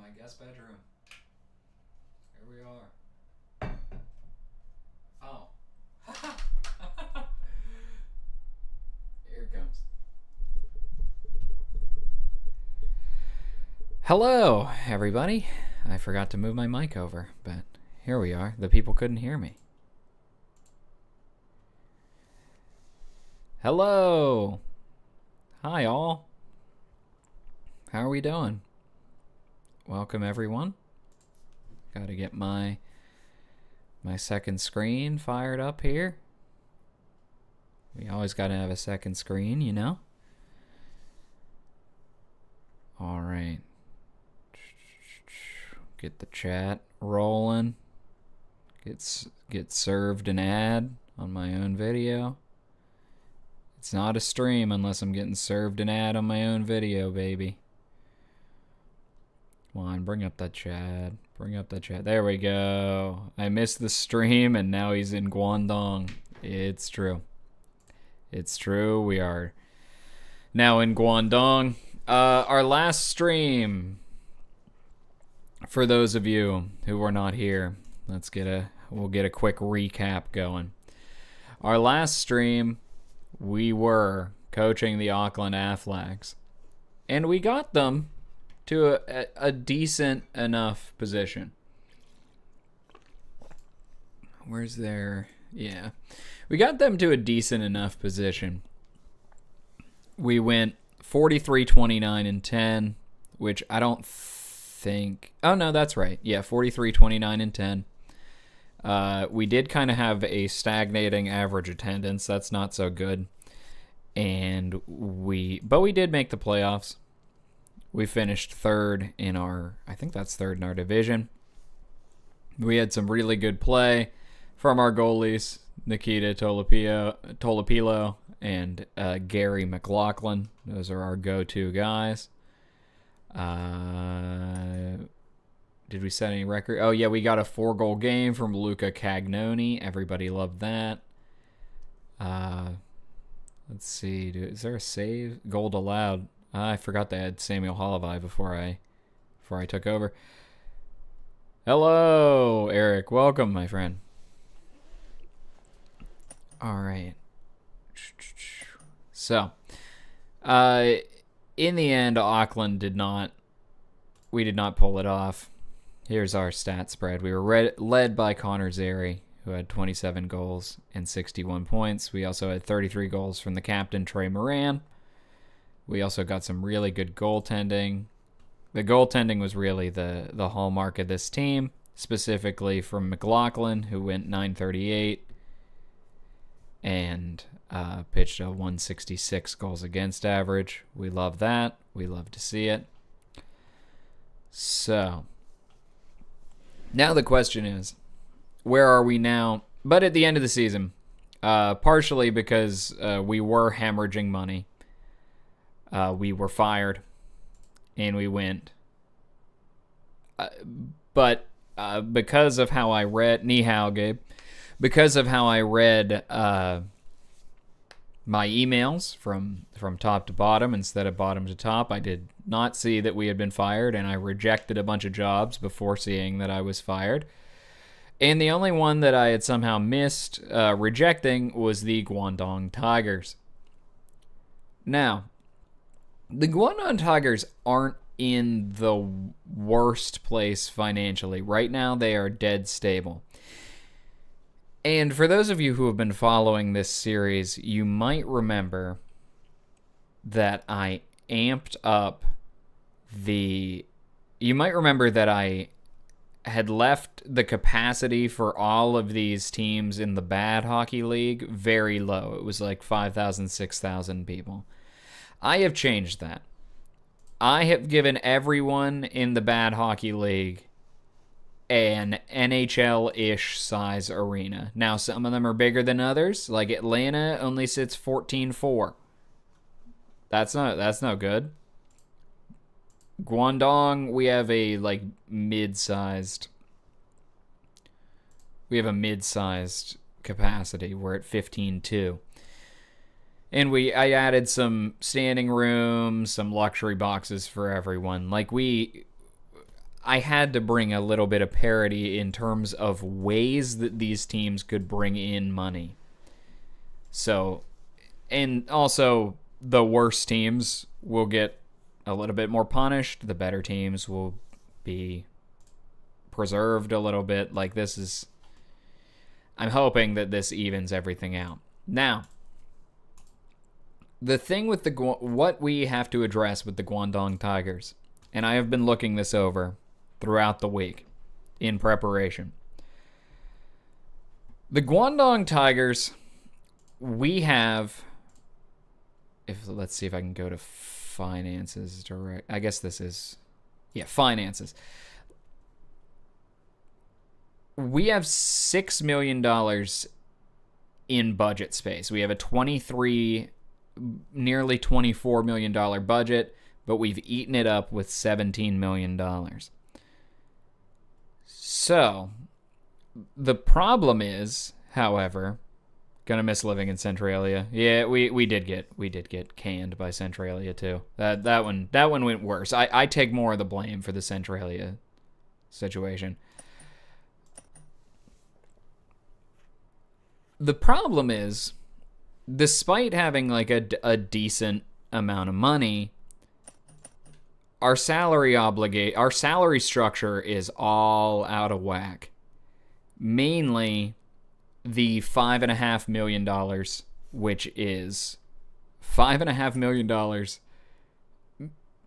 my guest bedroom. Here we are. Oh. Here it comes. Hello, everybody. I forgot to move my mic over, but here we are. The people couldn't hear me. Hello. Hi, all. How are we doing? Welcome, everyone. Got to get my second screen fired up here. We always got to have a second screen, you know? All right. Get the chat rolling. Get served an ad on my own video. It's not a stream unless I'm getting served an ad on my own video, baby. Come on, bring up that chat. Bring up that chat. There we go. I missed the stream and now he's in Guandong. It's true. It's true. We are now in Guandong. Our last stream, for those of you who were not here, we'll get a quick recap going. Our last stream, we were coaching the Auckland Afflacks, and we got them to a decent enough position. Where's their... Yeah. We got them to a decent enough position. We went 43, 29, and 10, which I don't think... Oh, no, that's right. Yeah, 43, 29, and 10. We did kind of have a stagnating average attendance. That's not so good. But we did make the playoffs. We finished third in our division. We had some really good play from our goalies, Nikita Tolopilo and Gary McLaughlin. Those are our go-to guys. Did we set any record? Oh, yeah, we got a 4-goal game from Luca Cagnoni. Everybody loved that. Let's see. Is there a save? Goal allowed. I forgot they had Samuel Holloway before I took over. Hello, Eric. Welcome, my friend. All right. So, in the end, Auckland did not pull it off. Here's our stat spread. We were led by Connor Zary, who had 27 goals and 61 points. We also had 33 goals from the captain, Trey Moran. We also got some really good goaltending. The goaltending was really the hallmark of this team, specifically from McLaughlin, who went .938 and pitched a 166 goals against average. We love that. We love to see it. So, now the question is, where are we now? But at the end of the season, partially because we were hemorrhaging money. We were fired, and we went. But because of how I read... Ni hao, Gabe. Because of how I read my emails from top to bottom instead of bottom to top, I did not see that we had been fired, and I rejected a bunch of jobs before seeing that I was fired. And the only one that I had somehow missed rejecting was the Guandong Tigers. Now, the Guandong Tigers aren't in the worst place financially. Right now, they are dead stable. And for those of you who have been following this series, you might remember that I amped up the... You might remember that I had left the capacity for all of these teams in the bad hockey league very low. It was like 5,000, 6,000 people. I have changed that. I have given everyone in the bad hockey league an NHL-ish size arena. Now, some of them are bigger than others. Like Atlanta only sits 14,400. That's no good. Guandong, we have a mid-sized capacity. We're at 15,200. And I added some standing rooms, some luxury boxes for everyone. I had to bring a little bit of parity in terms of ways that these teams could bring in money. So, and also the worst teams will get a little bit more punished. The better teams will be preserved a little bit. Like, this is... I'm hoping that this evens everything out. Now, the thing with what we have to address with the Guandong Tigers, and I have been looking this over throughout the week in preparation. The Guandong Tigers, we have... let's see if I can go to finances direct. I guess this is... Yeah, finances. We have $6 million in budget space. We have a nearly $24 million budget, but we've eaten it up with $17 million. So, the problem is, however, gonna miss living in Centralia. Yeah, we did get canned by Centralia too. That one went worse. I take more of the blame for the Centralia situation. The problem is, despite having like a decent amount of money, our salary structure is all out of whack. Mainly the $5.5 million, which is $5.5 million,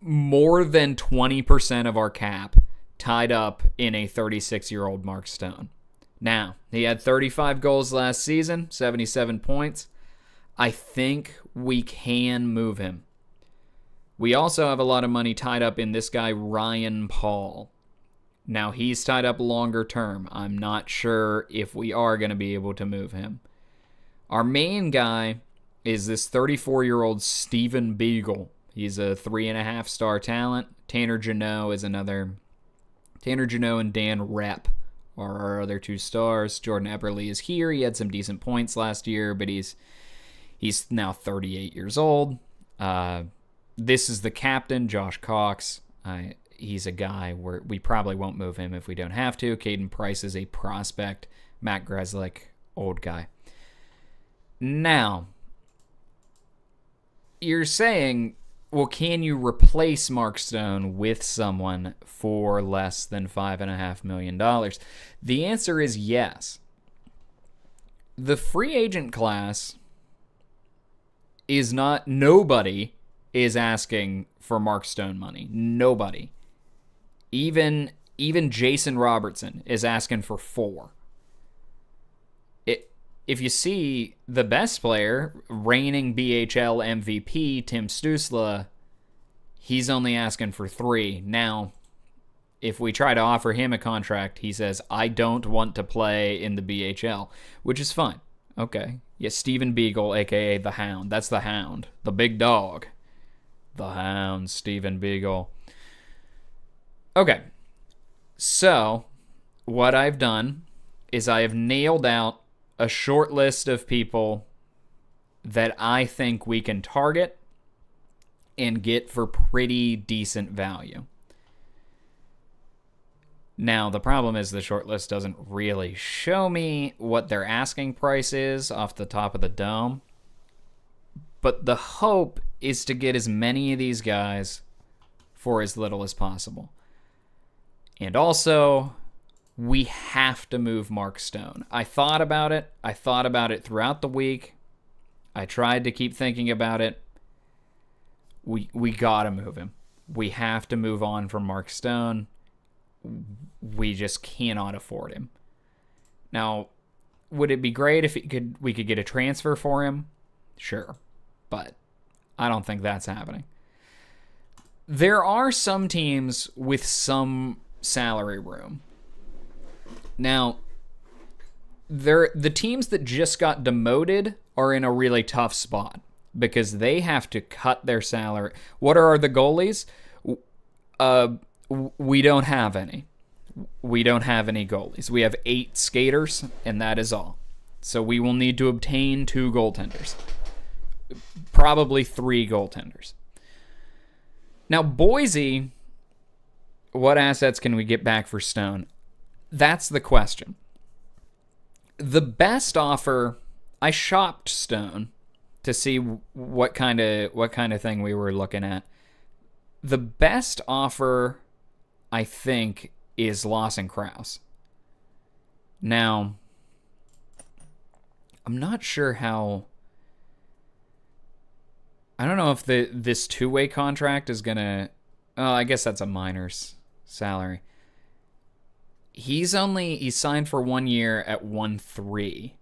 more than 20% of our cap tied up in a 36-year-old Mark Stone. Now, he had 35 goals last season, 77 points. I think we can move him. We also have a lot of money tied up in this guy, Ryan Paul. Now, he's tied up longer term. I'm not sure if we are going to be able to move him. Our main guy is this 34-year-old Steven Beagle. He's a 3.5-star talent. Tanner Janot is another. Tanner Janot and Dan Rep are our other 2 stars. Jordan Eberle is here. He had some decent points last year, but he's now 38 years old. This is the captain, Josh Cox. He's a guy where we probably won't move him if we don't have to. Caden Price is a prospect. Matt Grzelcyk, old guy. Now, you're saying, well, can you replace Mark Stone with someone for less than $5.5 million? The answer is yes. The free agent class is not... Nobody is asking for Mark Stone money. Nobody. Even Jason Robertson is asking for 4. If you see the best player, reigning BHL MVP, Tim Stusla, he's only asking for 3. Now, if we try to offer him a contract, he says, I don't want to play in the BHL, which is fine. Okay. Yeah, Steven Beagle, a.k.a. The Hound. That's the Hound. The big dog. The Hound, Steven Beagle. Okay. So, what I've done is I have nailed out a short list of people that I think we can target and get for pretty decent value. Now, the problem is the short list doesn't really show me what their asking price is off the top of the dome. But the hope is to get as many of these guys for as little as possible. And also, we have to move Mark Stone. I thought about it. I thought about it throughout the week. I tried to keep thinking about it. We got to move him. We have to move on from Mark Stone. We just cannot afford him. Now, would it be great if we could get a transfer for him? Sure. But I don't think that's happening. There are some teams with some salary room. Now, the teams that just got demoted are in a really tough spot because they have to cut their salary. What are the goalies? We don't have any. We don't have any goalies. We have 8 skaters, and that is all. So we will need to obtain 2 goaltenders. Probably 3 goaltenders. Now, Boise, What assets can we get back for Stone? That's the question. The best offer, I shopped Stone to see what kind of thing we were looking at. The best offer, I think, is Lawson Krause. Now, I'm not sure how. I don't know if this two-way contract is gonna. Oh, I guess that's a minor's salary. He's signed for 1 year at 1.3,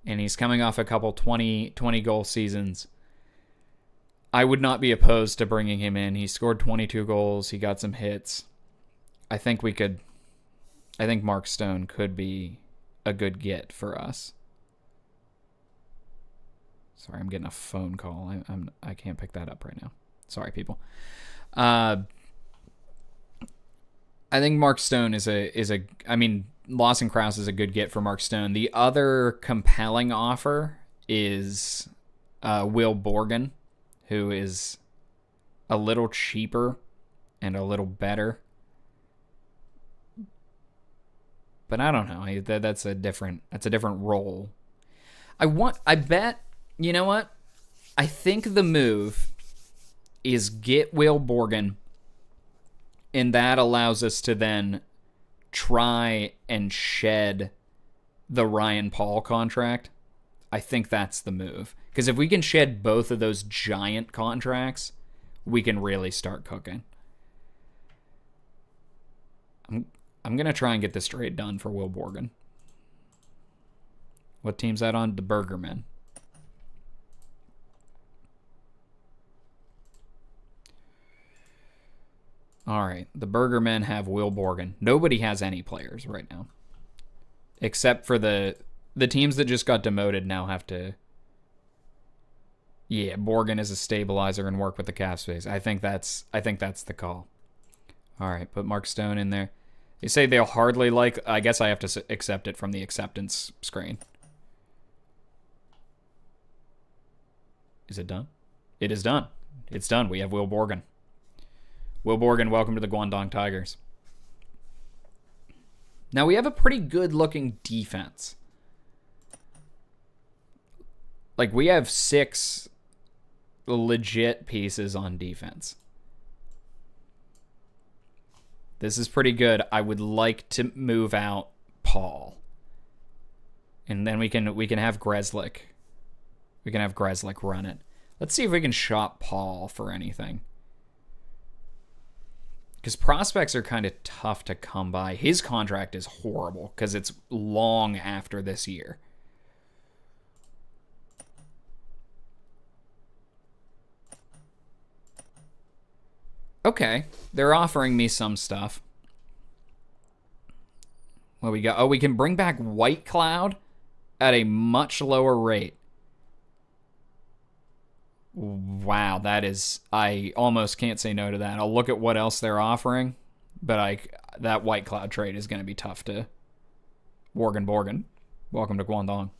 and he's coming off a couple 20 goal seasons. I would not be opposed to bringing him in. He scored 22 goals. He got some hits. I think Mark Stone could be a good get for us. Sorry, I'm getting a phone call. I can't pick that up right now. Sorry, people. I think Mark Stone is a. I mean, Lawson Krause is a good get for Mark Stone. The other compelling offer is Will Borgen, who is a little cheaper and a little better. But I don't know. That's a different role. I bet, you know what? I think the move is get Will Borgen, and that allows us to then try and shed the Ryan Paul contract. I think that's the move. Because if we can shed both of those giant contracts, we can really start cooking. I'm going to try and get this trade done for Will Borgen. What team's that on? The Burgermen. All right. The Burgermen have Will Borgen. Nobody has any players right now. Except for the teams that just got demoted now have to... Yeah, Borgen is a stabilizer and work with the cap space. I think that's the call. All right, put Mark Stone in there. They say they'll hardly like... I guess I have to accept it from the acceptance screen. Is it done? It is done. It's done. We have Will Borgen. Will Borgen, welcome to the Guandong Tigers. Now, we have a pretty good-looking defense. Like, we have 6 legit pieces on defense. This is pretty good. I would like to move out Paul. And then we can have Grzelcyk. We can have Grzelcyk run it. Let's see if we can shop Paul for anything. Because prospects are kind of tough to come by. His contract is horrible because it's long after this year. Okay, they're offering me some stuff. What we got? Oh, we can bring back White Cloud at a much lower rate. Wow, that is... I almost can't say no to that. I'll look at what else they're offering, but that White Cloud trade is going to be tough to... Borgen. Welcome to Guandong.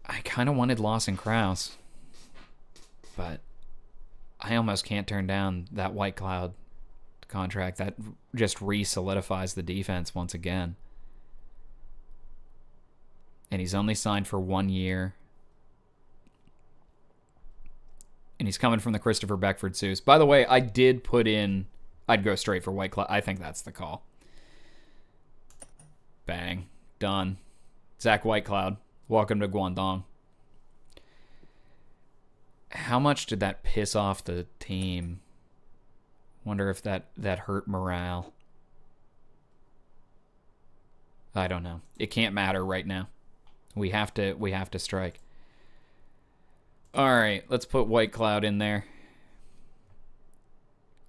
I kind of wanted Lawson Krause, but I almost can't turn down that White Cloud contract. That just re-solidifies the defense once again. And he's only signed for 1 year. And he's coming from the Christopher Beckford Seuss. By the way, I did put in... I'd go straight for White Cloud. I think that's the call. Bang. Done. Zach Whitecloud, welcome to Guandong. How much did that piss off the team? Wonder if that hurt morale. I don't know. It can't matter right now. We have to strike. All right, let's put White Cloud in there.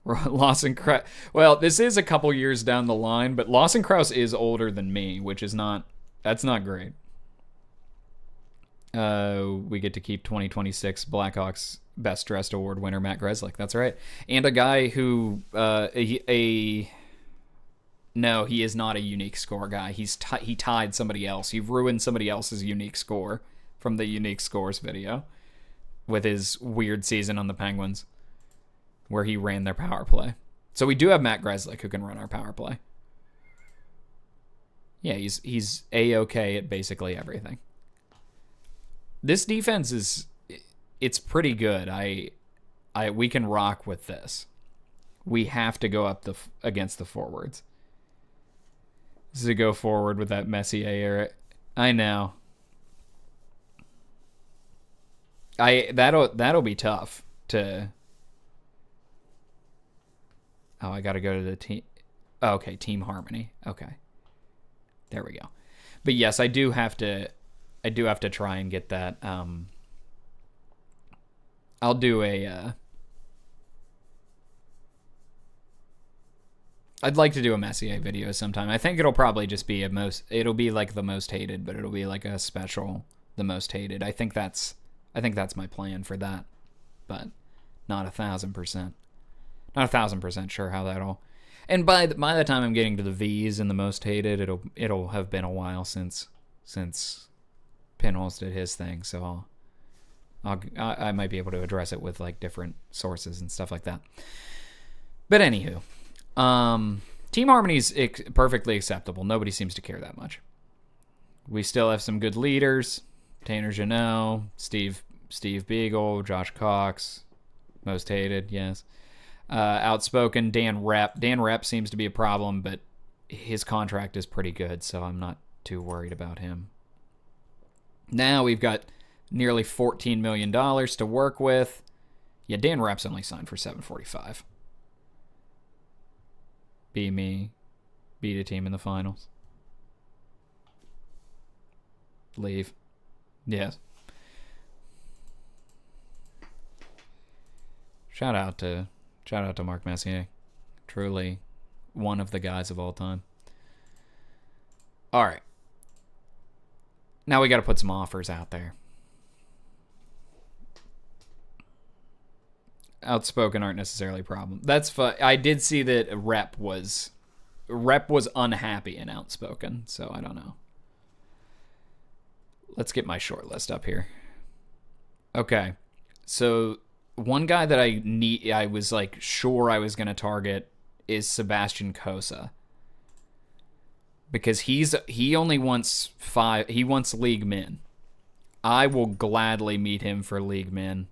Lawson Krause. Well, this is a couple years down the line, but Lawson Krause is older than me, which is that's not great. We get to keep 2026 Blackhawks Best Dressed Award winner Matt Grzelcyk. That's right, and a guy who No, he is not a unique score guy. He tied somebody else. He ruined somebody else's unique score from the unique scores video with his weird season on the Penguins. where he ran their power play. So we do have Matt Greslick who can run our power play. Yeah, he's A-okay at basically everything. This defense it's pretty good. We can rock with this. We have to go up against the forwards. This is a go forward with that Messier era. I know. That'll be tough to. Oh, I got to go to the team. Oh, okay, team harmony. Okay, there we go. But yes, I do have to try and get that. I'll do a. I'd like to do a Messier video sometime. I think it'll probably just be it'll be like the most hated, but it'll be like a special, the most hated. I think that's my plan for that, but not 1,000%. Not 1,000% sure how that'll. And by the time I'm getting to the V's and the most hated, it'll have been a while since Pinholes did his thing, so I might be able to address it with like different sources and stuff like that. But anywho. Team harmony's perfectly acceptable. Nobody seems to care that much. We still have some good leaders. Tanner Jeannot, Steve Beagle, Josh Cox, most hated, yes. Outspoken Dan Rep. Dan Rep seems to be a problem, but his contract is pretty good, so I'm not too worried about him. Now we've got nearly $14 million to work with. Yeah, Dan Rep's only signed for $745. Be me. Beat a team in the finals. Leave. Yes. Shout out to Mark Messier. Truly one of the guys of all time. All right. Now we got to put some offers out there. Outspoken aren't necessarily a problem. That's fun. I did see that Rep was unhappy and outspoken, so I don't know. Let's get my short list up here. Okay. So one guy that I was like sure I was going to target is Sebastian Kosa. Because he only wants he wants league min. I will gladly meet him for league min.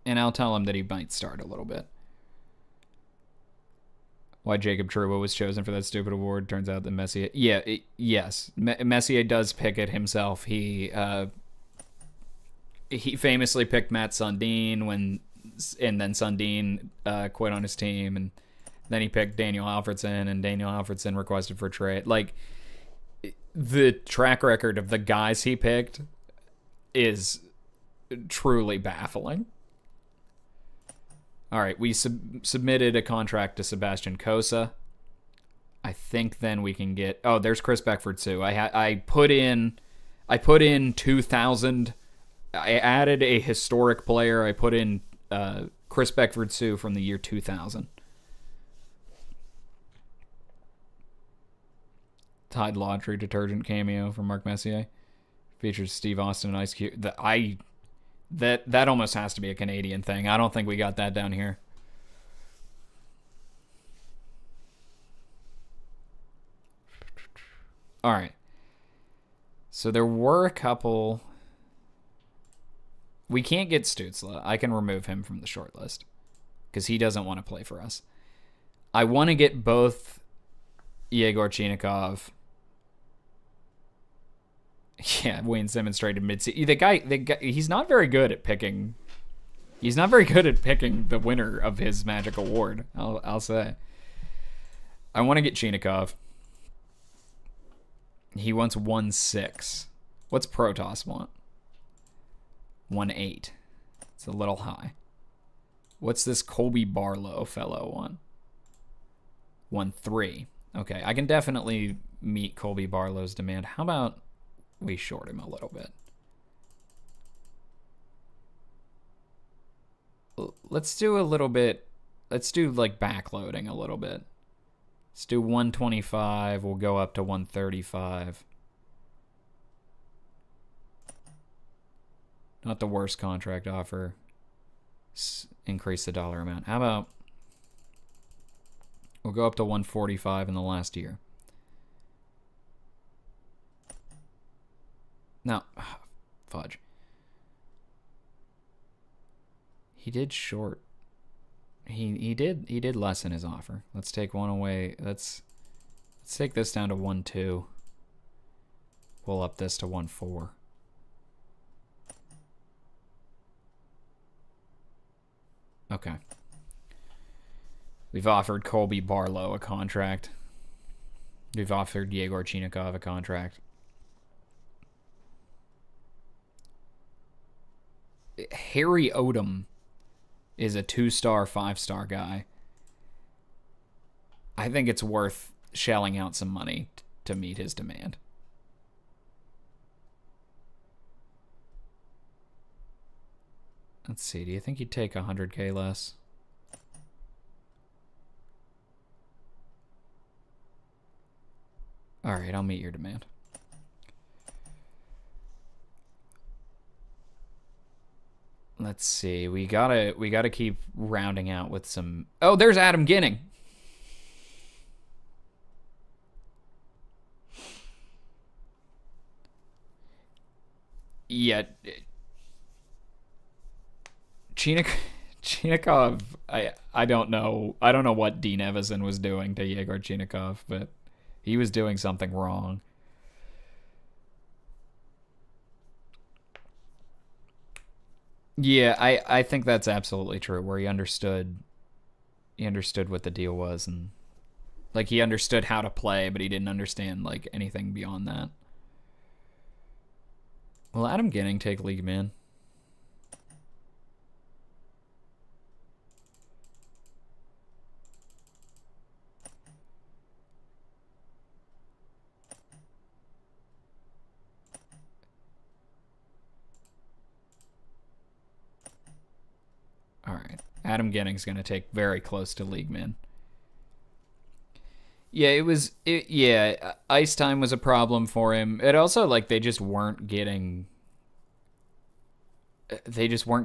And I'll tell him that he might start a little bit. Why Jacob Trouba was chosen for that stupid award. Turns out that Messier... Yeah, yes. Messier does pick it himself. He famously picked Matt Sundin and then Sundin quit on his team. And then he picked Daniel Alfredson, and Daniel Alfredson requested for trade. Like, the track record of the guys he picked is truly baffling. All right, we submitted a contract to Sebastian Kosa. I think then we can get... Oh, there's Chris Beckford too. I put in 2,000. I added a historic player. I put in Chris Beckford Sue from the year 2000. Tide Laundry detergent cameo from Mark Messier. Features Steve Austin and Ice Cube. That almost has to be a Canadian thing. I don't think we got that down here. All right. So there were a couple. We can't get Stützle. I can remove him from the short list because he doesn't want to play for us. I want to get both Yegor Chinikov. Yeah, Wayne Simmons traded mid-season. The guy, he's not very good at picking. He's not very good at picking the winner of his Magic Award. I'll say. I want to get Chinikov. He wants 1.6. What's Protoss want? 1.8. It's a little high. What's this Colby Barlow fellow want? 1.3. Okay, I can definitely meet Colby Barlow's demand. How about we short him a little bit? Let's do a little bit. Let's do like backloading a little bit. Let's do 125. We'll go up to 135. Not the worst contract offer. Increase the dollar amount. How about we'll go up to 145 in the last year. No. Fudge. He did short. He did lessen his offer. Let's take one away. Let's take this down to 1.2. We'll up this to 1.4. Okay. We've offered Colby Barlow a contract. We've offered Yegor Chinikov a contract. Harry Odom is a 2-star, 5-star guy. I think it's worth shelling out some money to meet his demand. Let's see. Do you think he'd take 100K less? All right, I'll meet your demand. Let's see. We gotta keep rounding out with some. Oh, there's Adam Ginning. Yeah. Chinikov, I don't know. I don't know what Dean Evison was doing to Yegor Chinikov, but he was doing something wrong. Yeah, I think that's absolutely true. Where he understood what the deal was, and like he understood how to play, but he didn't understand like anything beyond that. Will Adam Ginning take league man? All right. Adam Ginning's going to take very close to league man. Yeah, ice time was a problem for him. It also, like, they just weren't getting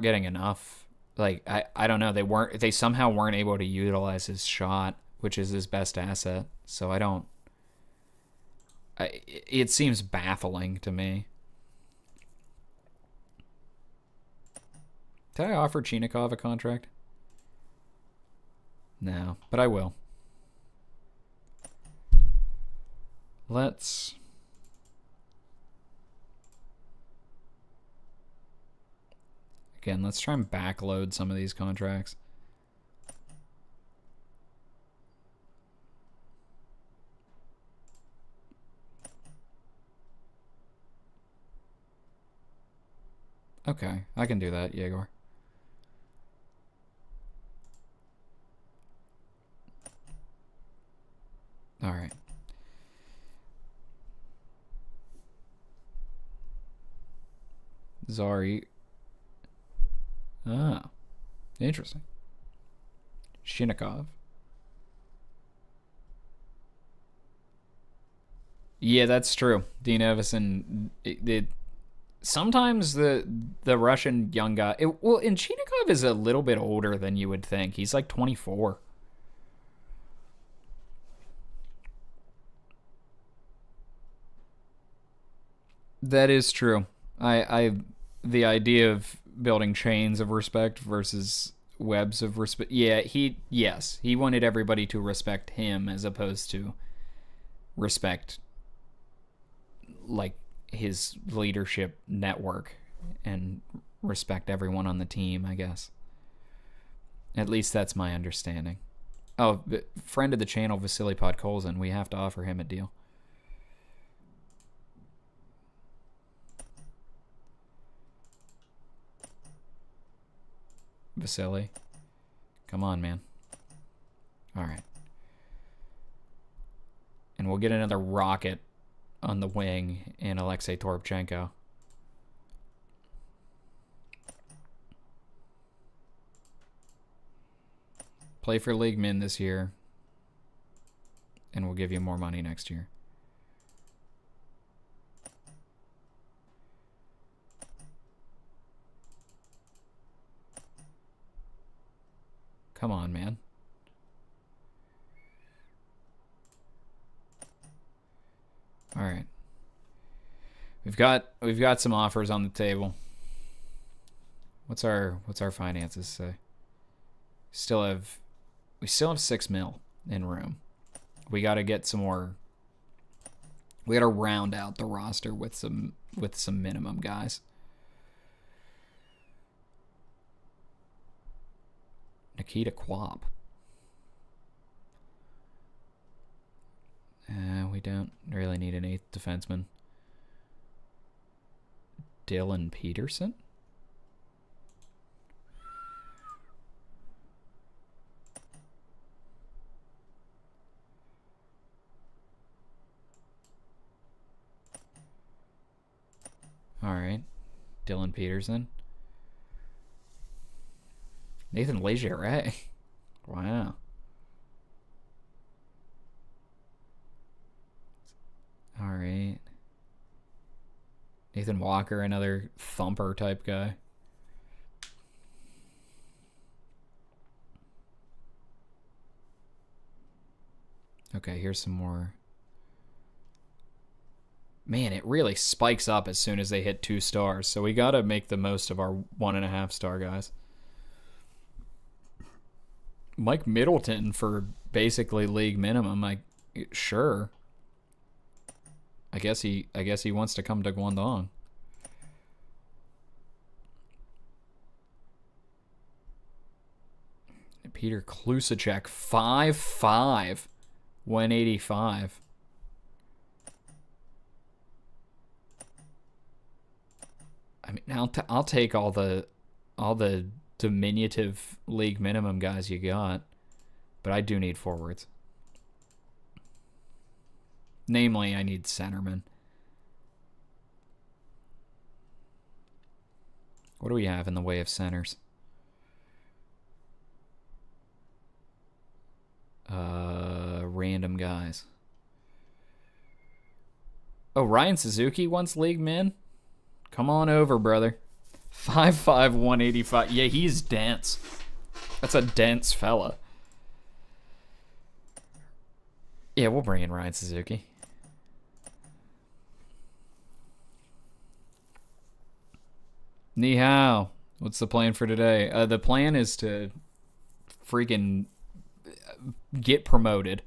enough. Like, I don't know. They somehow weren't able to utilize his shot, which is his best asset. So it seems baffling to me. Did I offer Chinikov a contract? No, but I will. Let's try and backload some of these contracts. Okay, I can do that, Yegor. All right. Zari. Ah, interesting. Chinikov. Yeah, that's true. Dean Evison. Sometimes the Russian young guy. And Chinikov is a little bit older than you would think. He's like 24. That is true. The idea of building chains of respect versus webs of respect. Yeah, he wanted everybody to respect him as opposed to respect like his leadership network and respect everyone on the team, I guess. At least that's my understanding. Oh, friend of the channel, Vasily Podkolzin, we have to offer him a deal. Vasily. Come on, man. All right. And we'll get another rocket on the wing in Alexei Toropchenko. Play for league min this year, and we'll give you more money next year. Come on, man. All right. We've got some offers on the table. What's our finances say? We still have 6 mil in room. We got to get some more. We got to round out the roster with some minimum guys. Nikita Quap. We don't really need an 8th defenseman. Dylan Peterson? All right. Dylan Peterson. Nathan Leger. Wow. All right. Nathan Walker, another thumper type guy. Okay, here's some more. Man, it really spikes up as soon as they hit 2 stars. So we got to make the most of our 1.5 star guys. Mike Middleton for basically league minimum. Sure. I guess he wants to come to Guandong. Peter Klusacek, 5'5", 185. I mean, I'll take all the diminutive league minimum guys you got, but I do need forwards. Namely, I need centermen. What do we have in the way of centers? Random guys. Oh, Ryan Suzuki wants league min? Come on over, brother. 5'5", 185. Yeah, he's dense. That's a dense fella. Yeah, we'll bring in Ryan Suzuki. Ni hao. What's the plan for today? The plan is to freaking get promoted.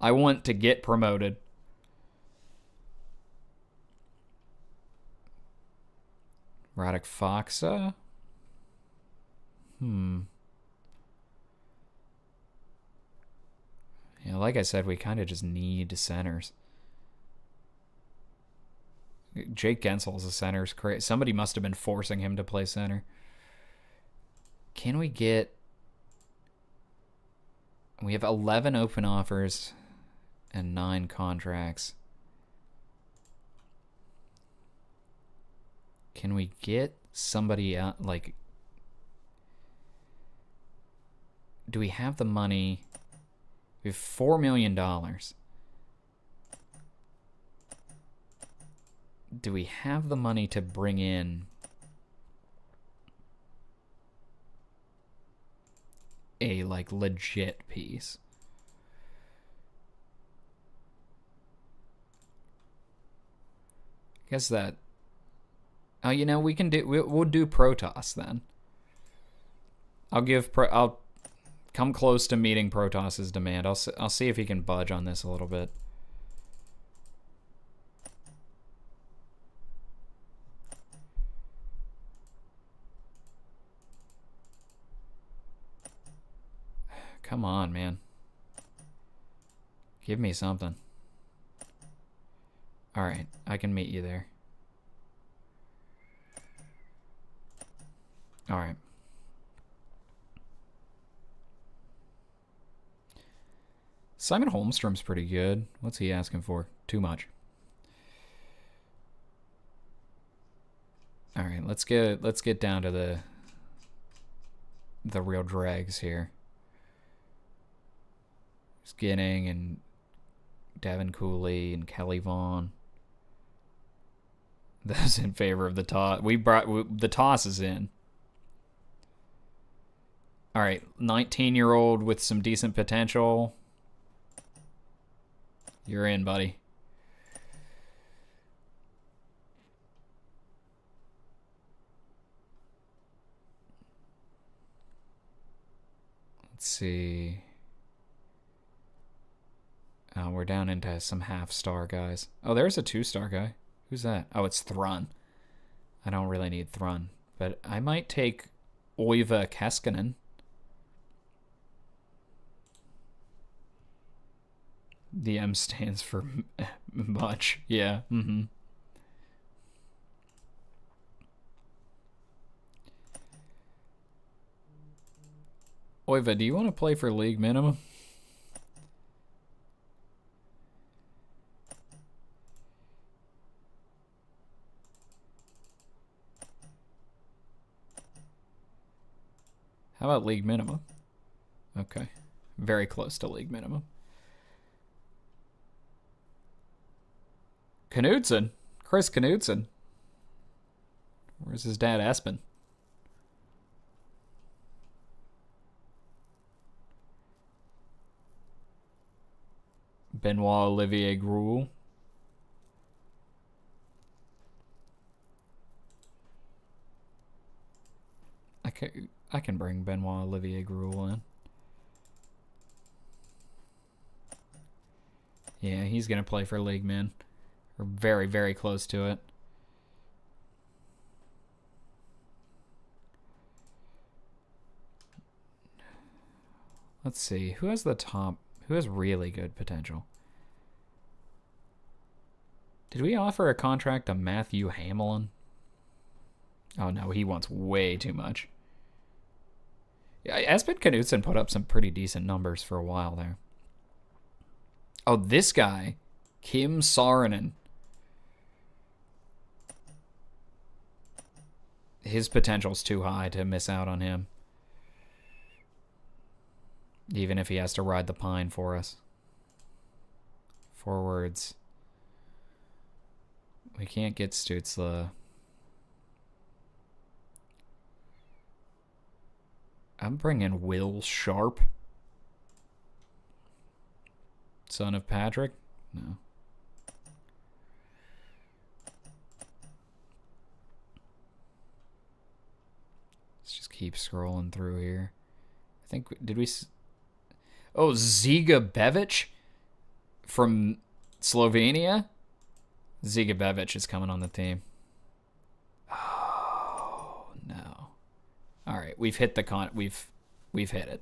I want to get promoted. Radek Faksa? Yeah, like I said, we kind of just need centers. Jake Gensel's a center. Somebody must have been forcing him to play center. Can we get... We have 11 open offers and 9 contracts. Can we get somebody out, like... Do we have the money? We have $4 million. Do we have the money to bring in a, like, legit piece? I guess that... Oh, you know, we can do... We'll do Protoss, then. I'll come close to meeting Protos's demand. I'll see if he can budge on this a little bit. Come on, man. Give me something. All right, I can meet you there. All right. Simon Holmstrom's pretty good. What's he asking for? Too much. All right, let's get down to the real drags here. Skinning and Devin Cooley and Kelly Vaughn. Those in favor of the toss. The toss is in. All right, 19-year-old with some decent potential. You're in, buddy. Let's see. Oh, we're down into some half-star guys. Oh, there's a 2-star guy. Who's that? Oh, it's Thrun. I don't really need Thrun, but I might take Oiva Keskinen. The M stands for much. Yeah. Mm-hmm. Oiva, do you want to play for league minimum? How about league minimum? Okay. Very close to league minimum. Knudsen. Chris Knudsen. Where's his dad, Espen? Benoit Olivier Gruel. I can bring Benoit Olivier Gruel in. Yeah, he's going to play for league min. We're very, very close to it. Let's see. Who has the top? Who has really good potential? Did we offer a contract to Matthew Hamlin? Oh, no. He wants way too much. Yeah, Espen Knudsen put up some pretty decent numbers for a while there. Oh, this guy. Kim Saarinen. His potential's too high to miss out on him. Even if he has to ride the pine for us. Forwards. We can't get Stutzla. I'm bringing Will Sharp. Son of Patrick? No. Let's just keep scrolling through here. I think, did we... Oh, Ziga Bevic from Slovenia? Ziga Bevic is coming on the team. Oh, no. All right, we've hit the we've hit it.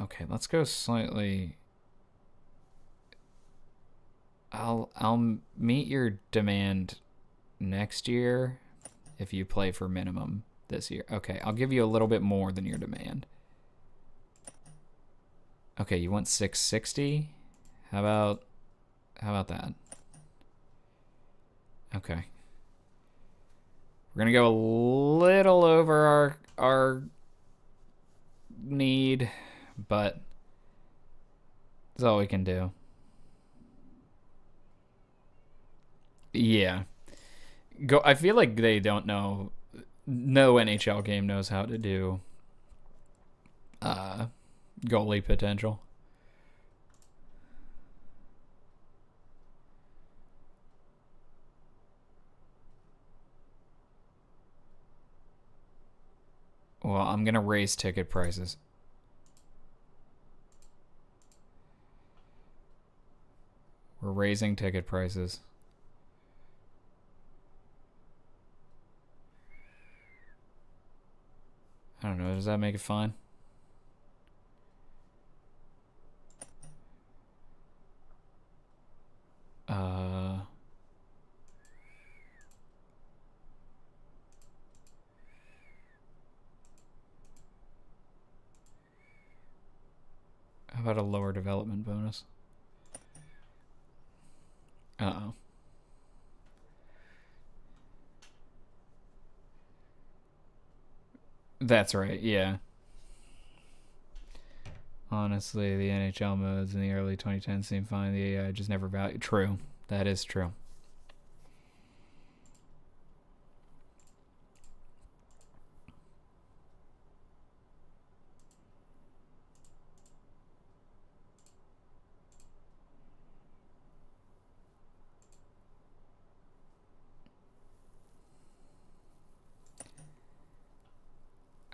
Okay, let's go slightly. I'll meet your demand next year if you play for minimum this year. Okay, I'll give you a little bit more than your demand. Okay, you want 660? How about that? Okay. We're gonna go a little over our need, but that's all we can do. Yeah. I feel like they don't know. No NHL game knows how to do goalie potential. Well, I'm going to raise ticket prices. We're raising ticket prices. I don't know. Does that make it fine? How about a lower development bonus? Uh-oh. That's right, yeah. Honestly, the NHL modes in the early 2010s seemed fine. The AI just never valued. True. That is true.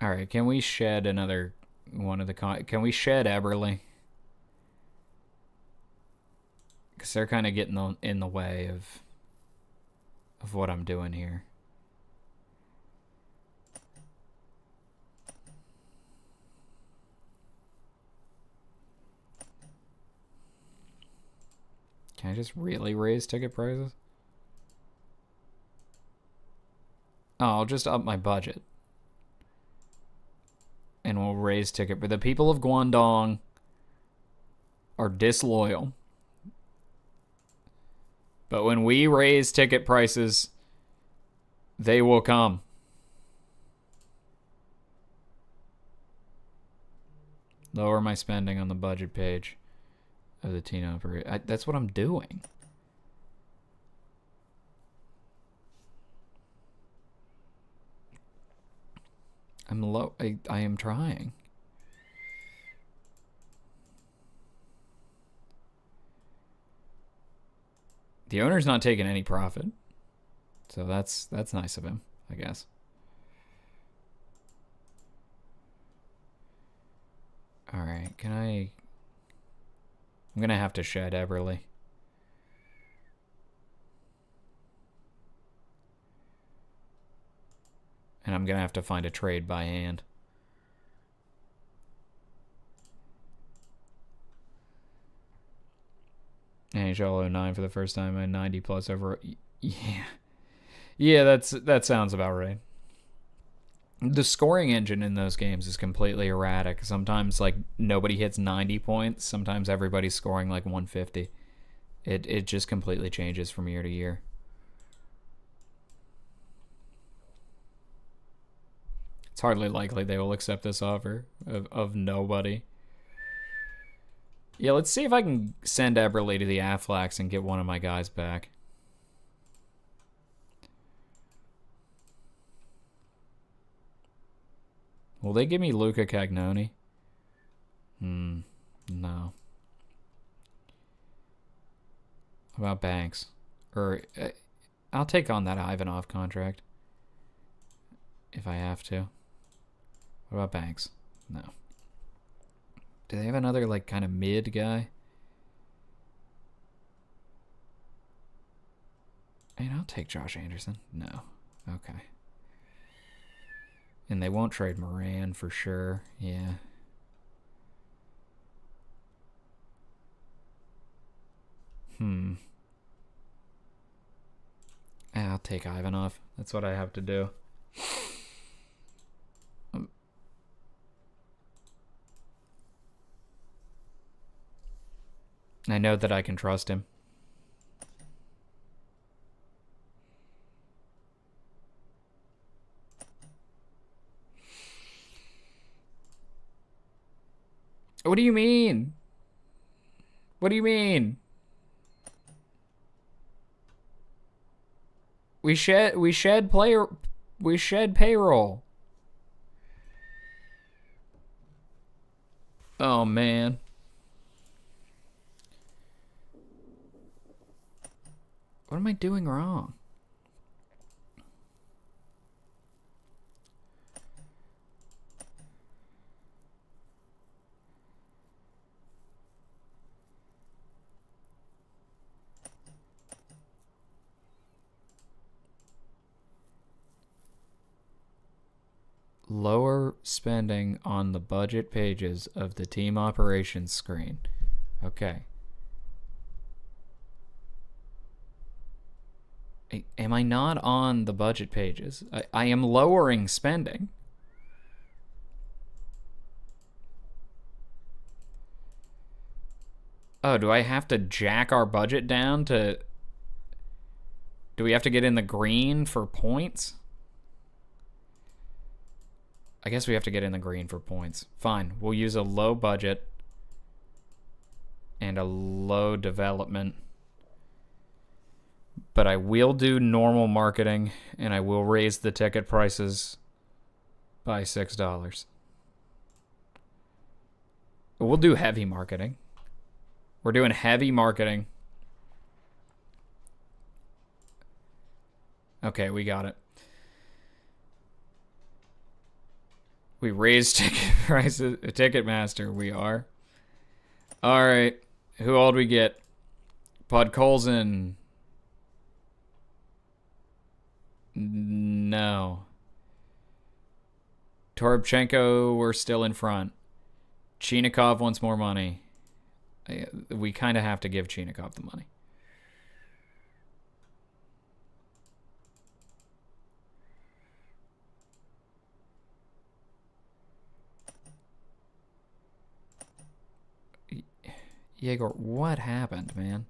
All right, can we shed another one of the can we shed Eberly? Because they're kind of getting in the way of what I'm doing here. Can I just really raise ticket prices? Oh, I'll just up my budget. And we'll raise ticket. But the people of Guandong are disloyal. But when we raise ticket prices, they will come. Lower my spending on the budget page of the teen operator. That's what I'm doing. I'm low. I am trying. The owner's not taking any profit, so that's nice of him, I guess. All right, can I? I'm gonna have to shed Eberly. And I'm gonna have to find a trade by hand. NHL 09 for the first time and 90 plus over. Yeah. Yeah, that sounds about right. The scoring engine in those games is completely erratic. Sometimes like nobody hits 90 points. Sometimes everybody's scoring like 150. It just completely changes from year to year. It's hardly likely they will accept this offer of nobody. Yeah, let's see if I can send Eberly to the Afflacks and get one of my guys back. Will they give me Luca Cagnoni? No. How about Banks? Or I'll take on that Ivanov contract if I have to. What about Banks? No. Do they have another like kind of mid guy? And I'll take Josh Anderson. No. Okay. And they won't trade Moran for sure. Yeah. I'll take Ivanov. That's what I have to do. I know that I can trust him. What do you mean? What do you mean? We shed payroll. Oh man. What am I doing wrong? Lower spending on the budget pages of the team operations screen. Okay. Am I not on the budget pages? I am lowering spending. Oh, do I have to jack our budget down to... Do we have to get in the green for points? I guess we have to get in the green for points. Fine, we'll use a low budget and a low development. But I will do normal marketing, and I will raise the ticket prices by $6. We'll do heavy marketing. We're doing heavy marketing. Okay, we got it. We raised ticket prices. Ticketmaster, we are. All right. Who all do we get? Podkolzin. No. Toropchenko, we're still in front. Chinikov wants more money. We kind of have to give Chinikov the money. Yegor, what happened, man?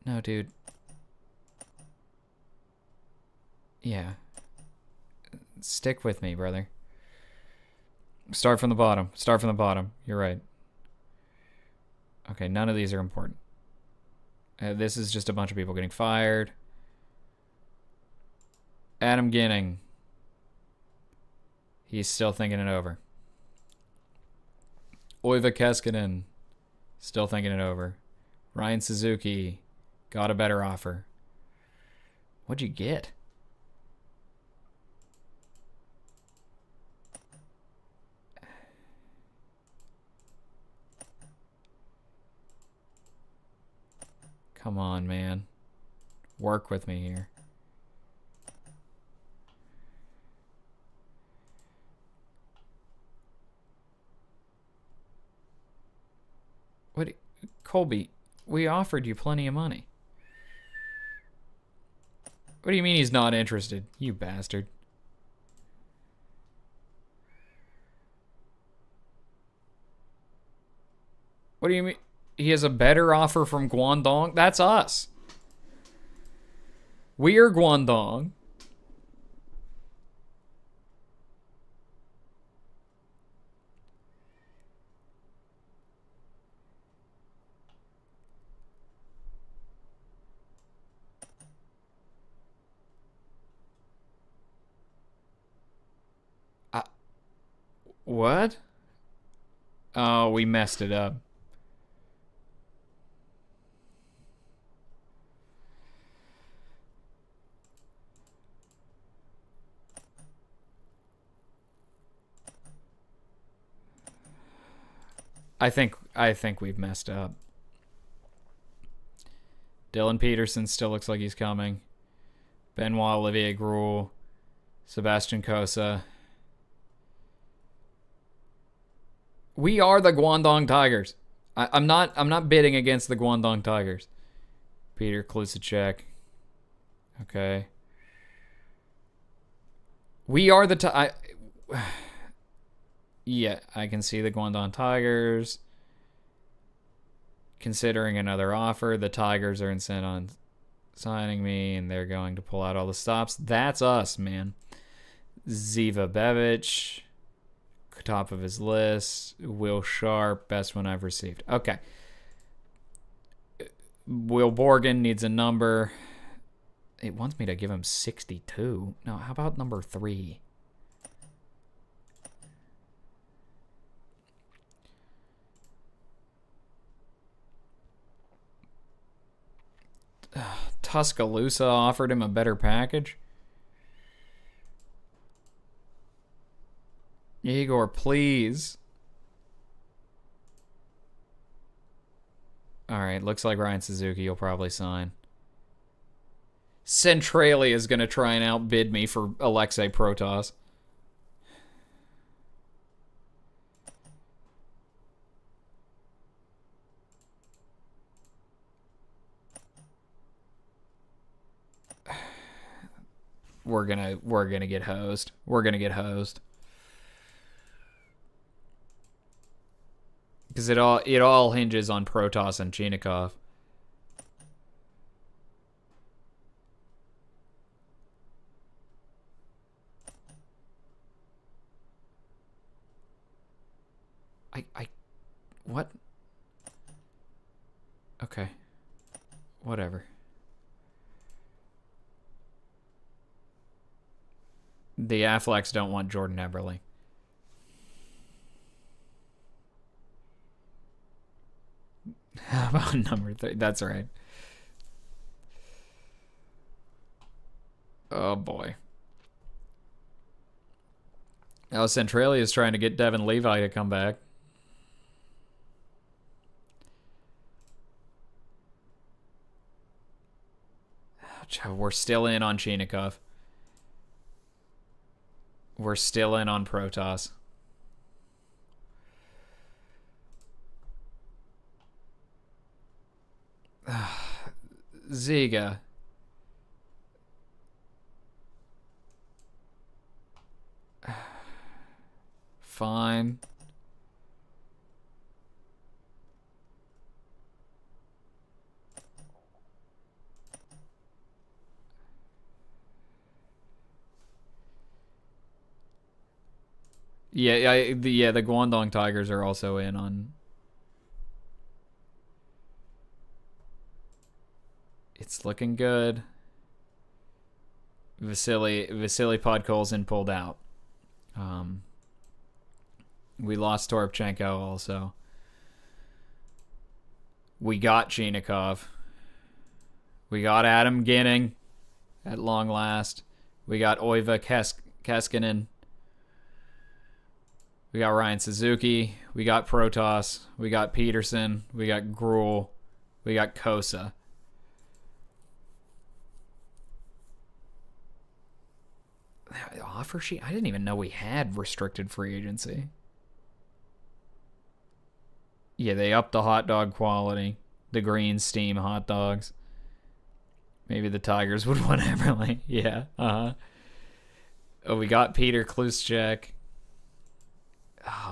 No, dude. Yeah. Stick with me, brother. Start from the bottom. Start from the bottom. You're right. Okay, none of these are important. This is just a bunch of people getting fired. Adam Ginning. He's still thinking it over. Oiva Keskinen. Still thinking it over. Ryan Suzuki. Got a better offer. What'd you get? Come on, man. Work with me here. What? Colby, we offered you plenty of money. What do you mean he's not interested? You bastard. What do you mean? He has a better offer from Guandong? That's us. We are Guandong. What? Oh, we messed it up. I think we've messed up. Dylan Peterson still looks like he's coming. Benoit Olivier Gruel. Sebastian Cosa. We are the Guangdong Tigers. I'm not bidding against the Guangdong Tigers. Peter Klusacek. Okay. We are the yeah, I can see the Guangdong Tigers considering another offer. The Tigers are intent on signing me, and they're going to pull out all the stops. That's us, man. Ziva Bevic, top of his list. Will Sharp, best one I've received. Okay. Will Borgen needs a number. It wants me to give him 62. No, how about number 3? Tuscaloosa offered him a better package. Igor, please. Alright, looks like Ryan Suzuki will probably sign. Centralia is going to try and outbid me for Alexei Protas. We're gonna get hosed. We're gonna get hosed. Because it all hinges on Protas and Chinikov. What? Okay. Whatever. The Afflacks don't want Jordan Eberle. How about number 3? That's right. Oh, boy. Oh, Centralia is trying to get Devin Levi to come back. We're still in on Chinikov. We're still in on Protoss. Ziga. Fine. Yeah, the Guandong Tigers are also in on. It's looking good. Vasily Podkolzin pulled out. We lost Toropchenko also. We got Chinikov. We got Adam Ginning at long last. We got Oiva Keskinen. We got Ryan Suzuki. We got Protoss. We got Peterson. We got Gruel. We got Kosa. Offer sheet? I didn't even know we had restricted free agency. Yeah, they upped the hot dog quality. The green steam hot dogs. Maybe the Tigers would want Everly. Yeah, Oh, we got Peter Kluschek.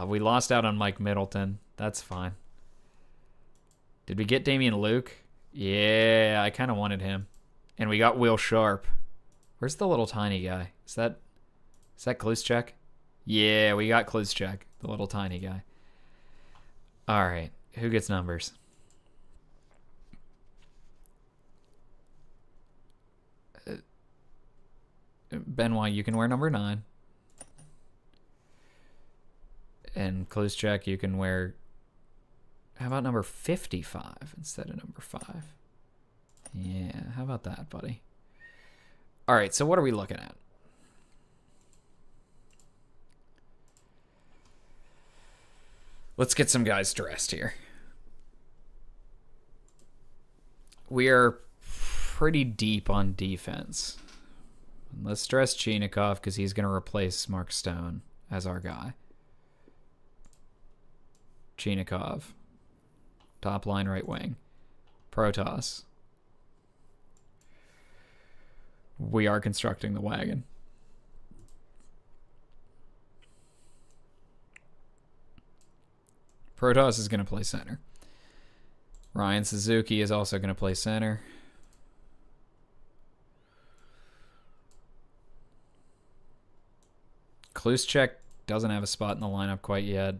We lost out on Mike Middleton. That's fine. Did we get Damian Luke? Yeah, I kind of wanted him. And we got Will Sharp. Where's the little tiny guy? Is that Kluschek? Yeah, we got Kluschek, the little tiny guy. All right, who gets numbers? Benoit, you can wear number 9. And Kluschek, you can wear... How about number 55 instead of number 5? Yeah, how about that, buddy? All right, so what are we looking at? Let's get some guys dressed here. We are pretty deep on defense. Let's dress Chinikov because he's going to replace Mark Stone as our guy. Chinikov. Top line right wing. Protoss. We are constructing the wagon. Protoss is going to play center. Ryan Suzuki is also going to play center. Kluschek doesn't have a spot in the lineup quite yet.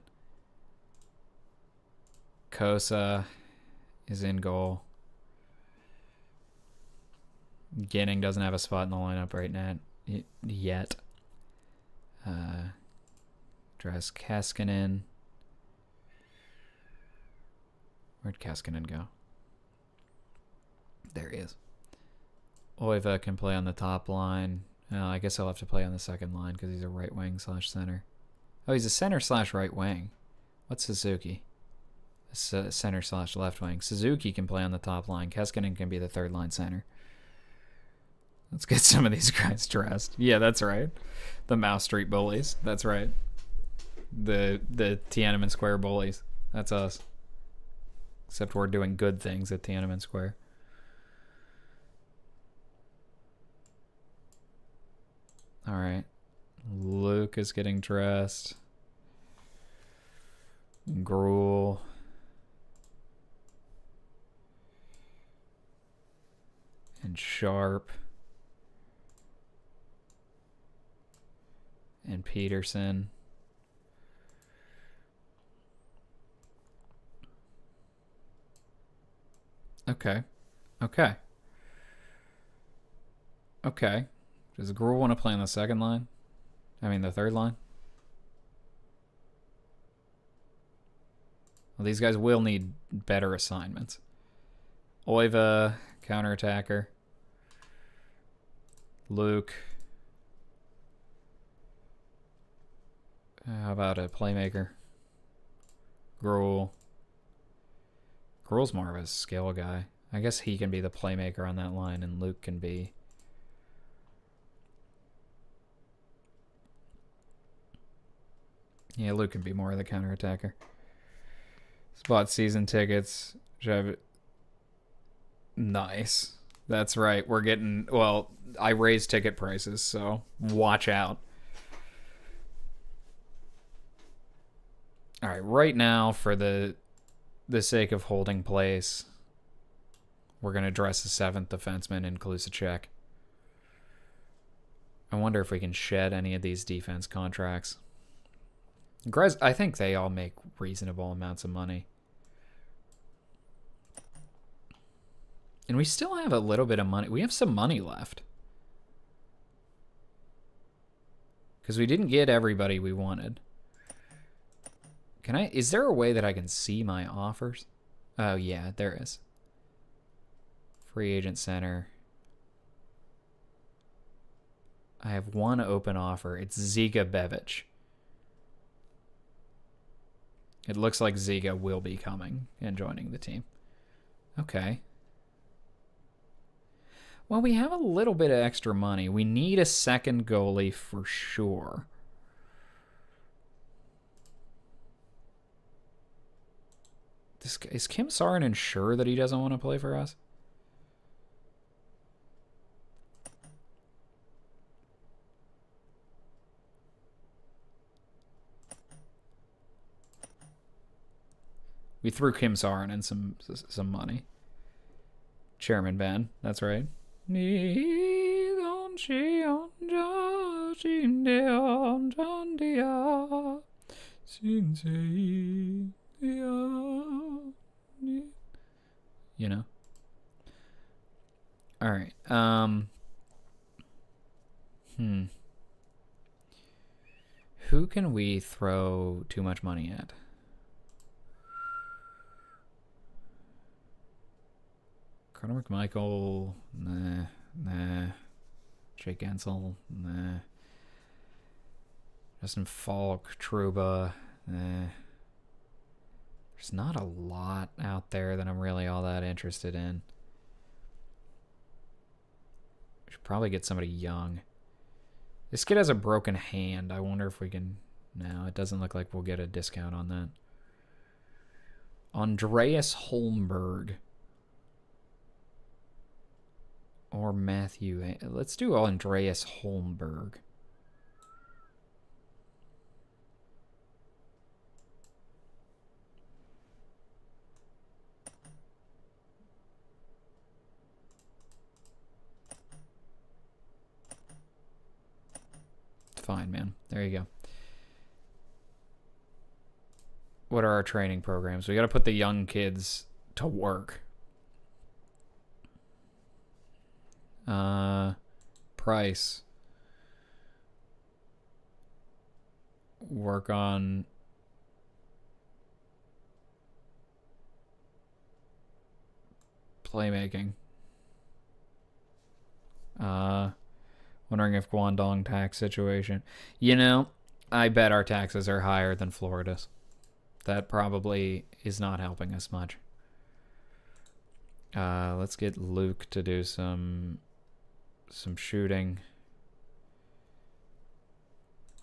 Kosa is in goal. Ginning doesn't have a spot in the lineup right now yet. Dress Keskinen. Where'd Keskinen go? There he is. Oiva can play on the top line. I guess I'll have to play on the second line because he's a right wing / center. Oh, he's a center / right wing. What's Suzuki? Center / left wing. Suzuki can play on the top line. Keskinen can be the third line center. Let's get some of these guys dressed. Yeah, that's right. The Mouse Street Bullies. That's right. The Tiananmen Square Bullies. That's us. Except we're doing good things at Tiananmen Square. All right. Luke is getting dressed. Gruel. And Sharp. And Peterson. Okay. Okay. Okay. Does Gruel want to play on the second line? I mean, the third line? Well, these guys will need better assignments. Oiva, counterattacker. Luke. How about a playmaker? Gruel. Gruel's more of a skill guy. I guess he can be the playmaker on that line, and Luke can be... Yeah, Luke can be more of the counterattacker. Spot season tickets. Nice. That's right. We're getting... Well, I raised ticket prices, so watch out. All right, right now, for the sake of holding place, we're going to dress the 7th defenseman in Kulusevich. I wonder if we can shed any of these defense contracts. I think they all make reasonable amounts of money. And we still have a little bit of money. We have some money left. Because we didn't get everybody we wanted. Is there a way that I can see my offers? Oh, yeah, there is. Free agent center. I have one open offer. It's Ziga Bevic. It looks like Ziga will be coming and joining the team. Okay. Well, we have a little bit of extra money. We need a second goalie for sure. Is Kim Saarinen sure that he doesn't want to play for us? We threw Kim Saarinen some money. Chairman Ben, that's right. You know. All right. Who can we throw too much money at? Connor McMichael, nah. Jake Gensel, nah. Justin Falk, Trouba, nah. There's not a lot out there that I'm really all that interested in. We should probably get somebody young. This kid has a broken hand. I wonder if we can... No, it doesn't look like we'll get a discount on that. Andreas Holmberg. Or Matthew. Let's do Andreas Holmberg. Fine, man. There you go. What are our training programs? We got to put the young kids to work. Price. Work on playmaking. Wondering if Guandong tax situation. You know, I bet our taxes are higher than Florida's. That probably is not helping us much. Let's get Luke to do some shooting.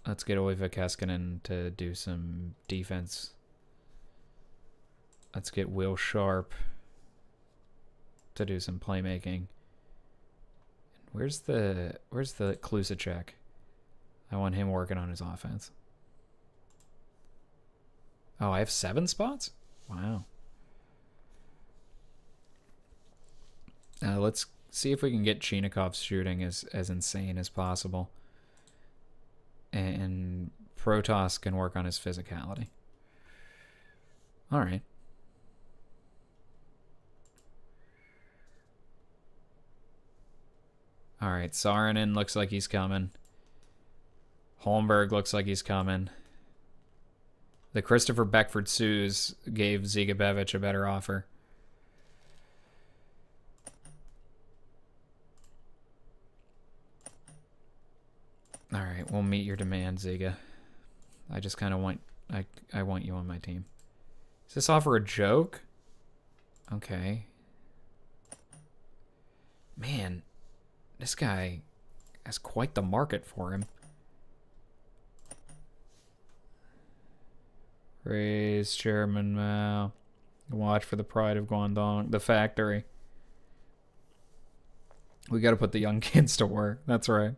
Let's get Oiva Keskinen to do some defense. Let's get Will Sharp to do some playmaking. Where's the Kulusevich? I want him working on his offense. Oh, I have 7 spots? Wow. Let's see if we can get Chinakov's shooting as insane as possible. And Protas can work on his physicality. All right. All right, Saarinen looks like he's coming. Holmberg looks like he's coming. The Christopher Beckford Sues gave Ziga Bevic a better offer. All right, we'll meet your demand, Ziga. I just kind of want... I want you on my team. Is this offer a joke? Okay. Man, this guy has quite the market for him. Raise Chairman Mao. Watch for the pride of Guandong. The factory. We got to put the young kids to work. That's right.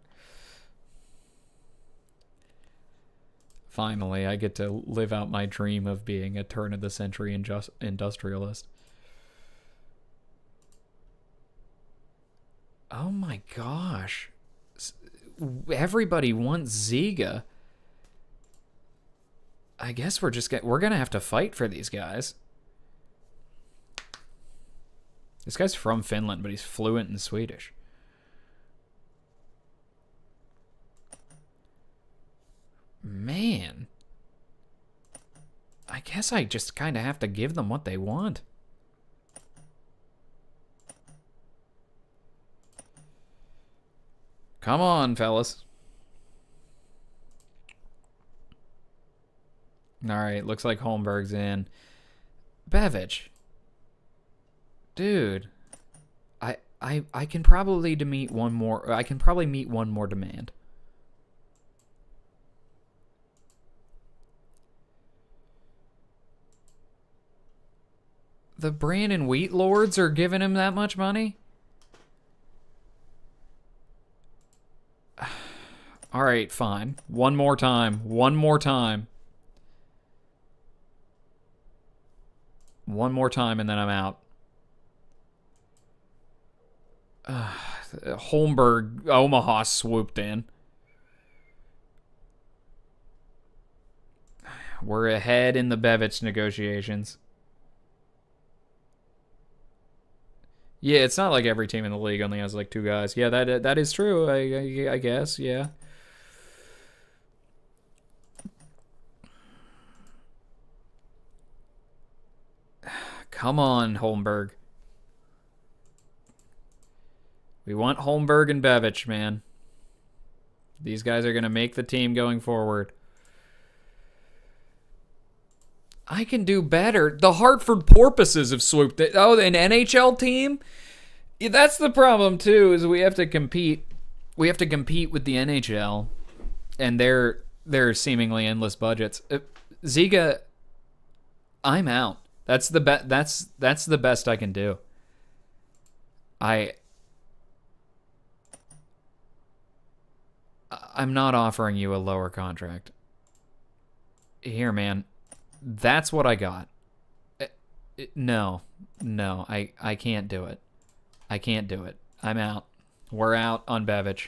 Finally, I get to live out my dream of being a turn-of-the-century industrialist. Oh my gosh. Everybody wants Ziga. I guess we're going to have to fight for these guys. This guy's from Finland, but he's fluent in Swedish. Man. I guess I just kind of have to give them what they want. Come on, fellas. All right, looks like Holmberg's in. Bevic. Dude. I can probably meet one more. I can probably meet one more demand. The Brandon Wheat Lords are giving him that much money? All right, fine. One more time. One more time. One more time, and then I'm out. Holmberg, Omaha swooped in. We're ahead in the Bevic negotiations. Yeah, it's not like every team in the league only has like 2 guys. Yeah, that is true. I guess. Yeah. Come on, Holmberg. We want Holmberg and Bevic, man. These guys are gonna make the team going forward. I can do better. The Hartford Porpoises have swooped it. Oh, an NHL team? Yeah, that's the problem, too, is we have to compete. We have to compete with the NHL and their seemingly endless budgets. Ziga, I'm out. That's the that's the best I can do. I'm not offering you a lower contract. Here, man. That's what I got. No, I can't do it. I can't do it. I'm out. We're out on Bevic.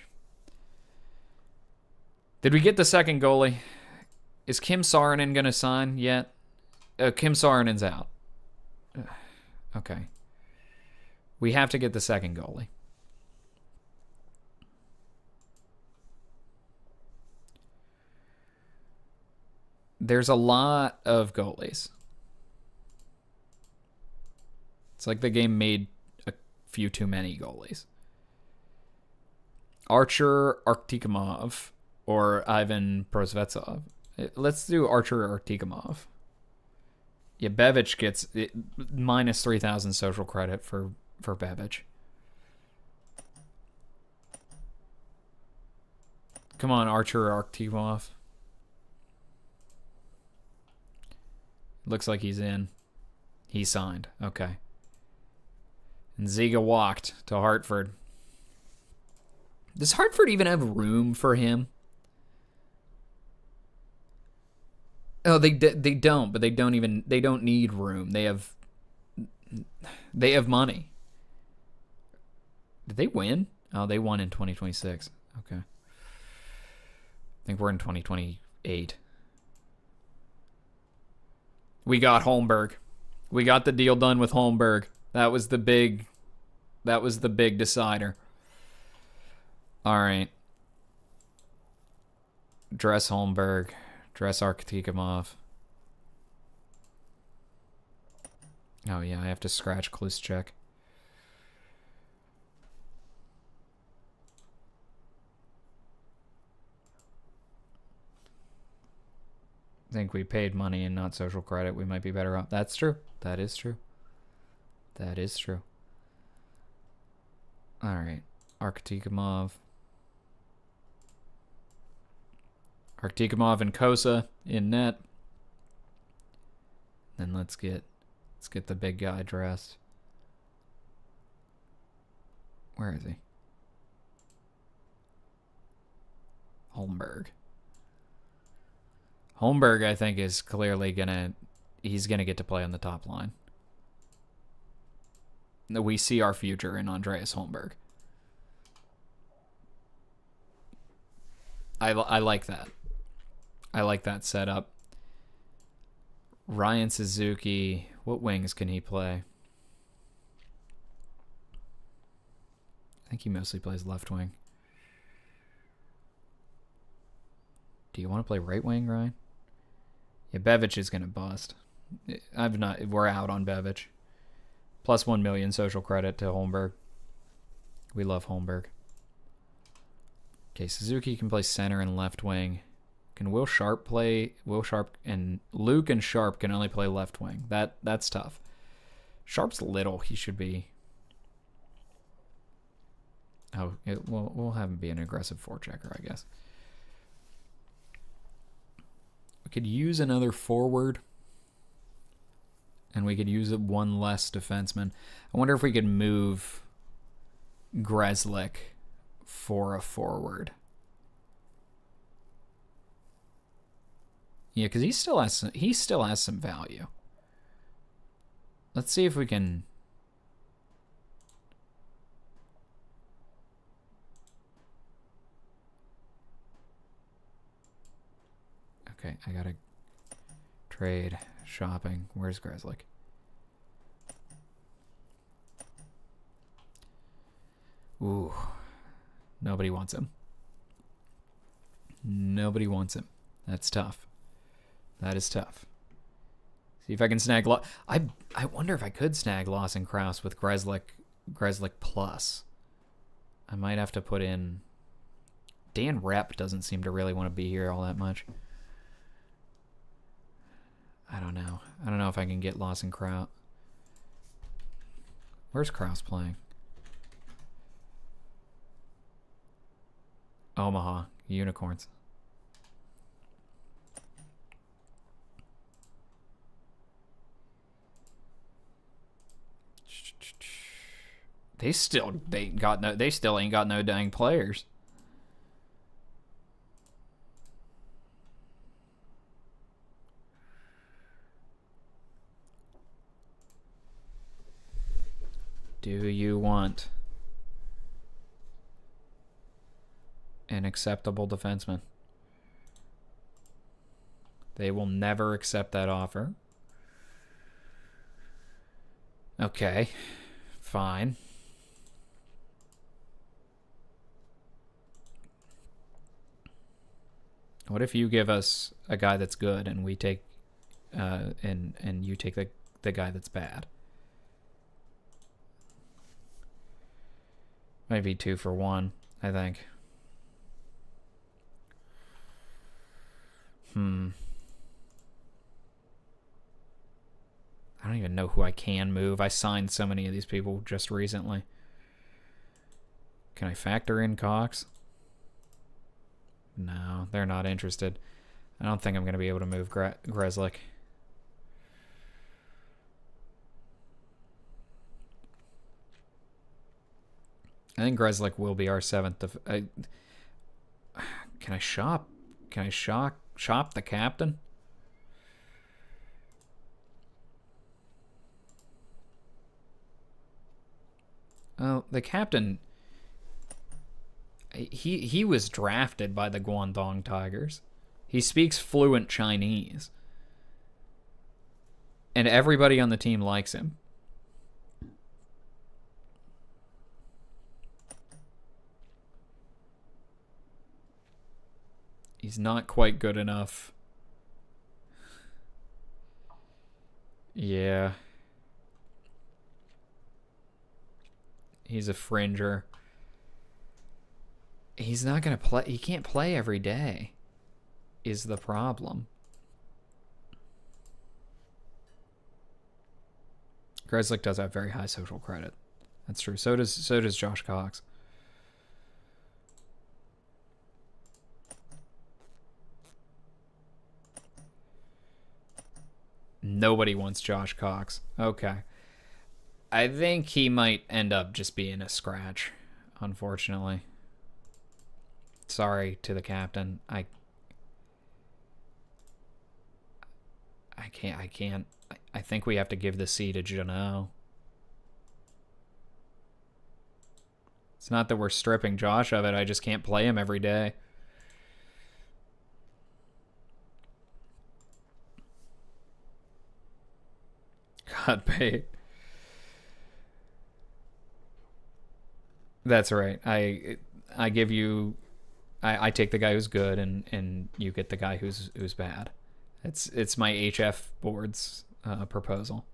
Did we get the second goalie? Is Kim Saarinen going to sign yet? Kim Saarinen's out. Okay. We have to get the second goalie. There's a lot of goalies. It's like the game made a few too many goalies. Archer Artikamov or Ivan Prosvetsov. Let's do Archer Artikamov. Yeah, Bevic gets minus 3,000 social credit for Bevic. Come on, Archer Artikamov. Looks like he's in. He signed. Okay. And Ziga walked to Hartford. Does Hartford even have room for him? Oh, they don't, but they don't need room. They have money. Did they win? Oh, they won in 2026. Okay. I think we're in 2028. We got Holmberg. We got the deal done with Holmberg. That was the big decider. All right. Dress Holmberg. Dress Artikamov. Oh yeah, I have to scratch Kluschek. think we paid money and not social credit, we might be better off. That's true. That is true. That is true. All right. Arkhtikamov. Arkhtikamov and Kosa in net. Then let's get the big guy dressed. Where is he? Holmberg. Holmberg, I think, is clearly he's gonna get to play on the top line. We see our future in Andreas Holmberg. I like that. I like that setup. Ryan Suzuki, what wings can he play? I think he mostly plays left wing. Do you want to play right wing, Ryan? Yeah, Bevic is going to bust. We're out on Bevic. Plus 1 million social credit to Holmberg. We love Holmberg. Okay, Suzuki can play center and left wing. Can Will Sharp play? Will Sharp and Luke and Sharp can only play left wing. That's tough. Sharp's little. He should be. Oh, we'll have him be an aggressive forechecker, I guess. We could use another forward. And we could use one less defenseman. I wonder if we could move Grzelcyk for a forward. Yeah, because he still has some value. Let's see if we can. Okay, I gotta trade shopping. Where's Grzelcyk? Ooh, nobody wants him. Nobody wants him. That's tough. That is tough. See if I can snag. I wonder if I could snag Lawson Krause with Grzelcyk plus. I might have to put in. Dan Rep doesn't seem to really want to be here all that much. I don't know. I don't know if I can get Lawson Krause. Where's Krause playing? Omaha Unicorns. They still ain't got no dang players. Do you want an acceptable defenseman? They will never accept that offer. Okay, fine. What if you give us a guy that's good and we take and you take the guy that's bad? Maybe 2 for 1, I think. I don't even know who I can move. I signed so many of these people just recently. Can I factor in Cox? No, they're not interested. I don't think I'm going to be able to move Grzelcyk. I think Grzelcyk will be our 7th. Can I shop? Can I shop the captain? Oh, the captain. He was drafted by the Guandong Tigers. He speaks fluent Chinese. And everybody on the team likes him. He's not quite good enough. Yeah. He's a fringer. He's not going to play. He can't play every day is the problem. Grzelcyk does have very high social credit. That's true. So does Josh Cox. Nobody wants Josh Cox. Okay. I think he might end up just being a scratch, unfortunately. Sorry to the captain. I can't. I think we have to give the C to Jano. It's not that we're stripping Josh of it. I just can't play him every day. God bait. That's right. I give you. I take the guy who's good, and you get the guy who's bad. It's my HF board's proposal.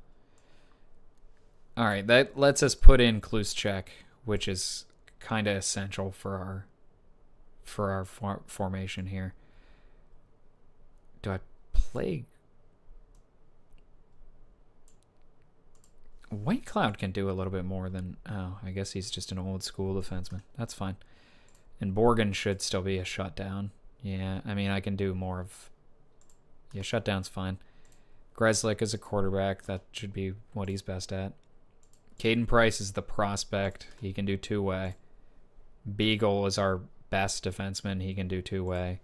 All right, that lets us put in Kluschek, which is kind of essential for our formation here. Do I play? White Cloud can do a little bit more than... Oh, I guess he's just an old school defenseman. That's fine. And Borgen should still be a shutdown. Yeah, I mean, I can do more of... Yeah, shutdown's fine. Grzelcyk is a quarterback. That should be what he's best at. Caden Price is the prospect. He can do two-way. Beagle is our best defenseman. He can do two-way.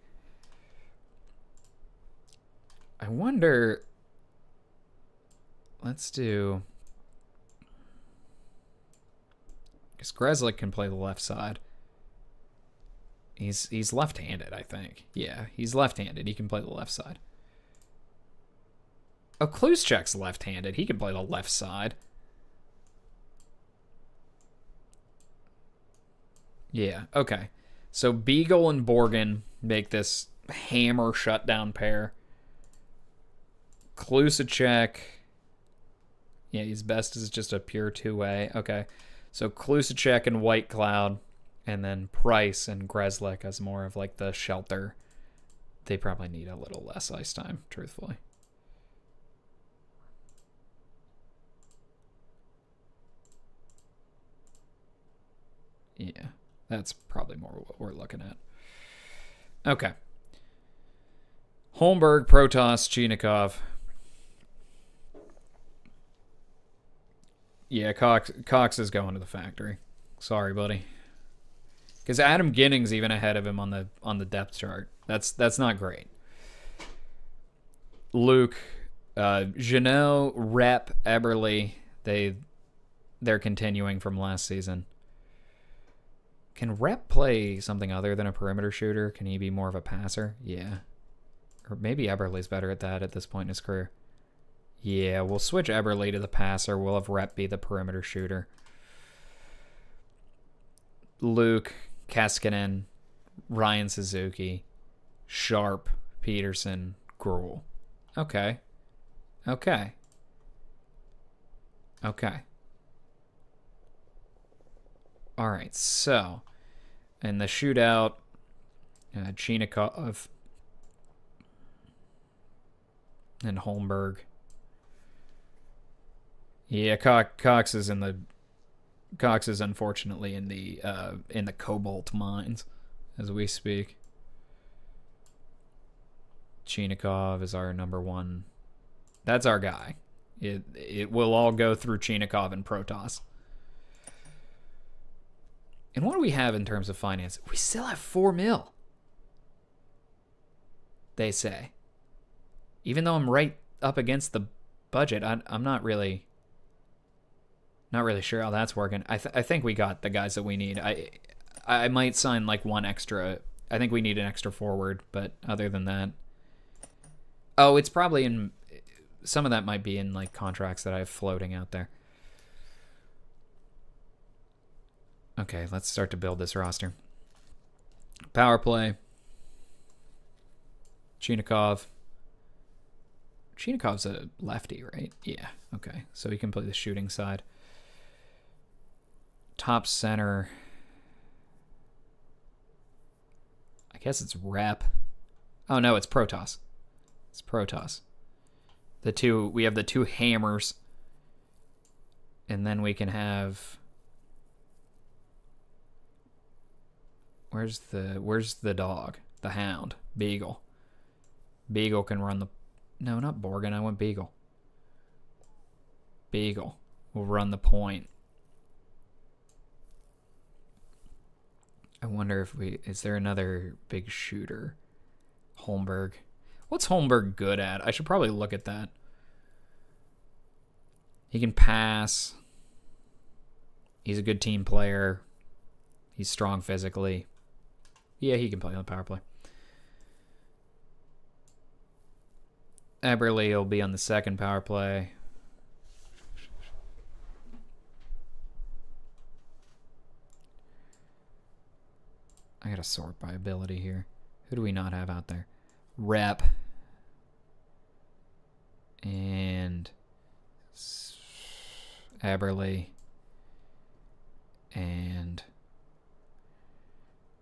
I wonder... Let's do... Because Grzelcyk can play the left side. He's left-handed, I think. Yeah, he's left-handed. He can play the left side. Oh, Kluschek's left-handed. He can play the left side. Yeah, okay. So Beagle and Borgen make this hammer shutdown pair. Kluschek. Yeah, he's best as just a pure two-way. Okay. So Kluschek and White Cloud, and then Price and Grzelcyk as more of like the shelter. They probably need a little less ice time, truthfully. Yeah, that's probably more what we're looking at. Okay. Holmberg, Protas, Chinikov. Yeah, Cox is going to the factory. Sorry, buddy. Because Adam Ginning's even ahead of him on the depth chart. That's not great. Luke, Jeannot, Rep, Eberle, they're continuing from last season. Can Rep play something other than a perimeter shooter? Can he be more of a passer? Yeah. Or maybe Eberle's better at that at this point in his career. Yeah, we'll switch Eberle to the passer. We'll have Rep be the perimeter shooter. Luke, Keskinen, Ryan Suzuki, Sharp, Peterson, Gruel. Okay. Okay. Okay. All right, so in the shootout, Chinikov and Holmberg. Yeah, Cox is unfortunately in the cobalt mines as we speak. Chinikov is our number one. That's our guy. It will all go through Chinikov and Protas. And what do we have in terms of finance? We still have $4 million. They say. Even though I'm right up against the budget, I'm not really sure how that's working. I think we got the guys that we need. I might sign like one extra. I think we need an extra forward, but other than that, oh, it's probably in. Some of that might be in like contracts that I have floating out there. Okay, let's start to build this roster. Power play. Chinikov. Chinikov's a lefty, right? Yeah, okay. So he can play the shooting side. Top center. I guess it's Rep. Oh, no, it's Protas. It's Protas. We have the two hammers. And then we can have... Where's the dog? The hound. Beagle. Beagle can run the... No, not Borgen. I want Beagle. Beagle will run the point. I wonder if we... Is there another big shooter? Holmberg. What's Holmberg good at? I should probably look at that. He can pass. He's a good team player. He's strong physically. Yeah, he can play on the power play. Eberle will be on the second power play. I gotta sort by ability here. Who do we not have out there? Rep. And Eberle. And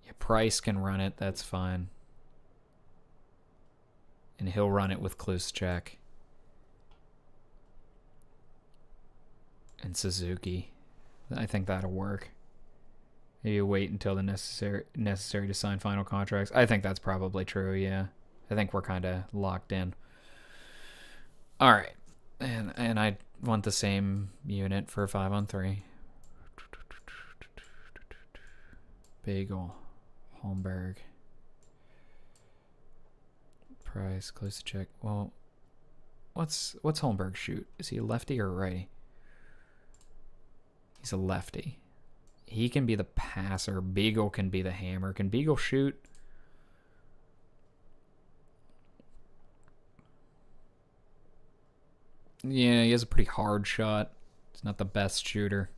yeah, Price can run it. That's fine. And he'll run it with Kluschek. And Suzuki. I think that'll work. Maybe wait until the necessary to sign final contracts. I think that's probably true, yeah. I think we're kind of locked in. All right. And I want the same unit for 5-on-3. Bagel. Holmberg. Price. Kluschek. Well, what's Holmberg shoot? Is he a lefty or a righty? He's a lefty. He can be the passer. Beagle can be the hammer. Can Beagle shoot? Yeah, he has a pretty hard shot. He's not the best shooter.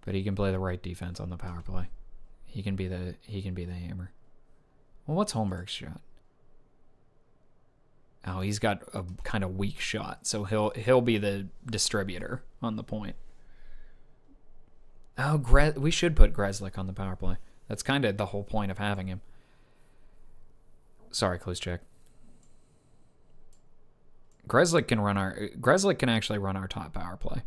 But he can play the right defense on the power play. He can be the hammer. Well, what's Holmberg's shot? Oh, he's got a kind of weak shot, so he'll be the distributor on the point. Oh, we should put Grzelcyk on the power play. That's kind of the whole point of having him. Sorry, Kluschek. Grzelcyk can actually run our top power play.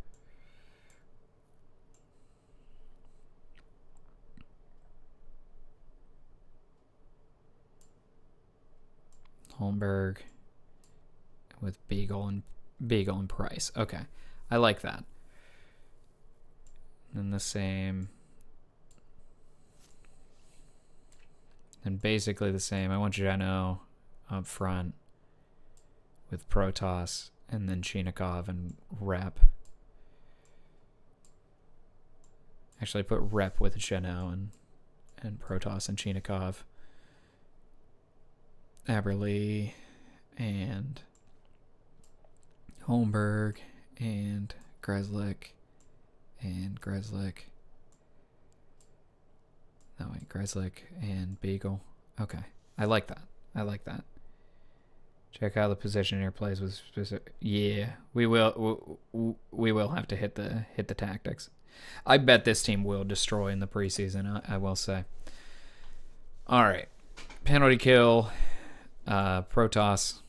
Holmberg with Beagle and Price. Okay, I like that. And the same. And basically the same. I want Jano up front with Protas and then Chinikov and Rep. Actually, put Rep with Jano and Protas and Chinikov. Eberle and Holmberg and Grzelcyk. And Grzelcyk. No, wait, Grzelcyk and Beagle. Okay. I like that. I like that. Check how the position here plays with specific. Yeah, we will have to hit the tactics. I bet this team will destroy in the preseason, I will say. All right. Penalty kill. Protas.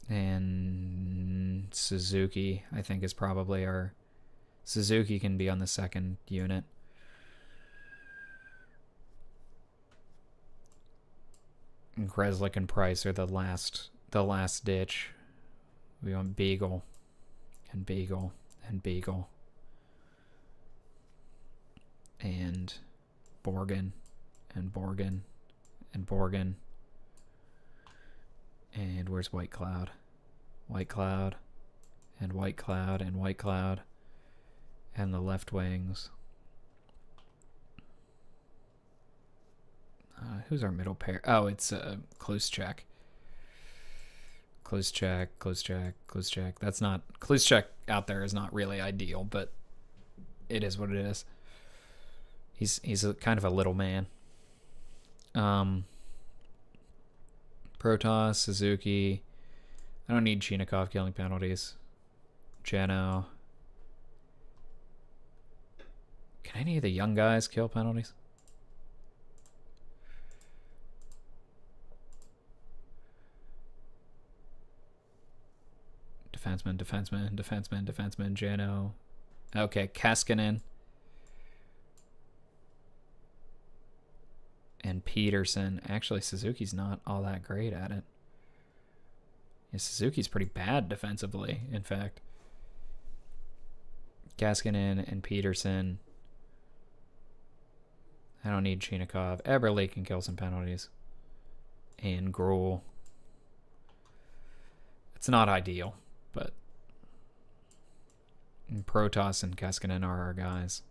And Suzuki, I think, is probably our... Suzuki can be on the second unit. And Grzelcyk and Price are the last ditch. We want Beagle and Beagle and Beagle. And Borgen and Borgen and Borgen. And where's White Cloud? White Cloud and White Cloud and White Cloud. And the left wings. Who's our middle pair? Oh, it's Kluschek. Kluschek. That's not... Kluschek out there is not really ideal, but it is what it is. He's a kind of a little man. Protas, Suzuki. I don't need Chinikov killing penalties. Jano. Can any of the young guys kill penalties? defenseman, Jano. Okay, Keskinen. And Peterson. Actually, Suzuki's not all that great at it. Yeah, Suzuki's pretty bad defensively, in fact. Keskinen and Peterson. I don't need Chinikov. Eberle can kill some penalties. And Gruel. It's not ideal, but Protas and Keskinen are our guys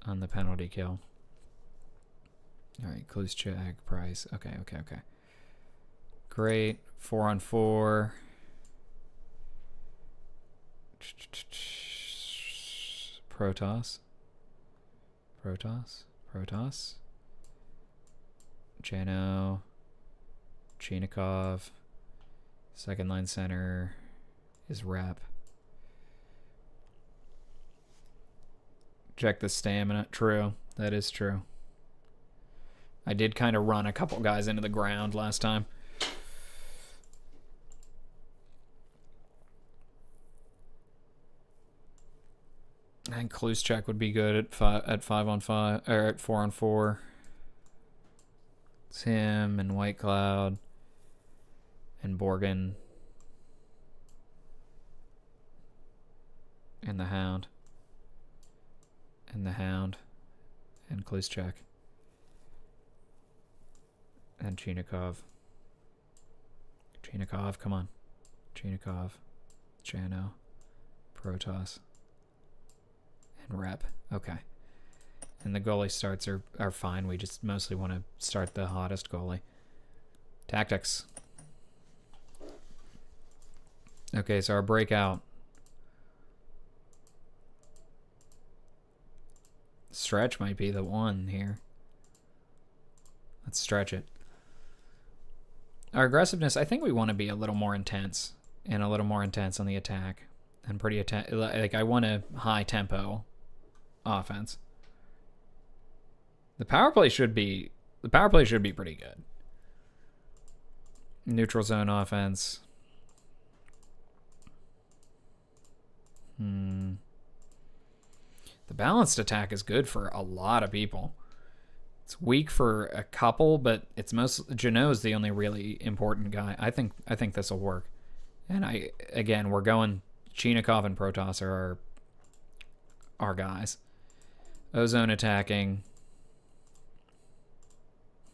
on the penalty kill. All right, Kluschak, Price. Okay. Great. 4-on-4. Protas. Jano. Chinikov. Second line center is Rep. Check the stamina. True. That is true. I did kind of run a couple guys into the ground last time. I think Kluschak would be good at 5-on-5 or at 4-on-4. It's him and White Cloud and Borgen and the Hound and Kluschak and Chinikov. Come on. Chinikov, Jano, Protas. And Rep. Okay. And the goalie starts are fine. We just mostly want to start the hottest goalie. Tactics. Okay, so our breakout. Stretch might be the one here. Let's stretch it. Our aggressiveness, I think we want to be a little more intense. And a little more intense on the attack. And pretty like I want a high tempo offense. The power play should be pretty good. Neutral zone offense. The balanced attack is good for a lot of people. It's weak for a couple, but it's Janot's the only really important guy. I think this will work. And we're going Chinikov and Protas are our guys. Ozone attacking.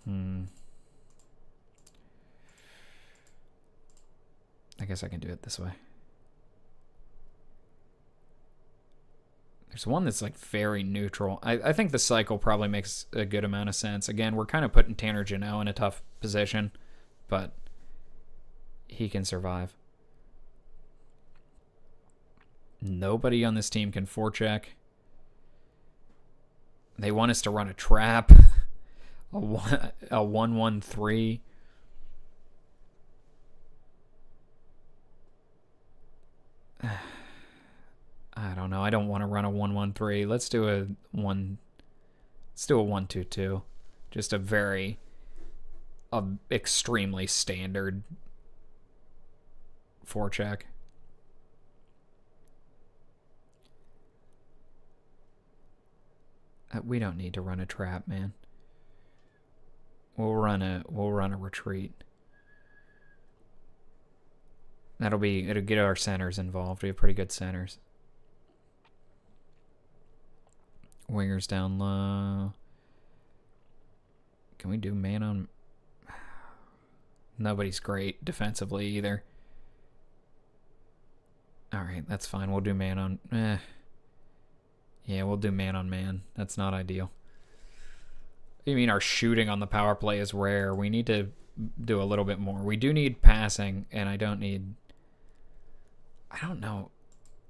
I guess I can do it this way. There's one that's like very neutral. I think the cycle probably makes a good amount of sense. Again, we're kind of putting Tanner Janot in a tough position, but he can survive. Nobody on this team can forecheck. They want us to run a trap. A 1-1-3. I don't know. I don't want to run a 1-1-3. Let's do a 1-2-2. Just a extremely standard forecheck. We don't need to run a trap, man. We'll run a retreat. It'll get our centers involved. We have pretty good centers. Wingers down low. Can we do man on? Nobody's great defensively either. All right, that's fine. We'll do man on. Yeah, we'll do man on man. That's not ideal. You mean our shooting on the power play is rare? We need to do a little bit more. We do need passing, and I don't know.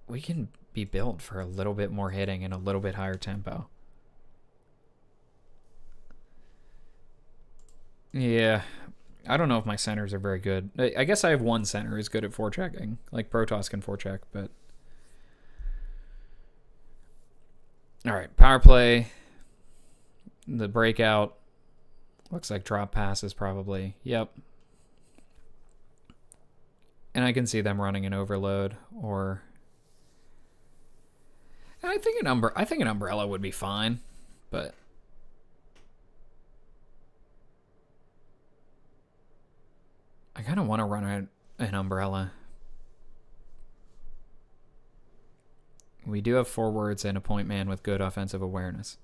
We can be built for a little bit more hitting and a little bit higher tempo. Yeah. I don't know if my centers are very good. I guess I have one center who's good at forechecking. Like Protas can forecheck, but... All right, power play. The breakout. Looks like drop passes probably. Yep. And I can see them running an overload, or I think an umbrella would be fine, but I kind of want to run an umbrella. We do have forwards and a point man with good offensive awareness.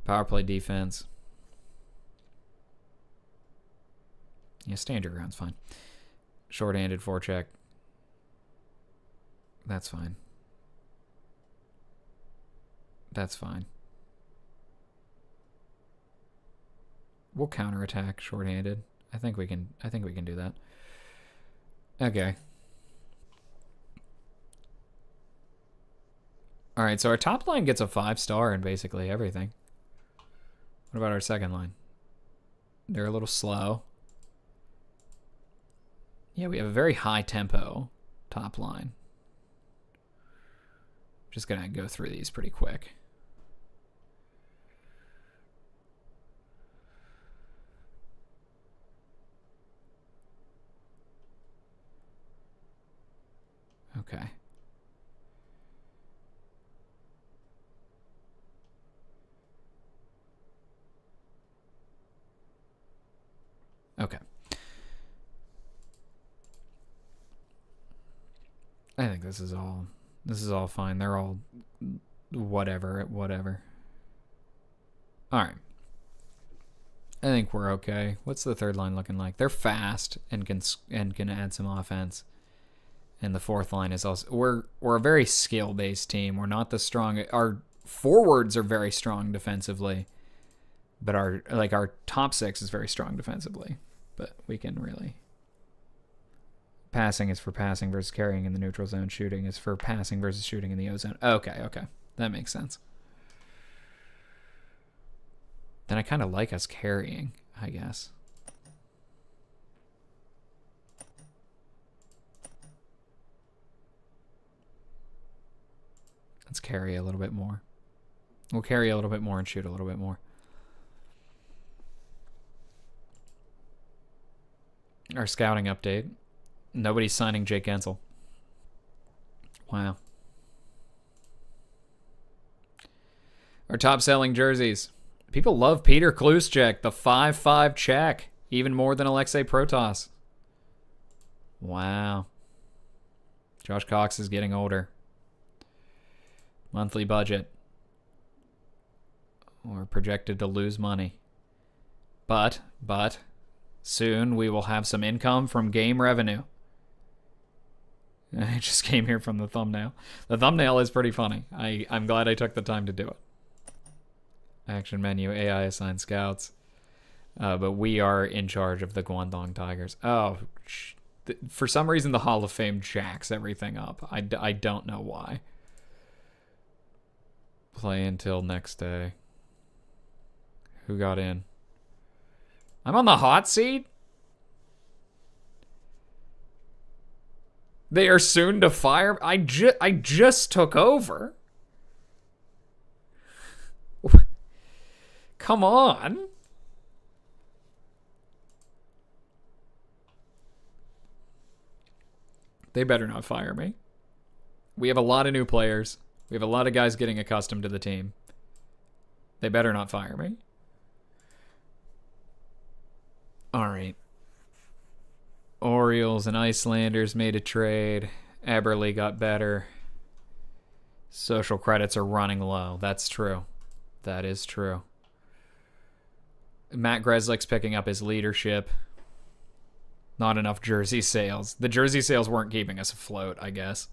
Power play defense. Yeah, stand your ground's fine. Short-handed forecheck. That's fine. That's fine. We'll counterattack short-handed. I think we can do that. Okay. All right, so our top line gets a 5-star in basically everything. What about our second line? They're a little slow. Yeah, we have a very high tempo top line. Just gonna go through these pretty quick. Okay. Okay. I think this is all fine. They're all whatever. All right. I think we're okay. What's the third line looking like? They're fast and can add some offense. And the fourth line is also we're a very skill-based team. We're not the strong. Our forwards are very strong defensively, but our top six is very strong defensively. But we can really. Passing is for passing versus carrying in the neutral zone. Shooting is for passing versus shooting in the O zone. Okay. That makes sense. Then I kind of like us carrying, I guess. Let's carry a little bit more. We'll carry a little bit more and shoot a little bit more. Our scouting update. Nobody's signing Jake Gensel. Wow. Our top selling jerseys. People love Peter Kluschek, the 5-5 Czech, even more than Alexei Protas. Wow. Josh Cox is getting older. Monthly budget. We're projected to lose money. But soon we will have some income from game revenue. I just came here from the thumbnail. The thumbnail is pretty funny. I'm glad I took the time to do it. Action menu, AI assigned scouts. But we are in charge of the Guandong Tigers. Oh, for some reason the Hall of Fame jacks everything up. I don't know why. Play until next day. Who got in? I'm on the hot seat? They are soon to fire. I just took over. Come on. They better not fire me. We have a lot of new players. We have a lot of guys getting accustomed to the team. They better not fire me. All right. Orioles and Icelanders made a trade. Eberle got better. Social credits are running low. That's true. That is true. Matt Grzelcyk's picking up his leadership. Not enough jersey sales. The jersey sales weren't keeping us afloat, I guess.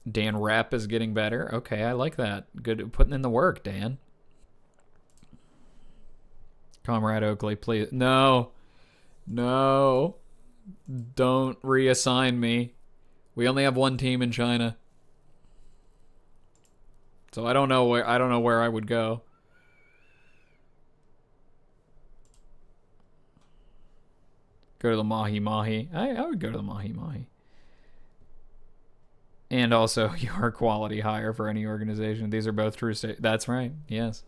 Dan Rapp is getting better. Okay, I like that. Good putting in the work, Dan. Comrade Oakley, please. No. Don't reassign me. We only have one team in China. So I don't know where I would go. Go to the Mahi Mahi. I would go to the Mahi Mahi. And also, your quality hire for any organization. These are both true. That's right. Yes.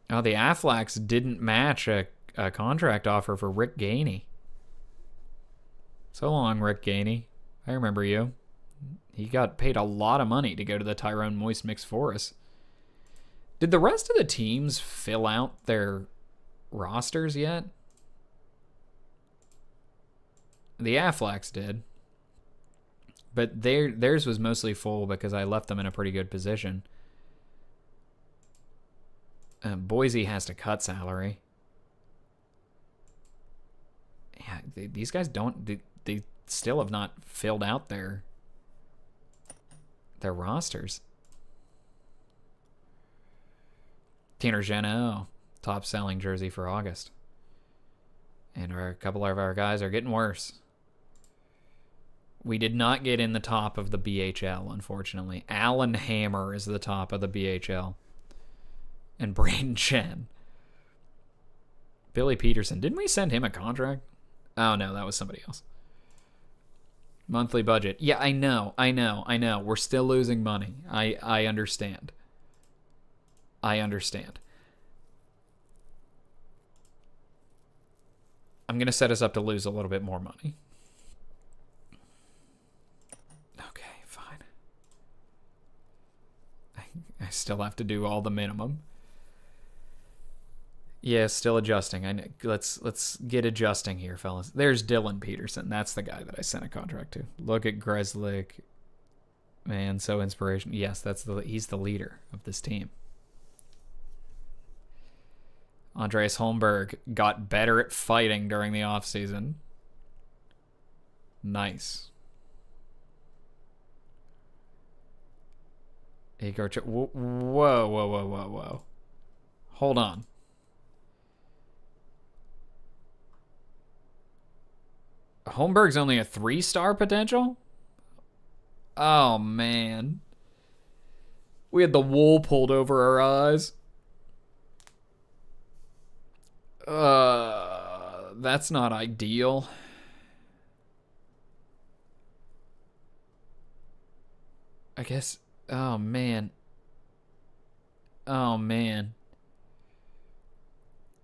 Oh, the Afflacks didn't match a contract offer for Rick Gainey. So long, Rick Gainey. I remember you. He got paid a lot of money to go to the Tyrone Moist Mix Forest. Did the rest of the teams fill out their rosters yet? The Afflacks did. But theirs was mostly full because I left them in a pretty good position. Boise has to cut salary. Yeah, these guys don't... They still have not filled out their rosters. Tanner Jeannot, top selling jersey for August. And a couple of our guys are getting worse. We did not get in the top of the BHL, unfortunately. Alan Hammer is the top of the BHL. And Braden Chen. Billy Peterson. Didn't we send him a contract? Oh, no, that was somebody else. Monthly budget. Yeah, I know. We're still losing money. I understand. I'm going to set us up to lose a little bit more money. Okay, fine. I still have to do all the minimum. Yeah, still adjusting. I know. Let's get adjusting here, fellas. There's Dylan Peterson. That's the guy that I sent a contract to. Look at Greslick. Man, so inspirational. Yes, he's the leader of this team. Andreas Holmberg got better at fighting during the offseason. Nice. Igor whoa. Hold on. Holmberg's only a 3-star potential? Oh, man. We had the wool pulled over our eyes. That's not ideal. I guess... Oh, man.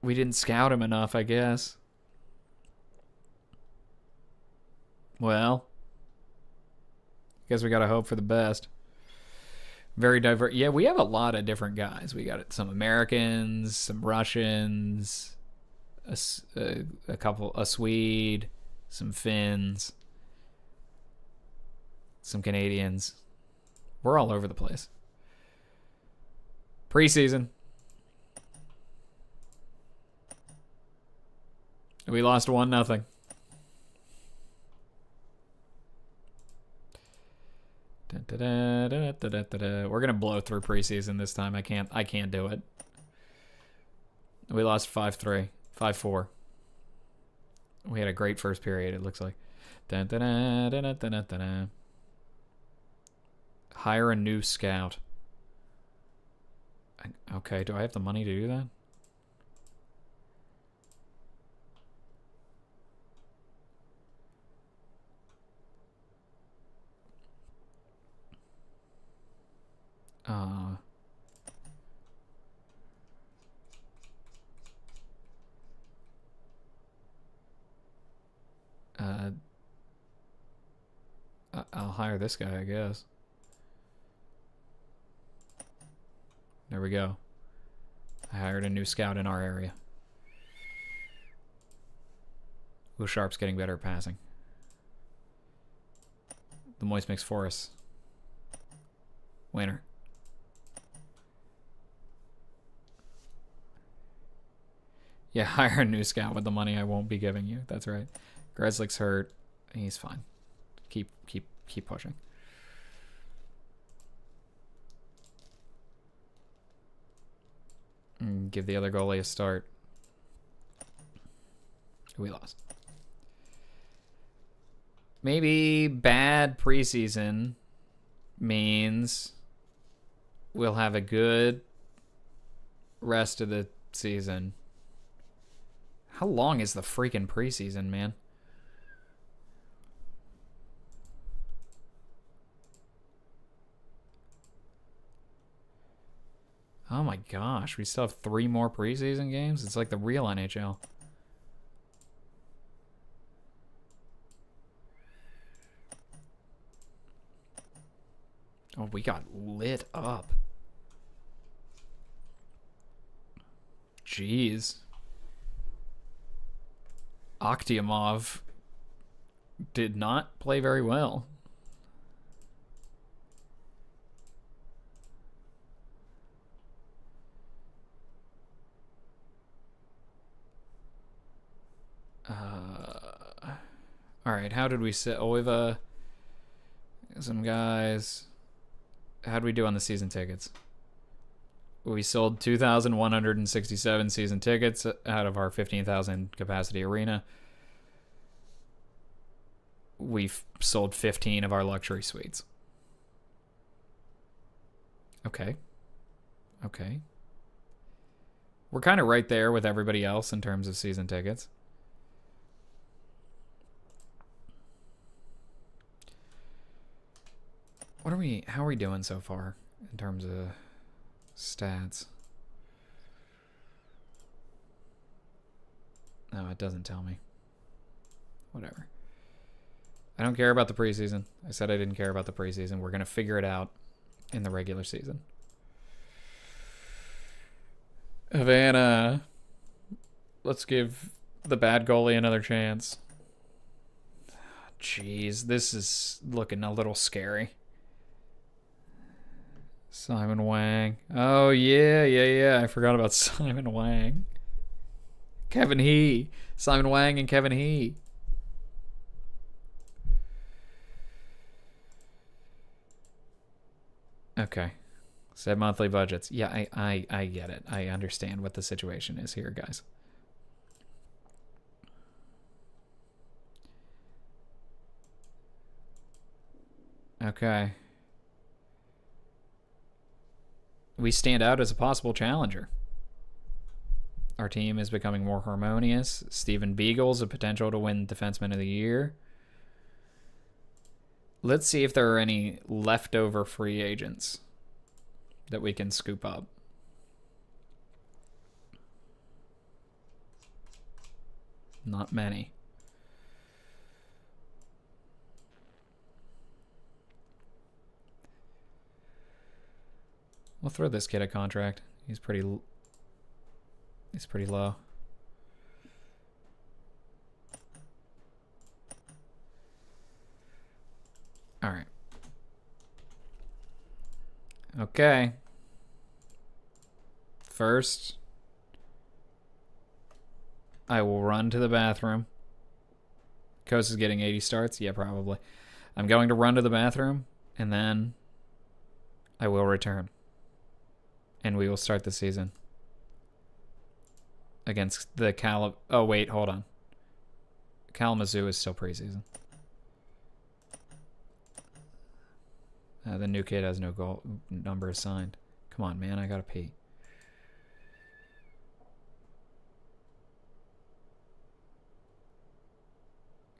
We didn't scout him enough, I guess. Well, guess we gotta hope for the best. Very diverse. Yeah, we have a lot of different guys. We got some Americans, some Russians, a Swede, some Finns, some Canadians. We're all over the place. Preseason. We lost 1-0. We're gonna blow through preseason this time. I can't do it. We lost 5-3, 5-4. We had a great first period, it looks like. Hire a new scout. Okay, do I have the money to do that? I'll hire this guy, I guess. There we go. I hired a new scout in our area. Will Sharp's getting better at passing. The Moist Mix Forest. Winner. Yeah, hire a new scout with the money I won't be giving you. That's right. Greslick's hurt. He's fine. Keep pushing. Give the other goalie a start. We lost. Maybe bad preseason means we'll have a good rest of the season. How long is the freaking preseason, man? Oh my gosh, we still have 3 more preseason games? It's like the real NHL. Oh, we got lit up. Jeez. Aktiamov did not play very well. All right, how did we set? Oh, we've some guys. How did we do on the season tickets? We sold 2,167 season tickets out of our 15,000 capacity arena. We've sold 15 of our luxury suites. Okay. Okay. We're kind of right there with everybody else in terms of season tickets. How are we doing so far in terms of stats? No, it doesn't tell me. Whatever. I don't care about the preseason. I said I didn't care about the preseason. We're going to figure it out in the regular season. Havana. Let's give the bad goalie another chance. Jeez, this is looking a little scary. Simon Wang. Oh, yeah. I forgot about Simon Wang. Kevin He. Simon Wang and Kevin He. Okay. Set monthly budgets. Yeah, I get it. I understand what the situation is here, guys. Okay. We stand out as a possible challenger. Our team is becoming more harmonious. Stephen Beagle's a potential to win Defenseman of the Year. Let's see if there are any leftover free agents that we can scoop up. Not many. We'll throw this kid a contract. He's pretty low. All right. Okay. First, I will run to the bathroom. Coast is getting 80 starts? Yeah, probably. I'm going to run to the bathroom, and then I will return. And we will start the season against the Oh, wait, hold on. Kalamazoo is still preseason. The new kid has no goal number assigned. Come on, man, I gotta pee.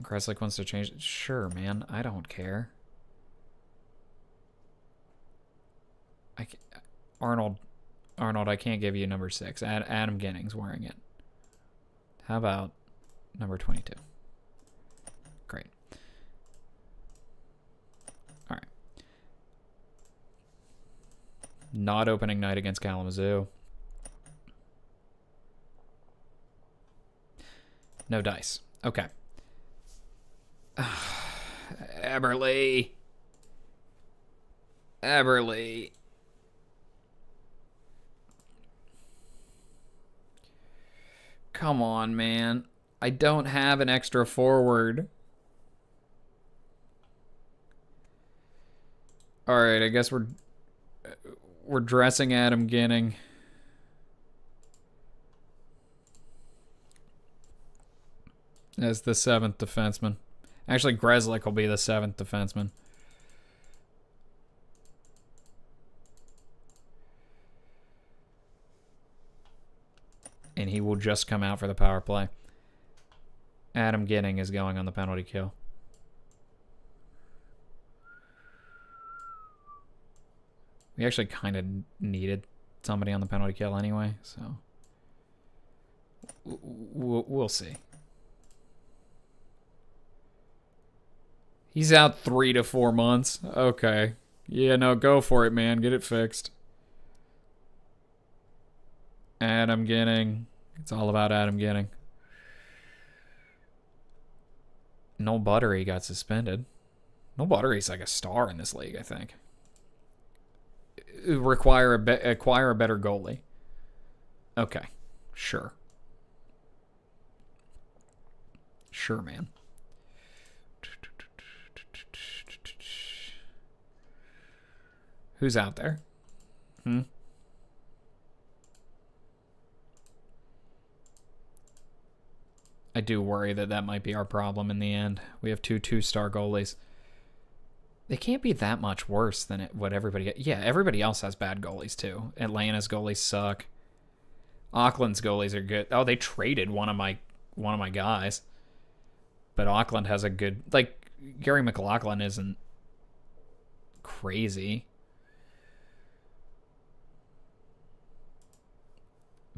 Kreslik wants to change. Sure, man, I don't care. Arnold, I can't give you number 6. Adam Ginning's wearing it. How about number 22? Great. All right. Not opening night against Kalamazoo. No dice. Okay. Eberle. Come on, man. I don't have an extra forward. All right, I guess we're dressing Adam Ginning. As the 7th defenseman. Actually, Grzelcyk will be the 7th defenseman. And he will just come out for the power play. Adam Ginning is going on the penalty kill. We actually kind of needed somebody on the penalty kill anyway, so we'll see. He's out 3 to 4 months. Okay. Yeah, no, go for it, man. Get it fixed. Adam Ginning. It's all about Adam Ginning. Noel Buttery got suspended. Noel Buttery's like a star in this league, I think. Acquire a better goalie. Okay. Sure. Sure, man. Who's out there? I do worry that might be our problem in the end. We have two-star goalies. They can't be that much worse than what everybody... Yeah, everybody else has bad goalies, too. Atlanta's goalies suck. Auckland's goalies are good. Oh, they traded one of my guys. But Auckland has a good... Like, Gary McLaughlin isn't crazy.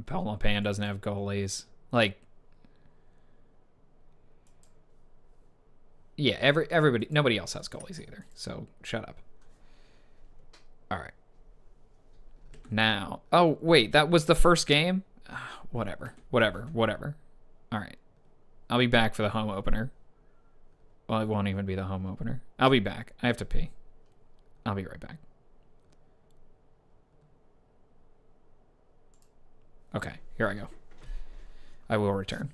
Palma Pan doesn't have goalies. Like... Yeah, everybody, nobody else has goalies either. So shut up. All right. Now, oh wait, that was the first game. Whatever. All right, I'll be back for the home opener. Well, it won't even be the home opener. I'll be back. I have to pee. I'll be right back. Okay, here I go. I will return.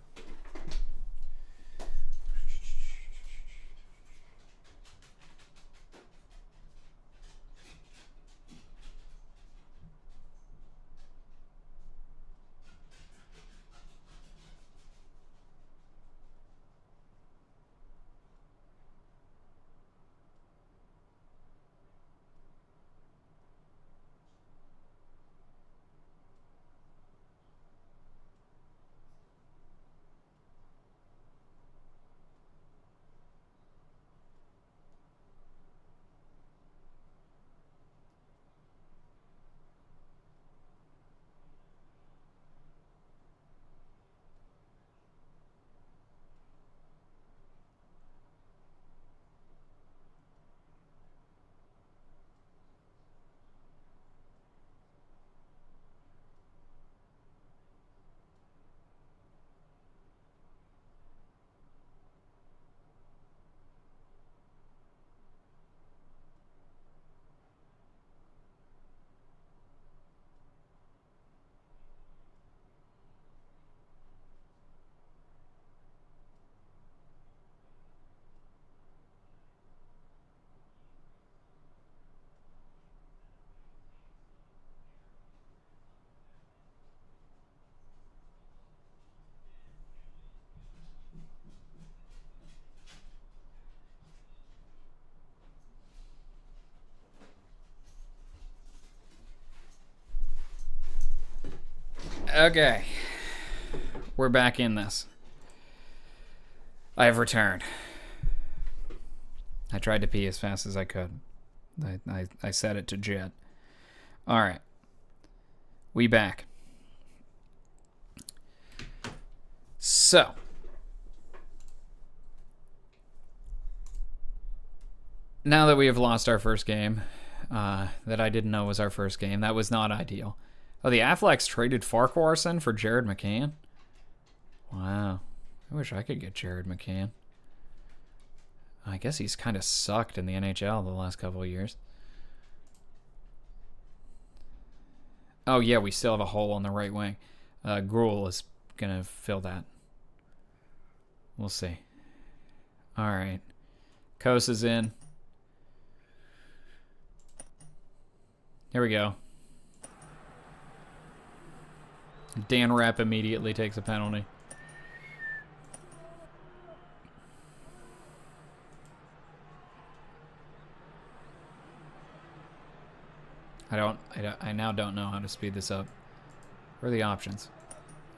Okay. We're back in this. I have returned. I tried to pee as fast as I could. I set it to jet. Alright. We back. So. Now that we have lost our first game, that I didn't know was our first game, that was not ideal. Oh, the Afflacks traded Farquharson for Jared McCann? Wow. I wish I could get Jared McCann. I guess he's kind of sucked in the NHL the last couple of years. Oh, yeah, we still have a hole on the right wing. Gruel is going to fill that. We'll see. All right. Kos is in. Here we go. Dan Rapp immediately takes a penalty. I now don't know how to speed this up. Where are the options?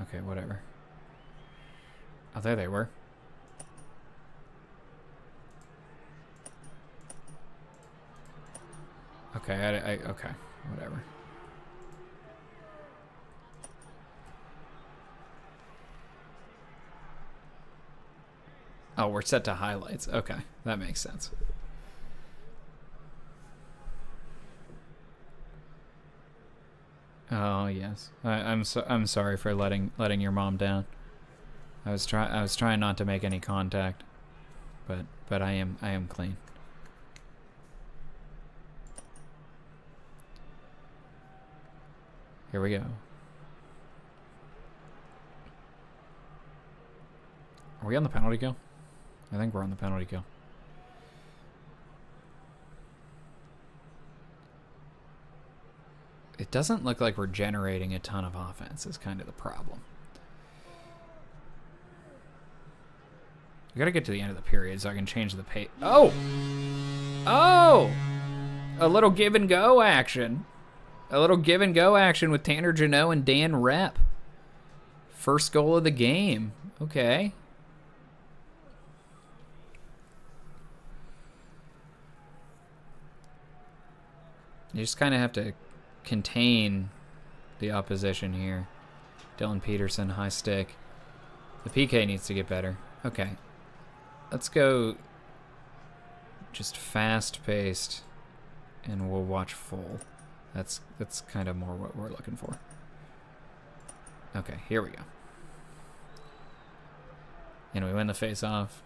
Okay, whatever. Oh, there they were. Okay, okay, whatever. Oh, we're set to highlights. Okay, that makes sense. Oh yes, I'm sorry for letting your mom down. I was trying not to make any contact, but I am clean. Here we go. Are we on the penalty kill? I think we're on the penalty kill. It doesn't look like we're generating a ton of offense is kind of the problem. We gotta get to the end of the period so I can change the pace. Oh! Oh! A little give and go action. A little give and go action with Tanner Janot and Dan Rep. First goal of the game. Okay. You just kind of have to contain the opposition here. Dylan Peterson, high stick. The PK needs to get better. Okay. Let's go just fast-paced, and we'll watch full. That's kind of more what we're looking for. Okay, here we go. And we win the face-off.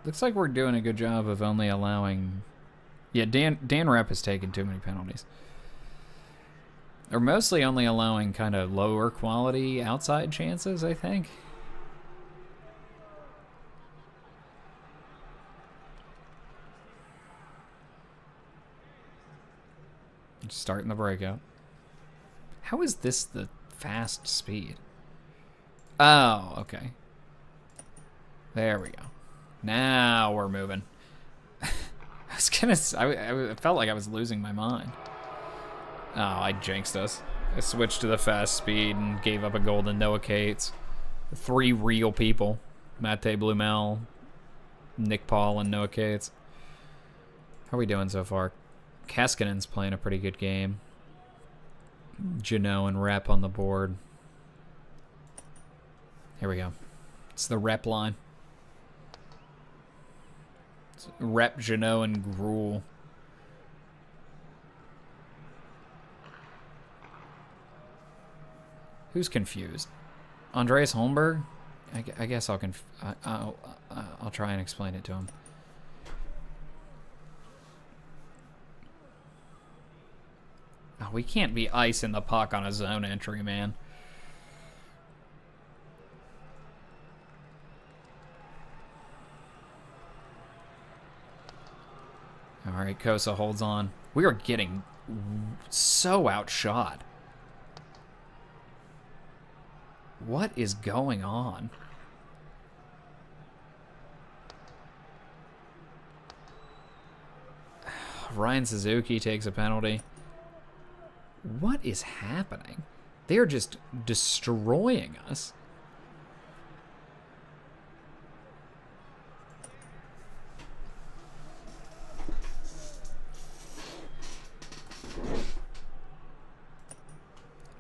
Looks like we're doing a good job of only allowing... Yeah, Dan Rep has taken too many penalties. They're mostly only allowing kind of lower quality outside chances, I think. Starting the breakout. How is this the fast speed? Oh, okay. There we go. Now we're moving. I felt like I was losing my mind. Oh, I jinxed us. I switched to the fast speed and gave up a goal to Noah Cates. 3 real people. Mate Blumel, Nick Paul, and Noah Cates. How are we doing so far? Keskinen's playing a pretty good game. Janot and Rep on the board. Here we go. It's the Rep line. It's Rep, Janot, and Gruel. Who's confused? Andreas Holmberg? I guess I'll try and explain it to him. Oh, we can't be icing the puck on a zone entry, man. All right, Kosa holds on. We are getting so outshot. What is going on? Ryan Suzuki takes a penalty. What is happening? They are just destroying us.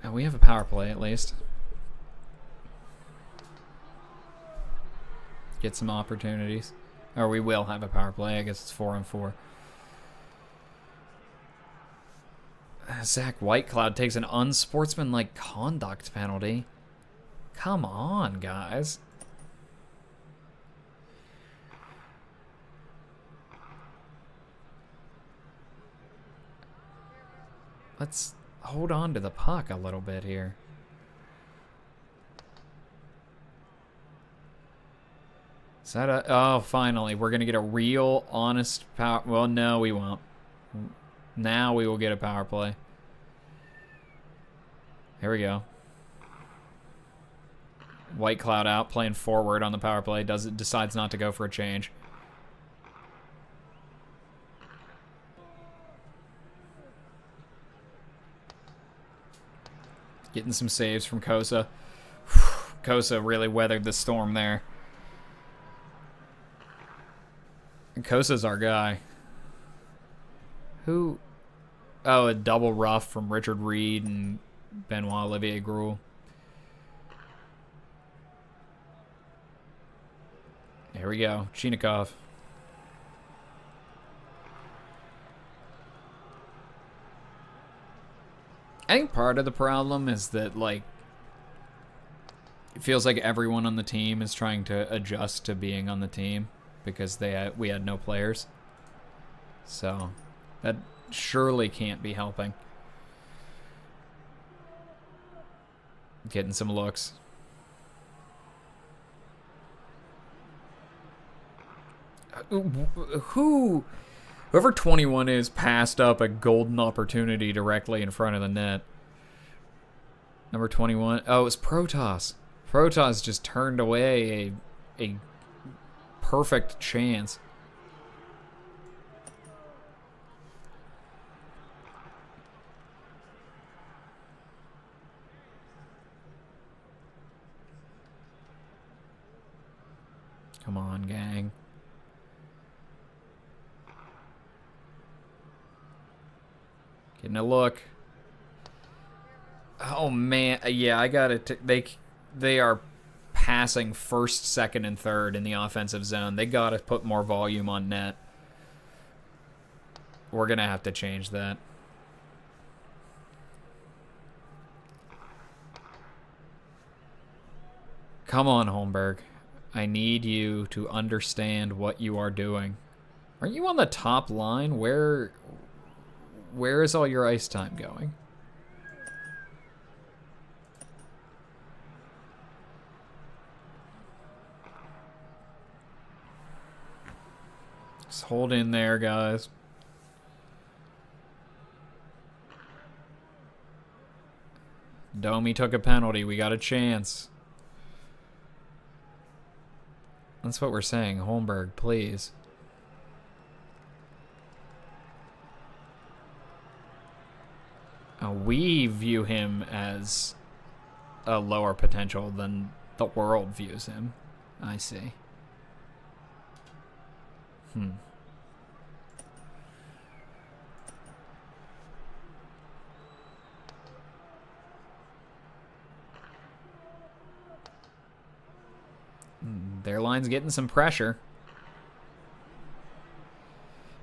Now we have a power play at least. Get some opportunities. Or we will have a power play. I guess it's 4-on-4. Zach Whitecloud takes an unsportsmanlike conduct penalty. Come on, guys. Let's hold on to the puck a little bit here. Is that a... Oh, finally. We're going to get a real, honest power... Well, no, we won't. Now we will get a power play. Here we go. Whitecloud out, playing forward on the power play. Decides not to go for a change. Getting some saves from Kosa. Kosa really weathered the storm there. And Kosa's our guy. Who? Oh, a double rough from Richard Reed and Benoit Olivier Gruel. Here we go. Chinikov. I think part of the problem is that, like, it feels like everyone on the team is trying to adjust to being on the team because we had no players. So that surely can't be helping. Getting some looks. Whoever 21 is passed up a golden opportunity directly in front of the net. Number 21. Oh, it was Protoss. Protoss just turned away a perfect chance. Come on, gang. Getting a look. Oh man, yeah, I got it. They are passing first, second, and third in the offensive zone. They got to put more volume on net. We're gonna have to change that. Come on, Holmberg. I need you to understand what you are doing. Aren't you on the top line? Where is all your ice time going? Just hold in there, guys. Domi took a penalty. We got a chance. That's what we're saying. Holmberg, please. We view him as a lower potential than the world views him. I see. Their line's getting some pressure.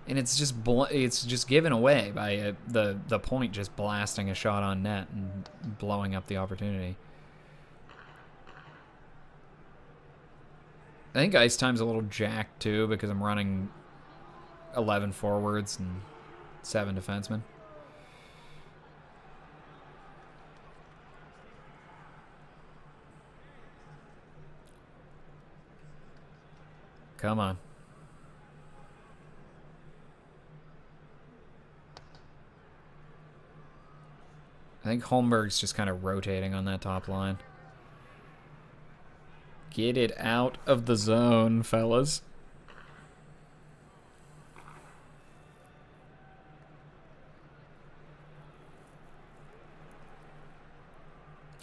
And it's just given away by the point just blasting a shot on net and blowing up the opportunity. I think ice time's a little jacked too because I'm running 11 forwards and 7 defensemen. Come on. I think Holmberg's just kind of rotating on that top line. Get it out of the zone, fellas.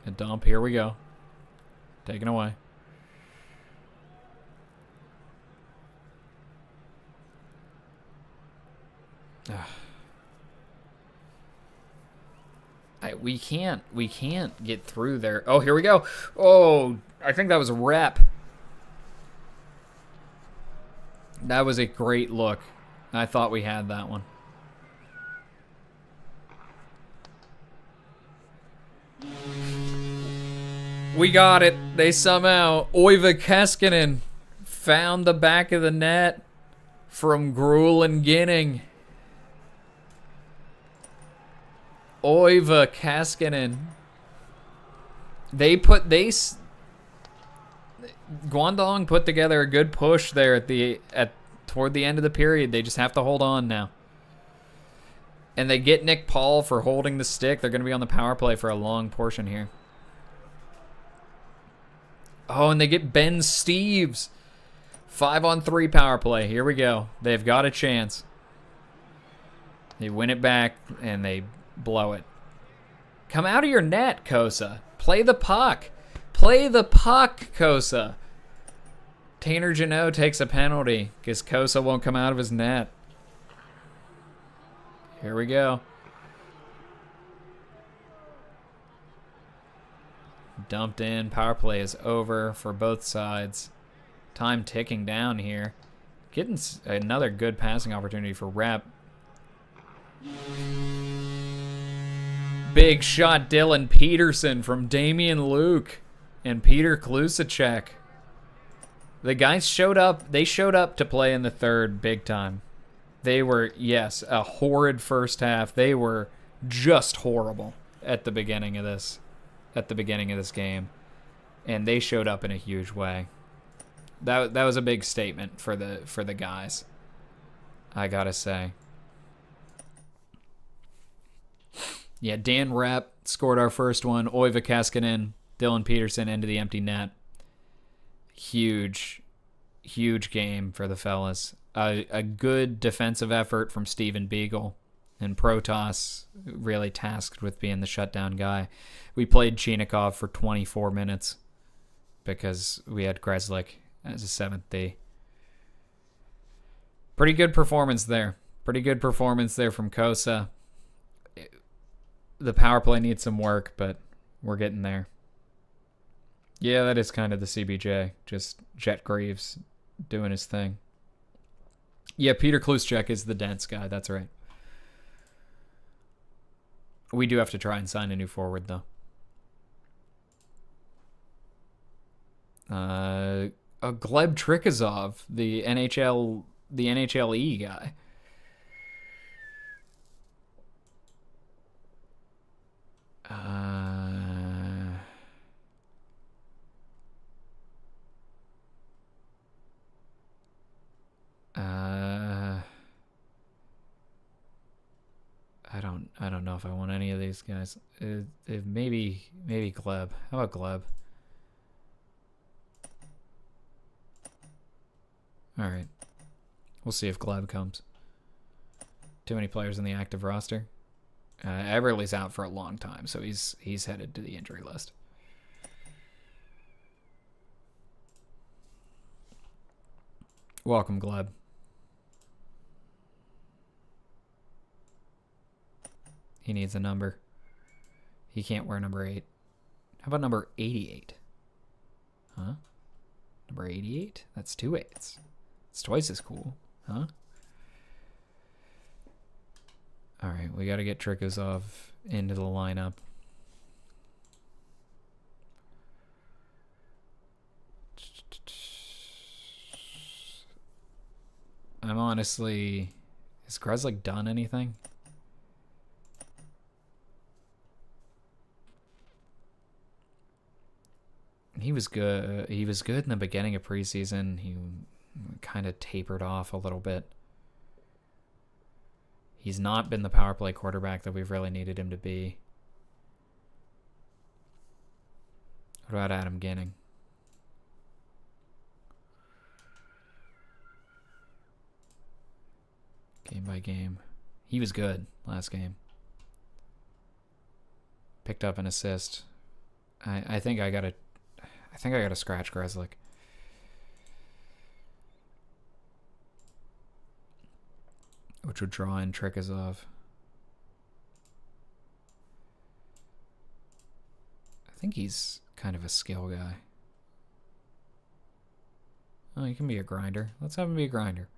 A dump, here we go. Taken away. We can't get through there. Oh, here we go. Oh, I think that was a rep. That was a great look. I thought we had that one. We got it. They somehow, Oiva Keskinen found the back of the net from Gruel and Ginning. Oiva Keskinen. Guandong put together a good push there toward the end of the period. They just have to hold on now. And they get Nick Paul for holding the stick. They're going to be on the power play for a long portion here. Oh, and they get Ben Steeves. 5-on-3 power play. Here we go. They've got a chance. They win it back, and they blow it. Come out of your net, Kosa. Play the puck. Play the puck, Kosa. Tanner Janot takes a penalty because Kosa won't come out of his net. Here we go. Dumped in. Power play is over for both sides. Time ticking down here. Getting another good passing opportunity for Rep. Big shot Dylan Peterson from Damian Luke and Peter Klusacek. The guys showed up. They showed up to play in the third big time. They were, yes, a horrid first half. They were just horrible at the beginning of this. At the beginning of this game. And they showed up in a huge way. That was a big statement for the guys, I gotta say. Yeah, Dan Rep scored our first one. Oiva Keskinen, Dylan Peterson into the empty net. Huge game for the fellas. A good defensive effort from Steven Beagle. And Protoss really tasked with being the shutdown guy. We played Chinikov for 24 minutes because we had Kreslik as a 7th D. Pretty good performance there. Pretty good performance there from Kosa. The power play needs some work, but we're getting there. Yeah, that is kind of the CBJ. Just Jet Greaves doing his thing. Yeah, Peter Klusacek is the dense guy. That's right. We do have to try and sign a new forward, though. Gleb Trikazov, the NHLE guy. I don't know if I want any of these guys. Maybe Gleb. How about Gleb? All right. We'll see if Gleb comes. Too many players in the active roster. Everly's out for a long time, so he's headed to the injury list. Welcome, Gleb. He needs a number. He can't wear number 8. How about number 88? Huh? Number 88? That's 2 8s. It's twice as cool. Huh? Alright, we got to get Trikazov into the lineup. I'm honestly... Has Kreslik done anything? He was good. He was good in the beginning of preseason. He kind of tapered off a little bit. He's not been the power play quarterback that we've really needed him to be. What about Adam Ginning? Game by game. He was good last game. Picked up an assist. I think I gotta scratch Kreslik. Which would draw in Trikazov. I think he's kind of a skill guy. Oh, he can be a grinder. Let's have him be a grinder.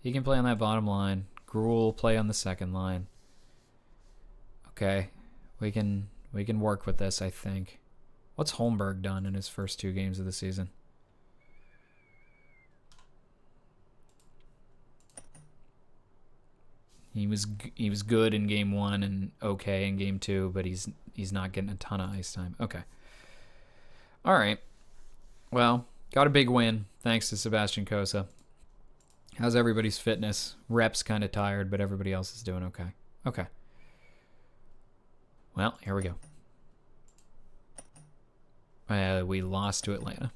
He can play on that bottom line. Gruel play on the second line. Okay. We can work with this, I think. What's Holmberg done in his first 2 games of the season? He was good in game 1 and okay in game 2, but he's not getting a ton of ice time. Okay. All right. Well, got a big win thanks to Sebastian Kosa. How's everybody's fitness? Rep's kind of tired, but everybody else is doing okay. Okay. Well, here we go. We lost to Atlanta.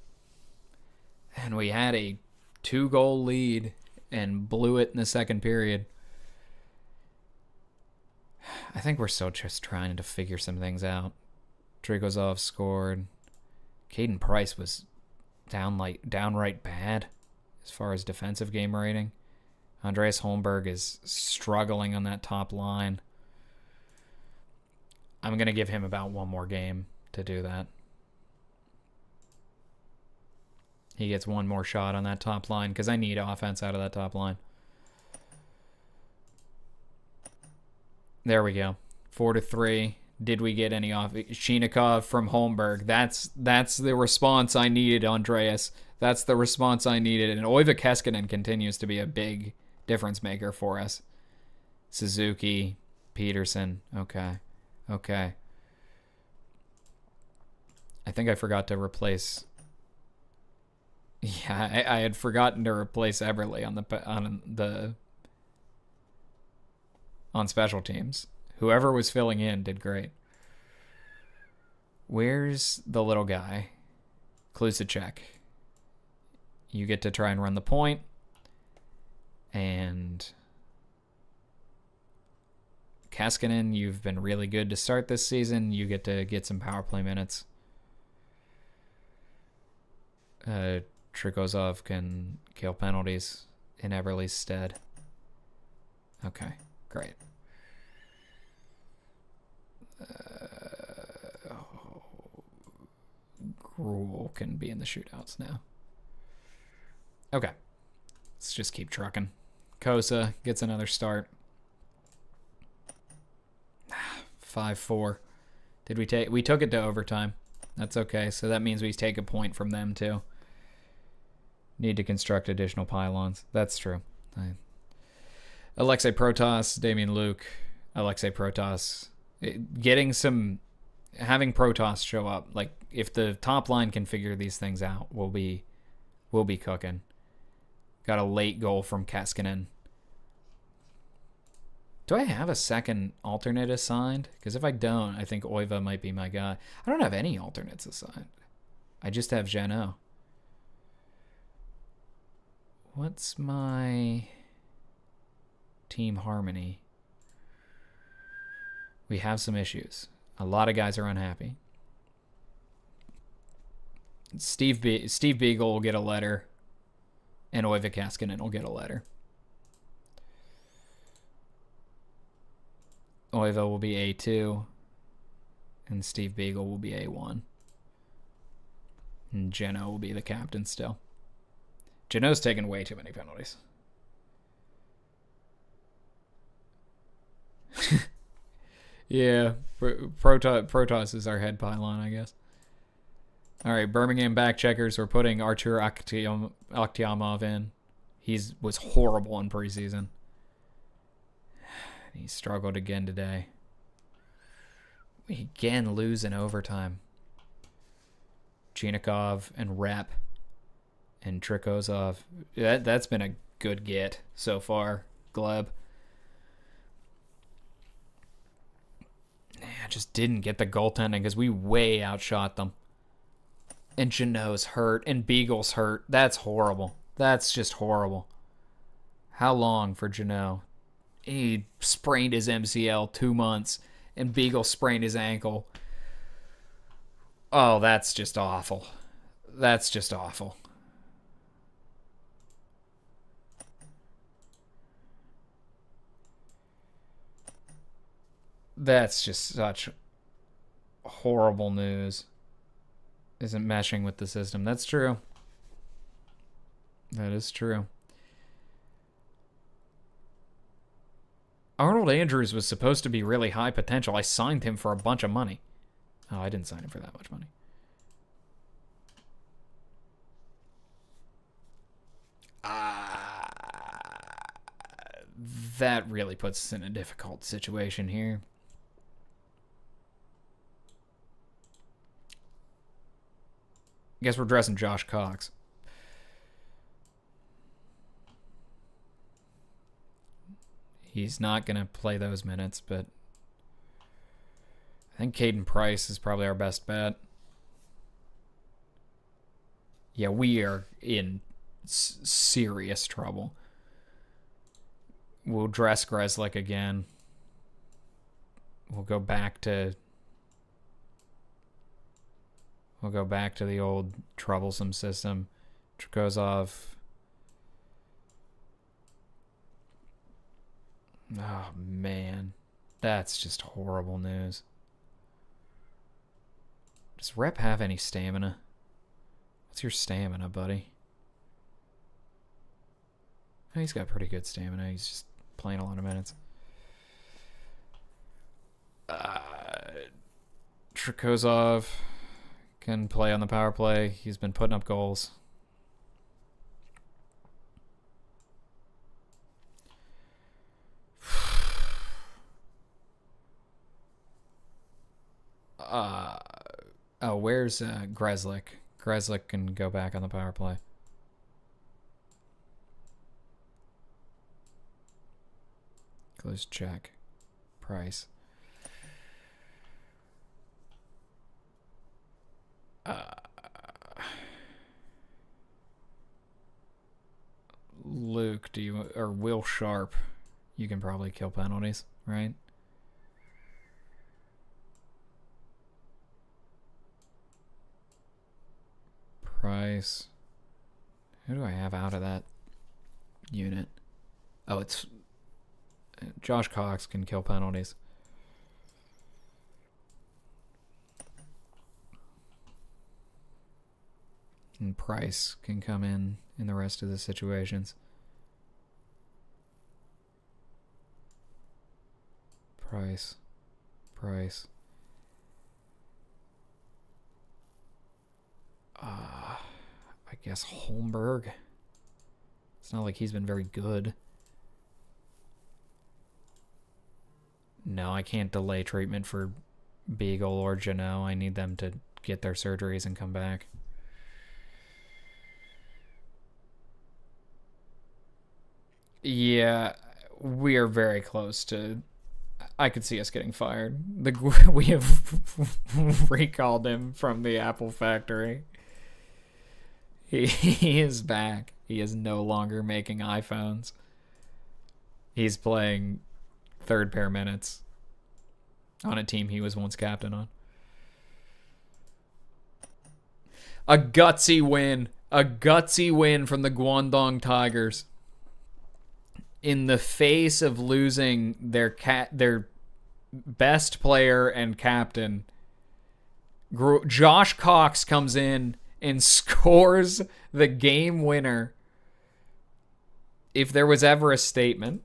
And we had a 2-goal lead and blew it in the second period. I think we're still just trying to figure some things out. Trikazov scored. Caden Price was downright bad as far as defensive game rating. Andreas Holmberg is struggling on that top line. I'm going to give him about one more game to do that. He gets one more shot on that top line because I need offense out of that top line. There we go. 4-3. Did we get any off? Shinikov from Holmberg. That's the response I needed, Andreas. That's the response I needed. And Oiva Keskinen continues to be a big difference maker for us. Suzuki, Peterson. Okay. I think I forgot to replace... Yeah, I had forgotten to replace Eberle on special teams. Whoever was filling in did great. Where's the little guy? Klusacek. You get to try and run the point. And Keskinen, you've been really good to start this season. You get to get some power play minutes. Trikozov can kill penalties in Eberle's stead. Okay, great. Gruel can be in the shootouts now. Okay, let's just keep trucking. Kosa gets another start. 5-4. Did we take? We took it to overtime. That's okay. So that means we take a point from them too. Need to construct additional pylons. That's true. Alexei Protas, Damian Luke, Alexei Protas. Having Protas show up, like if the top line can figure these things out, we'll be cooking. Got a late goal from Keskinen. Do I have a second alternate assigned? Because if I don't, I think Oiva might be my guy. I don't have any alternates assigned. I just have Jeannot. What's my team harmony? We have some issues. A lot of guys are unhappy. Steve Beagle will get a letter, and Oiva Keskinen will get a letter. Oiva will be A2, and Steve Beagle will be A1. And Jeno will be the captain still. Geno's taken way too many penalties. Yeah, Protoss is our head pylon, I guess. All right, Birmingham back checkers. We're putting Artur Akhtiamov in. He was horrible in preseason. He struggled again today. We again lose in overtime. Chinikov and Rep and Trikozov. That's been a good get so far, Gleb. I just didn't get the goaltending because we way outshot them. And Jeannot's hurt and Beagle's hurt. That's horrible. That's just horrible. How long for Jeannot? He sprained his MCL 2 months, and Beagle sprained his ankle. Oh, that's just awful. That's just awful. That's just such horrible news. Isn't meshing with the system. That's true. That is true. Arnold Andrews was supposed to be really high potential. I signed him for a bunch of money. Oh, I didn't sign him for that much money. That really puts us in a difficult situation here. I guess we're dressing Josh Cox. He's not going to play those minutes, but I think Caden Price is probably our best bet. Yeah, we are in serious trouble. We'll dress Grzelcyk again. We'll go back to the old troublesome system. Trikozov. Oh, man. That's just horrible news. Does Rep have any stamina? What's your stamina, buddy? Oh, he's got pretty good stamina. He's just playing a lot of minutes. Trikozov can play on the power play. He's been putting up goals. Oh, where's Grezlik? Grezlik can go back on the power play. Close check. Price. Luke, do you, or Will Sharp? You can probably kill penalties, right? Price. Who do I have out of that unit? Oh, it's Josh Cox can kill penalties. And Price can come in the rest of the situations. Price. I guess Holmberg. It's not like he's been very good. No, I can't delay treatment for Beagle or Janot. I need them to get their surgeries and come back. Yeah, we are very close to... I could see us getting fired. We have recalled him from the Apple factory. He is back. He is no longer making iPhones. He's playing third pair minutes on a team he was once captain on. A gutsy win. A gutsy win from the Guandong Tigers. In the face of losing their best player and captain, Josh Cox comes in and scores the game winner. If there was ever a statement,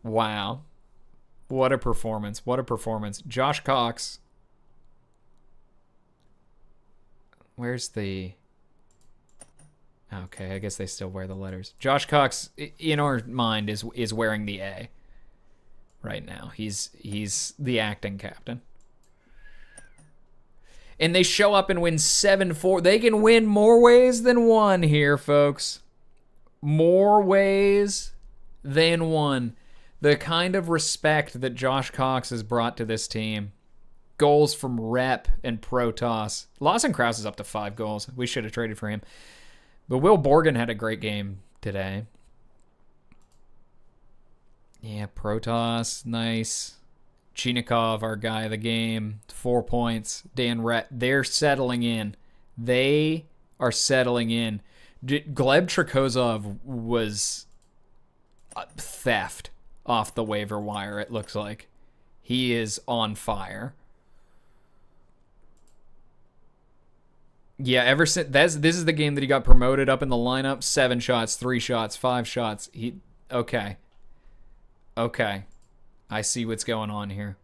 wow. What a performance. Josh Cox. Where's the... Okay, I guess they still wear the letters. Josh Cox, in our mind, is wearing the A right now. He's the acting captain. And they show up and win 7-4. They can win more ways than one here, folks. More ways than one. The kind of respect that Josh Cox has brought to this team. Goals from Rep and Protoss. Lawson Krause is up to 5 goals. We should have traded for him. But Will Borgen had a great game today. Yeah, Protoss, nice. Chinikov, our guy of the game, 4 points. Dan Rett, they're settling in. They are settling in. Gleb Trikozov was theft off the waiver wire, it looks like. He is on fire. Yeah, ever since this is the game that he got promoted up in the lineup. 7 shots, 3 shots, 5 shots. Okay. I see what's going on here.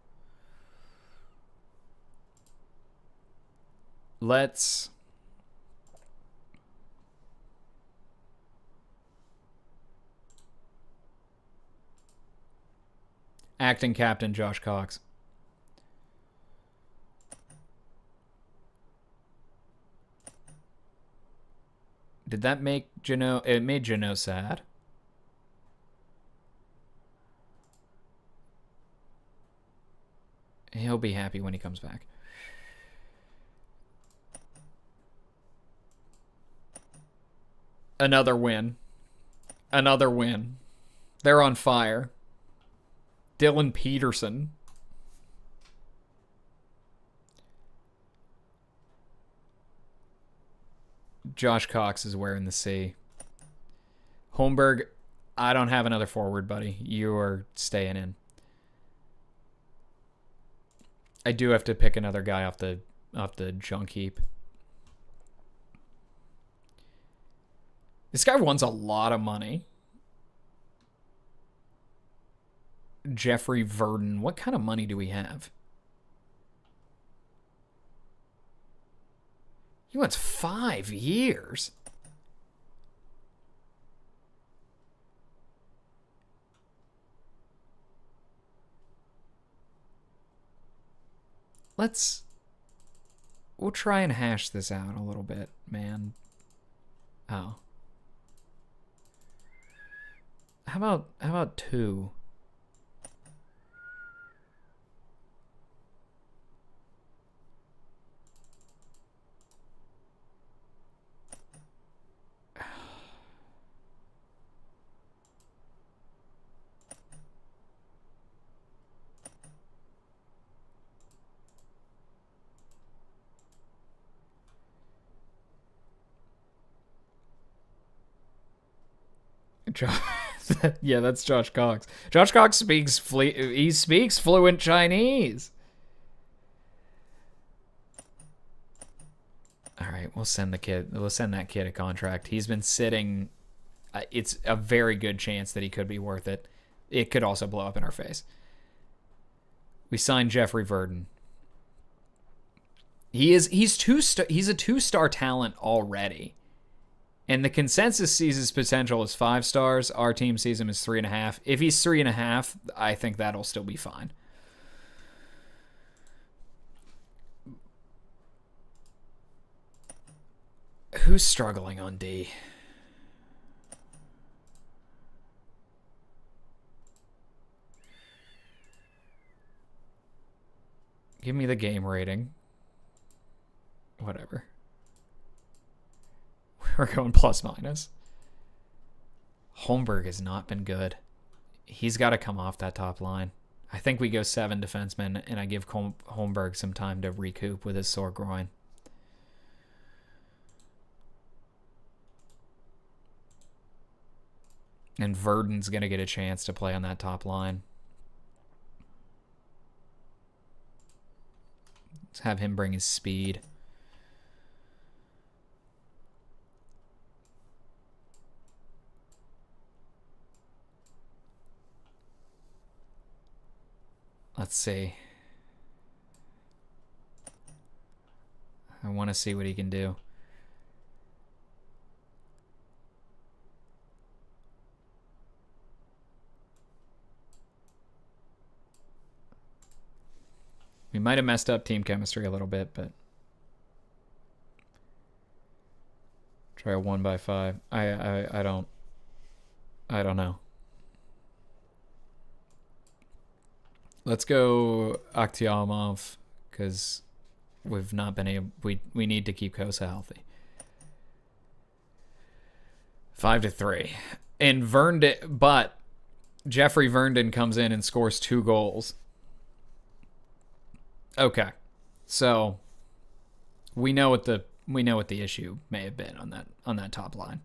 Let's acting captain Josh Cox. Did that make Janot... It made Janot sad. He'll be happy when he comes back. Another win. They're on fire. Dylan Peterson. Josh Cox is wearing the C. Holmberg, I don't have another forward, buddy. You're staying in. I do have to pick another guy off the junk heap. This guy wants a lot of money. Jeffrey Verdon. What kind of money do we have? He wants 5 years. We'll try and hash this out a little bit, man. Oh. How about 2? Yeah, that's Josh Cox. Josh Cox speaks fluent Chinese. All right, we'll send that kid a contract. He's been sitting. It's a very good chance that he could be worth it. It could also blow up in our face. We signed Jeffrey Verdon. He's a 2-star talent already. And the consensus sees his potential as 5 stars. Our team sees him as 3.5. If he's 3.5, I think that'll still be fine. Who's struggling on D? Give me the game rating. Whatever. We're going plus minus. Holmberg has not been good. He's got to come off that top line. I think we go 7 defensemen, and I give Holmberg some time to recoup with his sore groin. And Verdon's going to get a chance to play on that top line. Let's have him bring his speed. Let's see. I want to see what he can do. We might have messed up team chemistry a little bit, but try a 1x5. I don't know. Let's go Akhtiamov because we've not been able. We need to keep Kosa healthy. 5-3, and Verndon, but Jeffrey Verdon comes in and scores 2 goals. Okay, so we know what the issue may have been on that top line.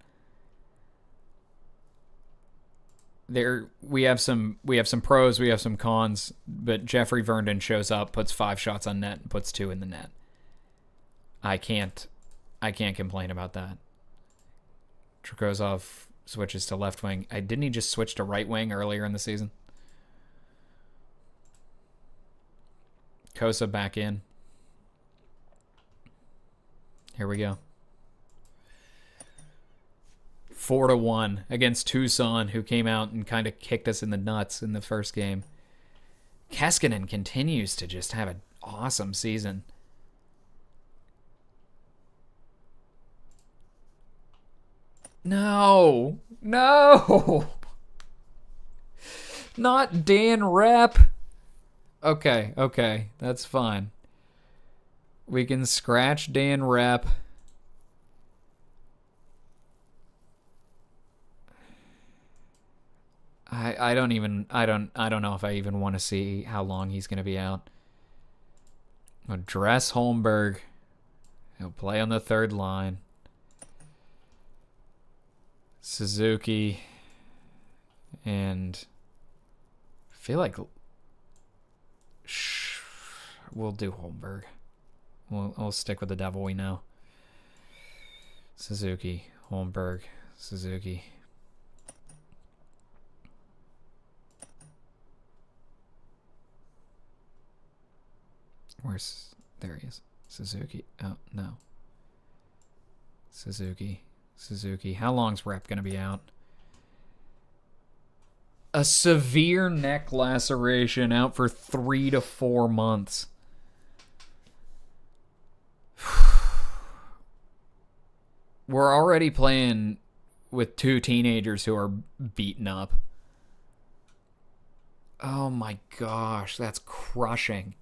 We have some pros, we have some cons, but Jeffrey Verdon shows up, puts 5 shots on net, and puts 2 in the net. I can't complain about that. Trikozov switches to left wing. Didn't he just switch to right wing earlier in the season? Kosa back in. Here we go. 4-1 against Tucson, who came out and kind of kicked us in the nuts in the first game. Keskinen continues to just have an awesome season. No. Not Dan Rep. Okay, that's fine. We can scratch Dan Rep. I don't know if I even want to see how long he's going to be out. I'll dress Holmberg. He'll play on the third line. Suzuki, and I feel like we'll do Holmberg. We'll stick with the devil we know. Suzuki, Holmberg, Suzuki. There he is. Suzuki. Oh, no. Suzuki. How long's Rep going to be out? A severe neck laceration, out for 3 to 4 months. We're already playing with 2 teenagers who are beaten up. Oh my gosh, that's crushing.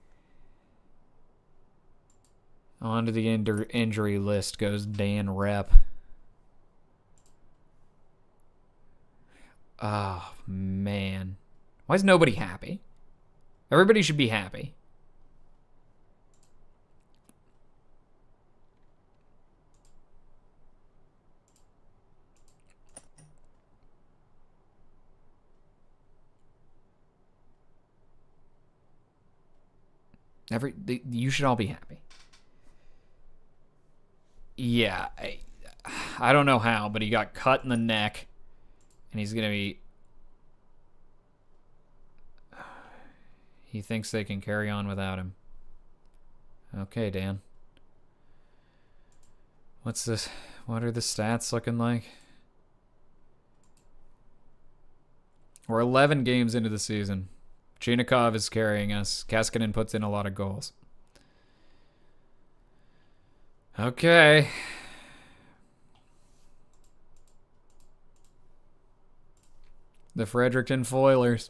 Onto the injury list goes Dan Rep. Oh, man. Why is nobody happy? Everybody should be happy. You should all be happy. Yeah, I don't know how, but he got cut in the neck, and he's going to be... He thinks they can carry on without him. Okay, Dan. What's this? What are the stats looking like? We're 11 games into the season. Chinikov is carrying us. Kaskinen puts in a lot of goals. Okay. The Fredericton Foilers.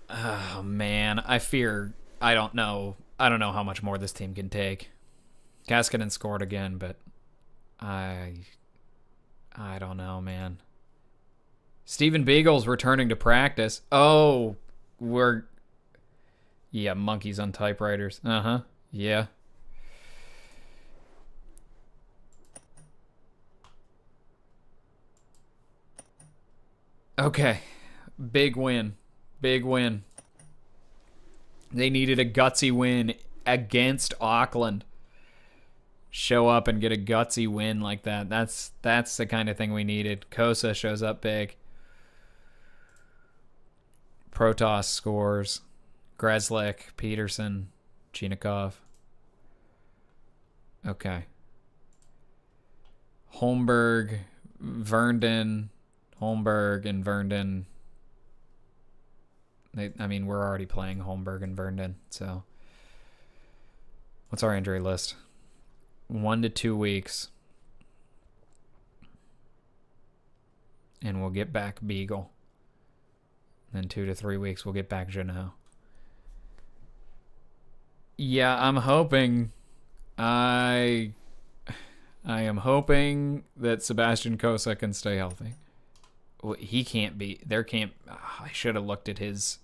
Oh man, I don't know how much more this team can take. Kaskinen scored again, but I don't know, man. Stephen Beagle's returning to practice. Oh, yeah, monkeys on typewriters. Uh-huh. Yeah. Okay. Big win. Big win. They needed a gutsy win against Auckland. Show up and get a gutsy win like that. That's the kind of thing we needed. Kosa shows up big. Protoss scores. Grzelcyk, Peterson, Chinikov. Okay. Holmberg, Vernden, Holmberg, and Vernden. We're already playing Holmberg and Vernden, so. What's our injury list? 1 to 2 weeks. And we'll get back Beagle. Then 2 to 3 weeks, we'll get back Jeannot. Yeah, I'm hoping. I am hoping that Sebastian Kosa can stay healthy. He can't be. I should have looked at his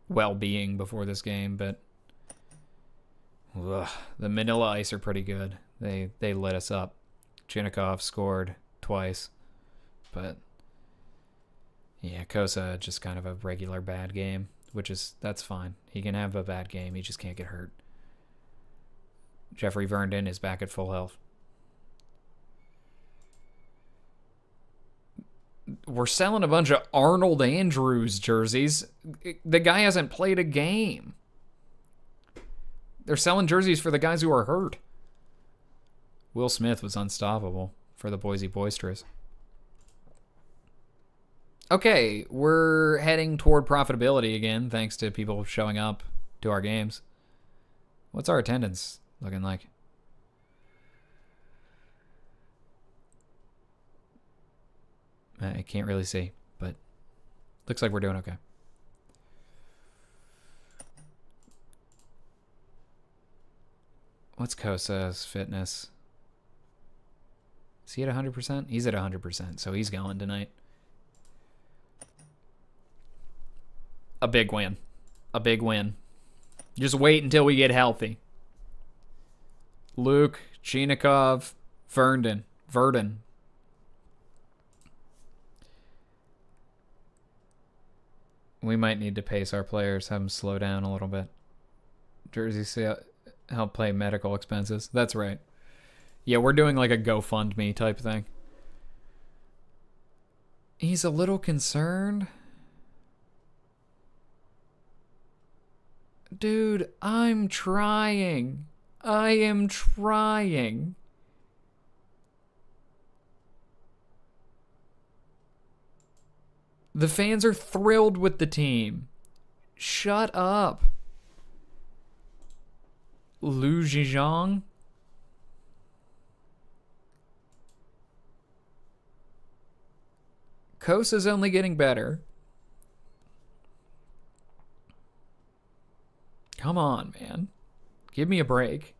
well-being before this game, but the Manila Ice are pretty good. They lit us up. Chinikov scored twice, but yeah, Kosa just kind of a regular bad game. That's fine. He can have a bad game. He just can't get hurt. Jeffrey Vernden is back at full health. We're selling a bunch of Arnold Andrews jerseys. The guy hasn't played a game. They're selling jerseys for the guys who are hurt. Will Smith was unstoppable for the Boise Boisterous. Okay, we're heading toward profitability again, thanks to people showing up to our games. What's our attendance looking like? I can't really see, but looks like we're doing okay. What's Kosa's fitness? Is he at 100%? He's at 100%, so he's going tonight. A big win. A big win. Just wait until we get healthy. Luke, Chinikov, Verdon. We might need to pace our players, have them slow down a little bit. Jersey help pay medical expenses. That's right. Yeah, we're doing like a GoFundMe type thing. He's a little concerned. Dude, I'm trying. I am trying. The fans are thrilled with the team. Shut up. Lu Zhejiang. Kosa's only getting better. Come on, man. Give me a break.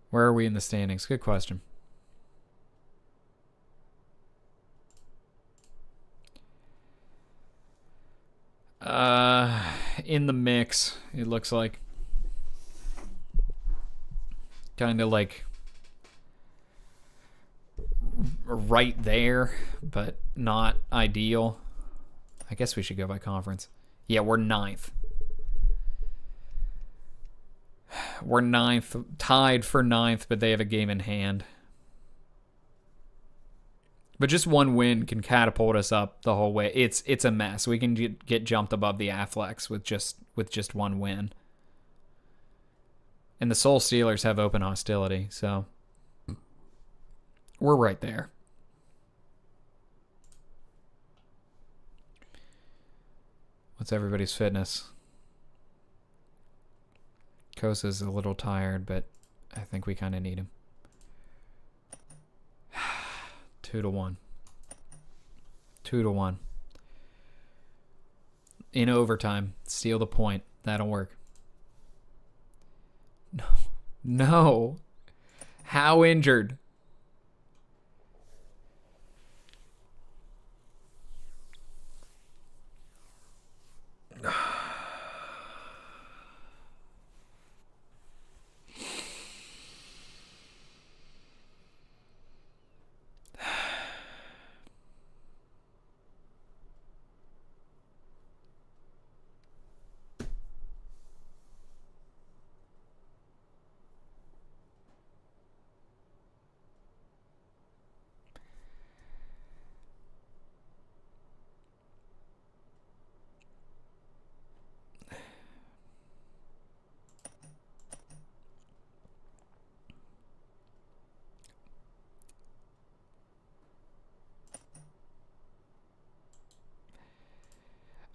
Where are we in the standings? Good question. In the mix, it looks like. Kind of like right there, but not ideal. I guess we should go by conference. Yeah, we're 9th. We're 9th, tied for 9th, but they have a game in hand. But just one win can catapult us up the whole way. It's a mess. We can get jumped above the Afflacks with just one win. And the Seoul Steelers have open hostility, so we're right there. What's everybody's fitness? Kosa's a little tired, but I think we kind of need him. 2-1. 2-1. In overtime. Steal the point. That'll work. No. No. How injured?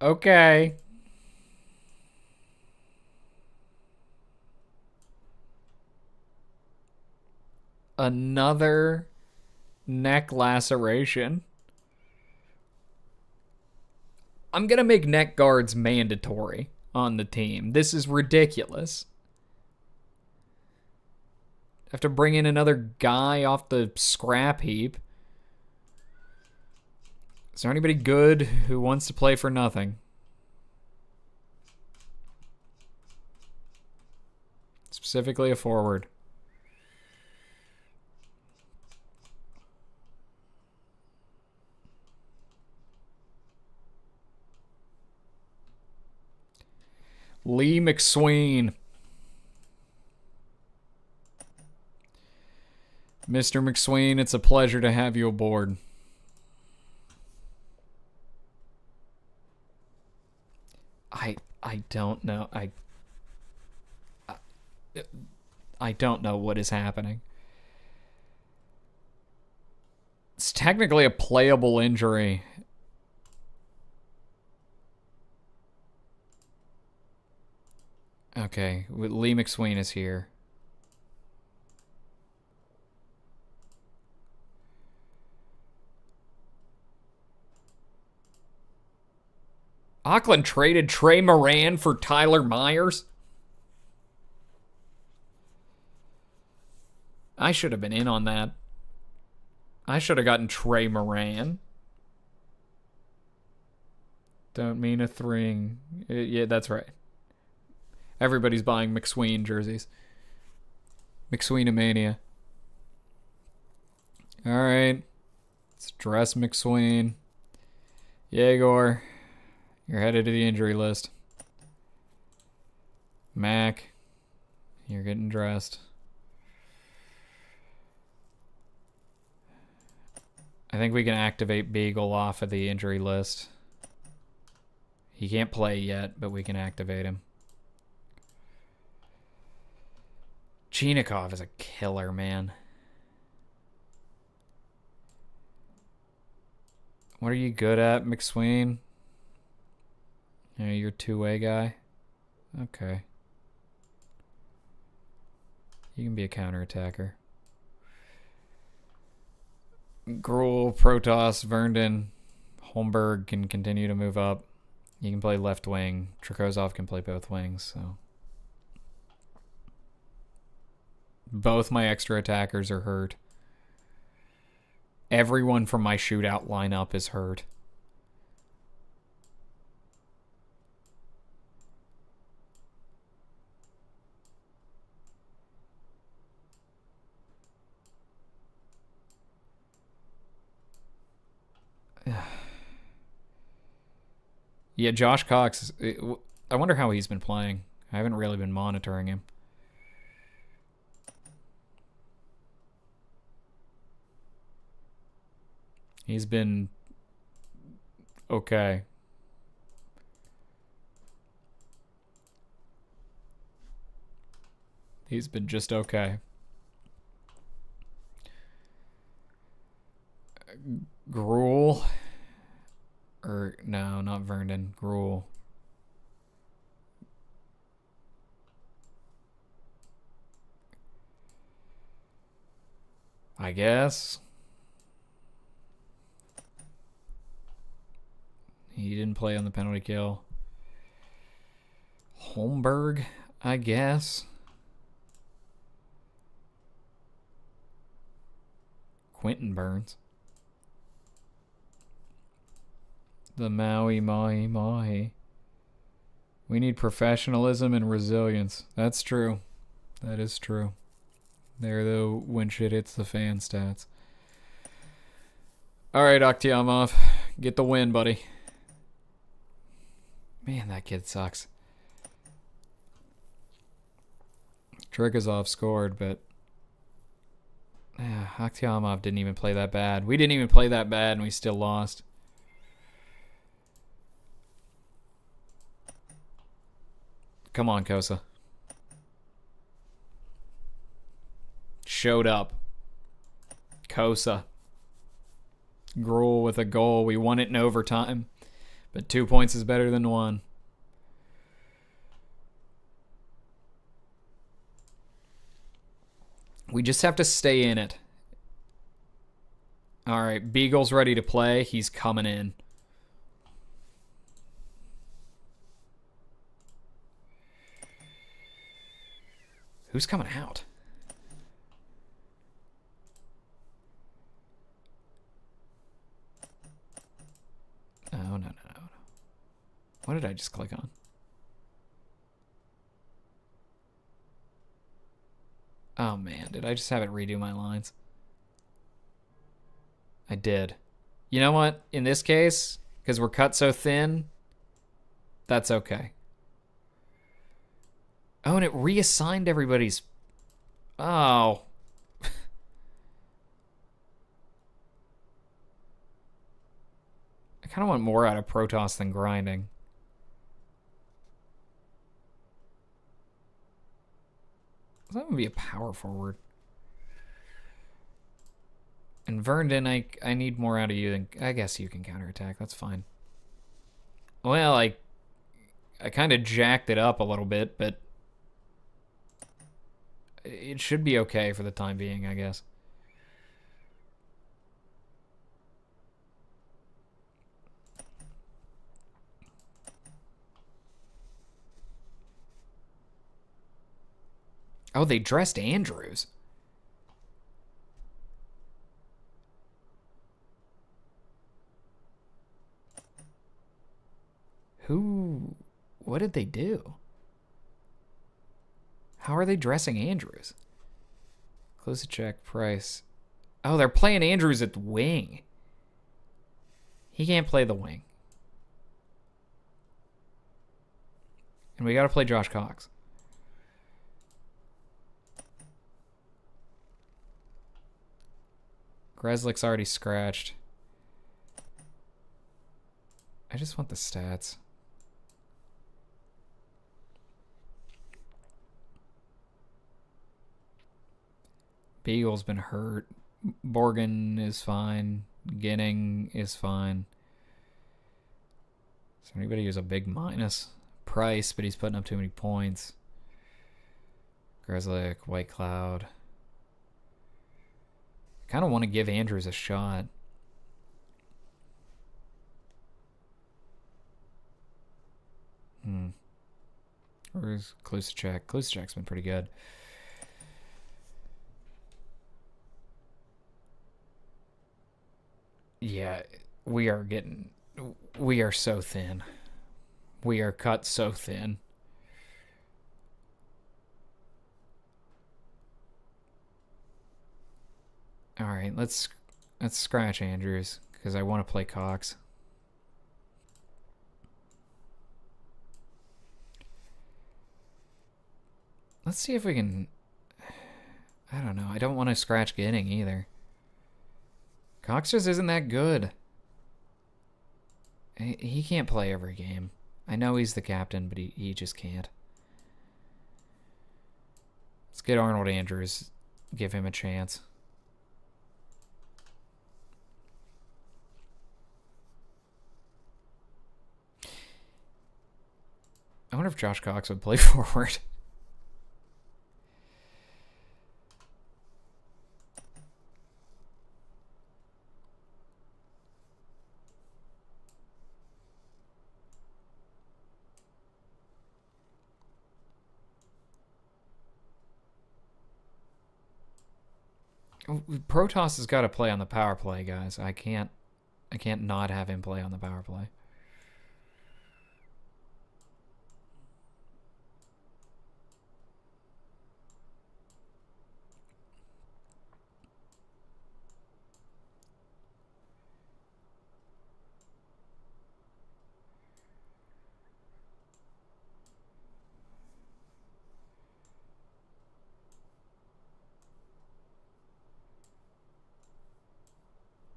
Okay. Another neck laceration. I'm going to make neck guards mandatory on the team. This is ridiculous. Have to bring in another guy off the scrap heap. Is there anybody good who wants to play for nothing? Specifically a forward. Lee McSween. Mr. McSween, it's a pleasure to have you aboard. I don't know. I don't know what is happening. It's technically a playable injury. Okay, Lee McSween is here. Auckland traded Trey Moran for Tyler Myers. I should have been in on that. I should have gotten Trey Moran. Don't mean a thing. Yeah, that's right. Everybody's buying McSween jerseys. McSweenomania. Alright. Let's dress McSween. Yegor, you're headed to the injury list. Mac, you're getting dressed. I think we can activate Beagle off of the injury list. He can't play yet, but we can activate him. Chinikov is a killer, man. What are you good at, McSween? Yeah, you're a two-way guy? Okay. You can be a counterattacker. Gruel, Protoss, Verndon, Holmberg can continue to move up. You can play left wing. Trikozov can play both wings, so. Both my extra attackers are hurt. Everyone from my shootout lineup is hurt. Yeah, Josh Cox. I wonder how he's been playing. I haven't really been monitoring him. He's been okay. He's been just okay. Gruel. Or, no, not Verndon. Gruel. I guess. He didn't play on the penalty kill. Holmberg, I guess. Quentin Burns. The Maui Mahi Mahi. We need professionalism and resilience. That's true. That is true. There, though, when shit hits the fan stats. Alright, Aktiamov. Get the win, buddy. Man, that kid sucks. Trikozov scored, but Aktiamov didn't even play that bad. We didn't even play that bad, and we still lost. Come on, Kosa. Showed up. Kosa. Gruel with a goal. We won it in overtime. But 2 points is better than 1. We just have to stay in it. Alright, Beagle's ready to play. He's coming in. Who's coming out? No. What did I just click on? Oh man, did I just have it redo my lines? I did. You know what? In this case, because we're cut so thin, that's okay. Oh, and it reassigned everybody's... Oh. I kind of want more out of Protoss than grinding. That would be a power forward. And Verndon, I need more out of you than... I guess you can counterattack. That's fine. Well, I kind of jacked it up a little bit, but... it should be okay for the time being, I guess. Oh, they dressed Andrews. Who? What did they do? How are they dressing Andrews? Close to check. Price. Oh, they're playing Andrews at the wing. He can't play the wing. And we got to play Josh Cox. Grzelcyk's already scratched. I just want the stats. Beagle's been hurt. Borgen is fine. Ginning is fine. Is there anybody who's a big minus? Price, but he's putting up too many points. Grzelcyk, White Cloud. Kind of want to give Andrews a shot. Where's Klusacek? Klusacek's been pretty good. Yeah, we are so thin. We are cut so thin. All right, let's scratch Andrews because I want to play Cox. Let's see if we can. I don't know. I don't want to scratch Ginning either. Cox just isn't that good. He can't play every game. I know he's the captain, but he just can't. Let's get Arnold Andrews. Give him a chance. I wonder if Josh Cox would play forward. Protoss has got to play on the power play, guys. I can't not have him play on the power play.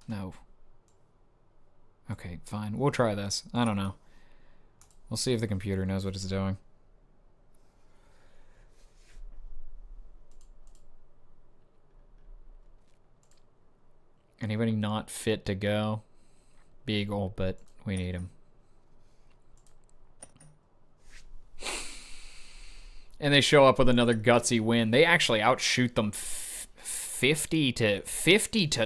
No. Okay, fine. We'll try this. I don't know. We'll see if the computer knows what it's doing. Anybody not fit to go? Beagle, but we need him. And they show up with another gutsy win. They actually outshoot them 50 to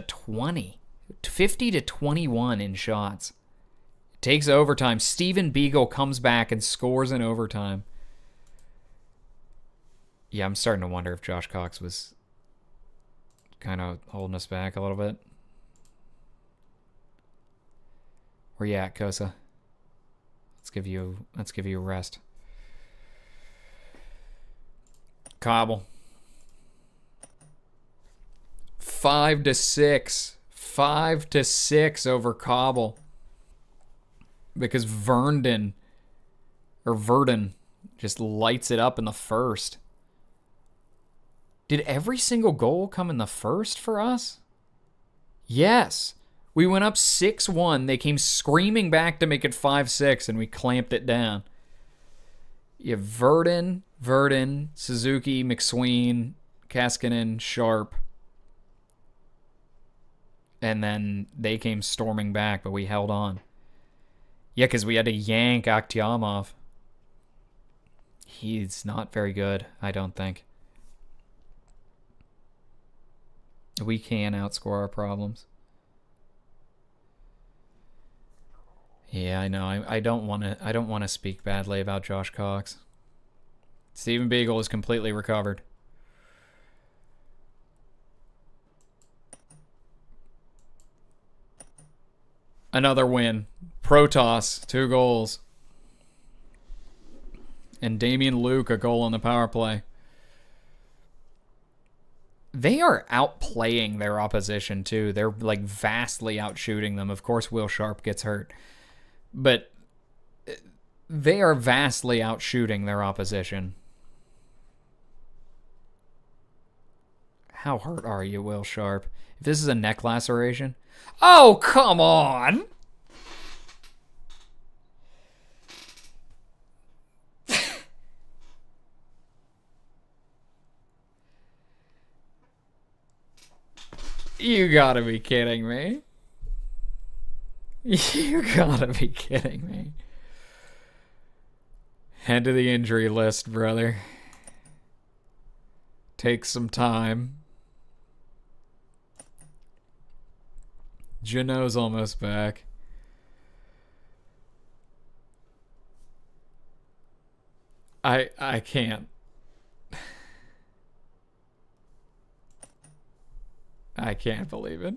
20. 50 to 21 in shots. It takes overtime. Steven Beagle comes back and scores in overtime. Yeah, I'm starting to wonder if Josh Cox was kind of holding us back a little bit. Where you at, Kosa? Let's give you a rest. Cobble. 5-6. 5-6 over Cobble. Because Verdon just lights it up in the first. Did every single goal come in the first for us? Yes. We went up 6-1. They came screaming back to make it 5-6, and we clamped it down. You have Verdon, Suzuki, McSween, Kaskinen, Sharp. And then they came storming back, but we held on. Yeah, because we had to yank Akhtyamov. He's not very good, I don't think. We can outscore our problems. Yeah, I know. I don't want to speak badly about Josh Cox. Steven Beagle is completely recovered. Another win. Protoss, 2 goals. And Damian Luke, a goal on the power play. They are outplaying their opposition, too. They're, like, vastly outshooting them. Of course, Will Sharp gets hurt. But they are vastly outshooting their opposition. How hurt are you, Will Sharp? If this is a neck laceration... Oh, come on! You gotta be kidding me. You gotta be kidding me. Head to the injury list, brother. Take some time. Jano's almost back. I can't. I can't believe it.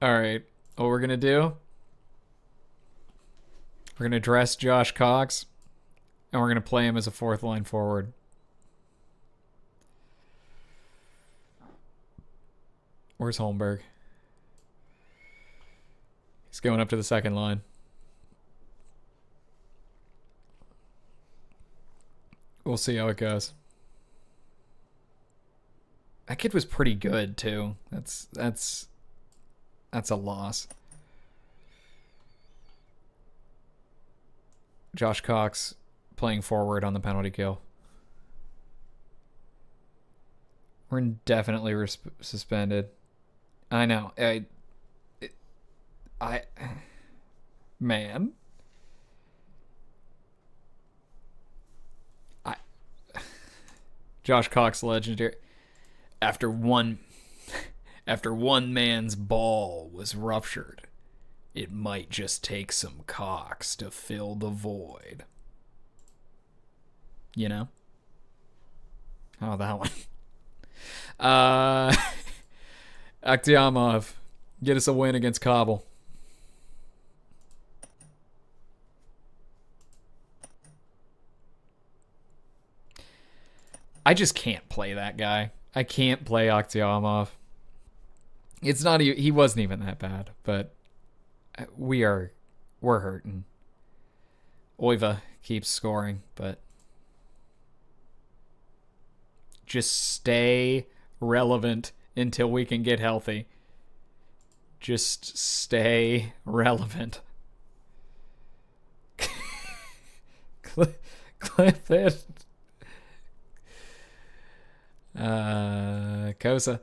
Alright, what we're gonna do, we're gonna dress Josh Cox, and we're gonna play him as a fourth line forward. Where's Holmberg? He's going up to the second line. We'll see how it goes. That kid was pretty good too. That's a loss. Josh Cox playing forward on the penalty kill. We're indefinitely suspended. I know. Man. Josh Cox, legendary. After one man's ball was ruptured, it might just take some Cox to fill the void. You know? Oh, that one. Akhtiamov, get us a win against Kabul. I just can't play that guy. I can't play Akhtiamov. It's not. He wasn't even that bad, but we're hurting. Oiva keeps scoring, but just stay relevant until we can get healthy. Just stay relevant. Clip it. Kosa.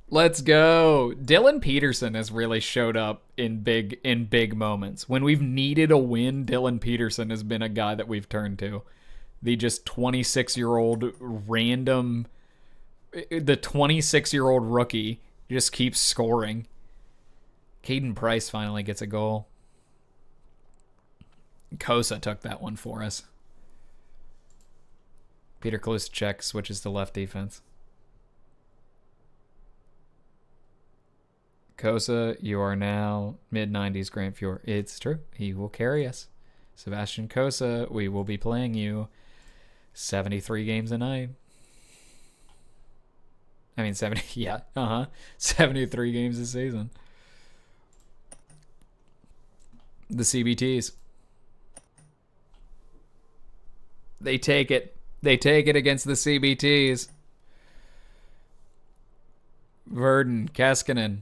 Let's go. Dylan Peterson has really showed up in big moments. When we've needed a win, Dylan Peterson has been a guy that we've turned to. The 26-year-old random... The 26-year-old rookie just keeps scoring. Caden Price finally gets a goal. Kosa took that one for us. Peter Kluschek switches to left defense. Kosa, you are now mid-90s Grant Fuhr. It's true. He will carry us. Sebastian Kosa, we will be playing you 73 games a night. I mean, 70, yeah, 73 games a season. The CBTs. They take it. They take it against the CBTs. Verdon, Keskinen.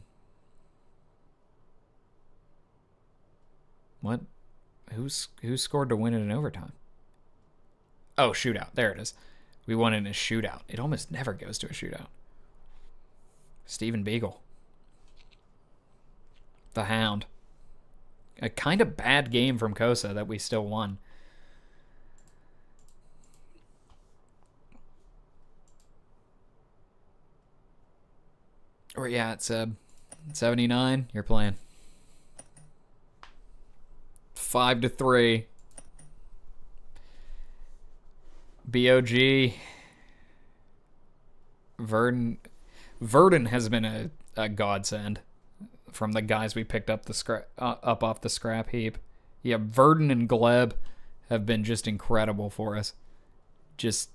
What? Who scored to win it in overtime? Oh, shootout. There it is. We won in a shootout. It almost never goes to a shootout. Steven Beagle. The Hound. A kind of bad game from Kosa that we still won. Or yeah, it's 79. You're playing 5-3. BOG. Verdon has been a godsend. from the guys we picked up up off the scrap heap. Yeah, Verdon and Gleb have been just incredible for us. Just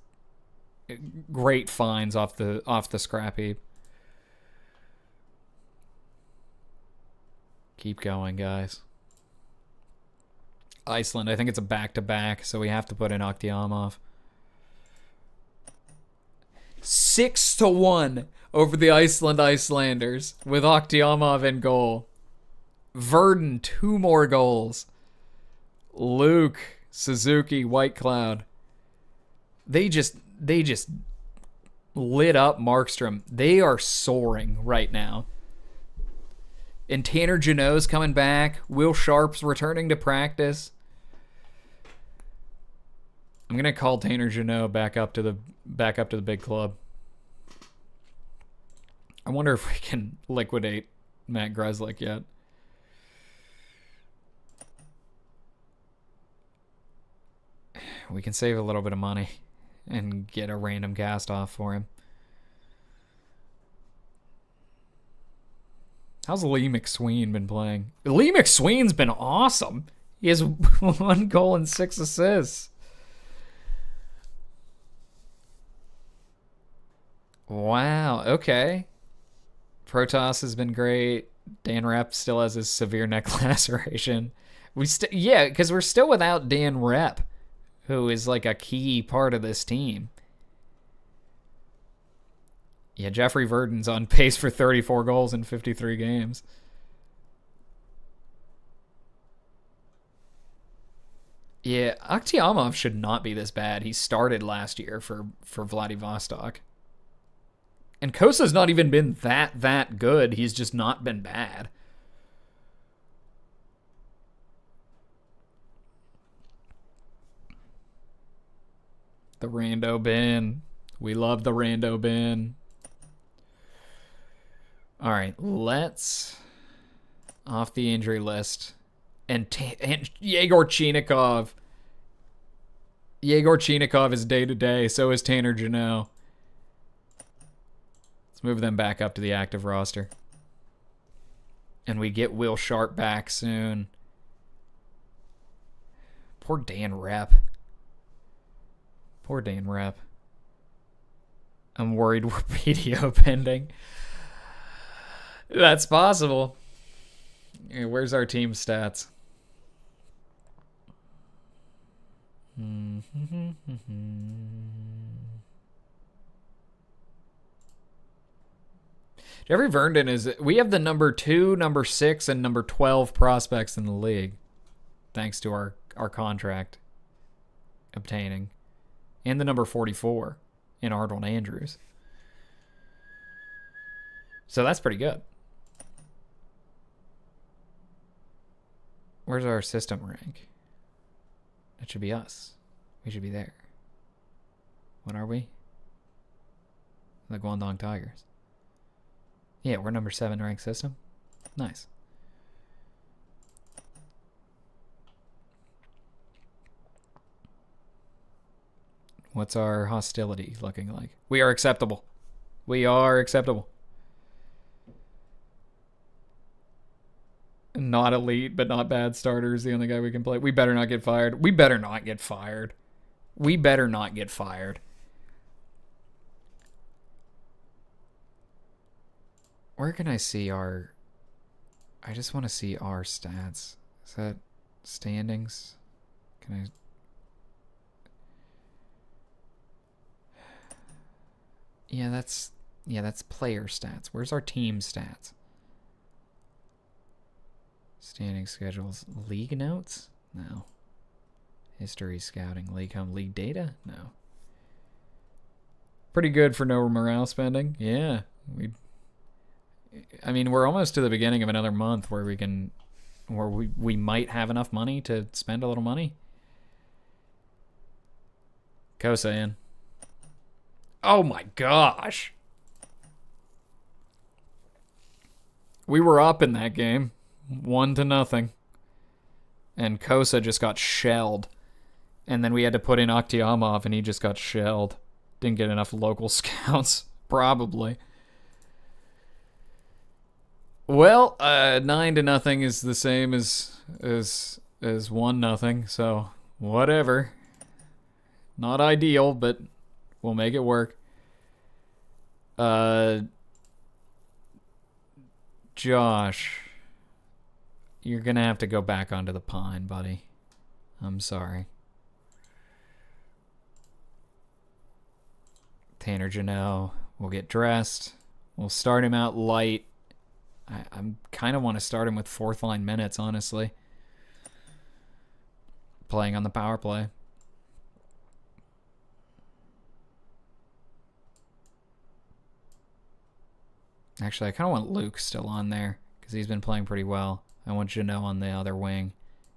great finds off the scrap heap. Keep going, guys. Iceland, I think it's a back-to-back, so we have to put in Aktiamov. 6-1 over the Icelanders with Aktiamov in goal. Verdon, 2 more goals. Luke, Suzuki, White Cloud. They just lit up Markstrom. They are soaring right now. And Tanner Janot's coming back. Will Sharp's returning to practice. I'm gonna call Tanner Janot back up to the big club. I wonder if we can liquidate Matt Grzelcyk yet. We can save a little bit of money and get a random cast off for him. How's Lee McSween been playing? Lee McSween's been awesome. He has 1 goal and 6 assists. Wow, okay. Protoss has been great. Dan Rep still has his severe neck laceration. Yeah, because we're still without Dan Rep, who is like a key part of this team. Yeah, Jeffrey Verdon's on pace for 34 goals in 53 games. Yeah, Aktiamov should not be this bad. He started last year for Vladivostok. And Kosa's not even been that good. He's just not been bad. The Rando bin. We love the Rando bin. All right, let's off the injury list. And Yegor Chinikov. Yegor Chinikov is day-to-day. So is Tanner Janot. Let's move them back up to the active roster. And we get Will Sharp back soon. Poor Dan Rep. Poor Dan Rep. I'm worried we're PDO pending. That's possible. Where's our team stats? Jeffrey Vernon is... We have the number 2, number 6, and number 12 prospects in the league. Thanks to our contract obtaining. And the number 44 in Arnold Andrews. So that's pretty good. Where's our system rank? That should be us. We should be there. What are we? The Guandong Tigers. Yeah, we're number 7 ranked system. Nice. What's our hostility looking like? We are acceptable. We are acceptable. Not elite, but not bad starter is the only guy we can play. We better not get fired. We better not get fired. We better not get fired. Where can I see our... I just want to see our stats. Is that standings? Can I... Yeah, that's player stats. Where's our team stats? Standing schedules. League notes? No. History scouting. League home. League data? No. Pretty good for no morale spending. Yeah. I mean, we're almost to the beginning of another month where we might have enough money to spend a little money. Kosa in. Oh my gosh. We were up in that game. 1-0. And Kosa just got shelled. And then we had to put in Aktiamov and he just got shelled. Didn't get enough local scouts. Probably. Well, 9-0 is the same as 1-0, so whatever. Not ideal, but we'll make it work. Josh, you're gonna have to go back onto the pine, buddy. I'm sorry. Tanner Janelle will get dressed. We'll start him out light. I kind of want to start him with fourth line minutes, honestly. Playing on the power play. Actually, I kind of want Luke still on there because he's been playing pretty well. I want Janelle on the other wing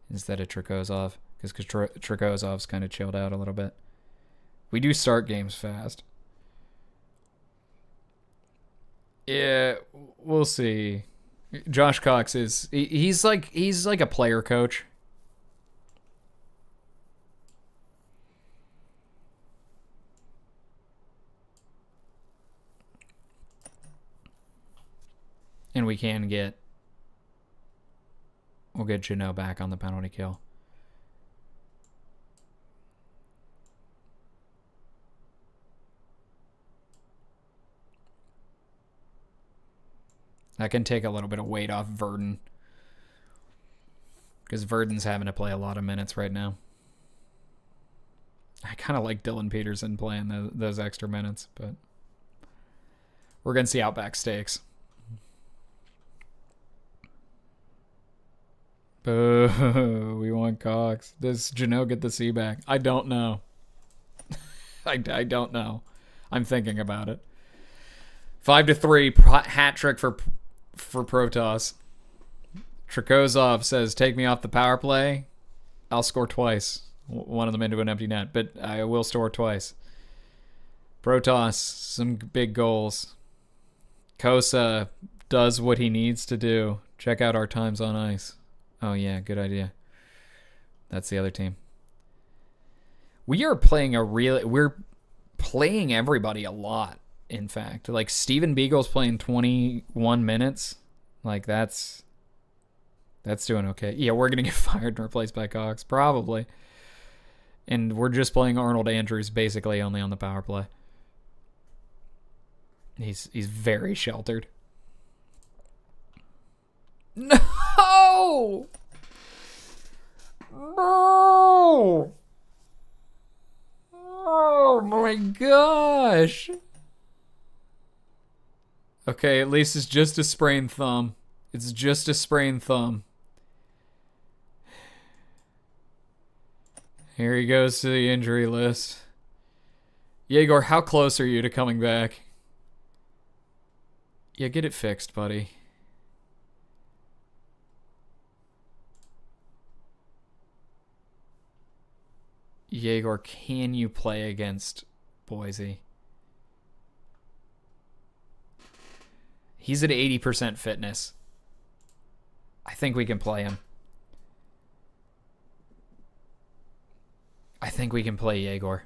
instead of Trikozov because Trikozov's kind of chilled out a little bit. We do start games fast. Yeah, we'll see. Josh Cox he's like a player coach. And we'll get Janelle back on the penalty kill. That can take a little bit of weight off Verdon. Because Verdon's having to play a lot of minutes right now. I kind of like Dylan Peterson playing those extra minutes, but we're going to see Outback Steaks. Boo, we want Cox. Does Janelle get the C back? I don't know. I don't know. I'm thinking about it. 5-3, hat trick for Protoss. Trikozov says, take me off the power play. I'll score twice. One of them into an empty net, but I will score twice. Protoss, some big goals. Kosa does what he needs to do. Check out our times on ice. Oh, yeah, good idea. That's the other team. We're playing everybody a lot, in fact. Like, Steven Beagle's playing 21 minutes. Like, that's doing okay. Yeah, we're going to get fired and replaced by Cox, probably. And we're just playing Arnold Andrews basically only on the power play. He's very sheltered. No! No! Oh my gosh. Okay, at least it's just a sprained thumb. It's just a sprained thumb. Here he goes to the injury list. Yegor, how close are you to coming back? Yeah, get it fixed, buddy. Yegor, can you play against Boise? He's at 80% fitness. I think we can play him. I think we can play Yegor.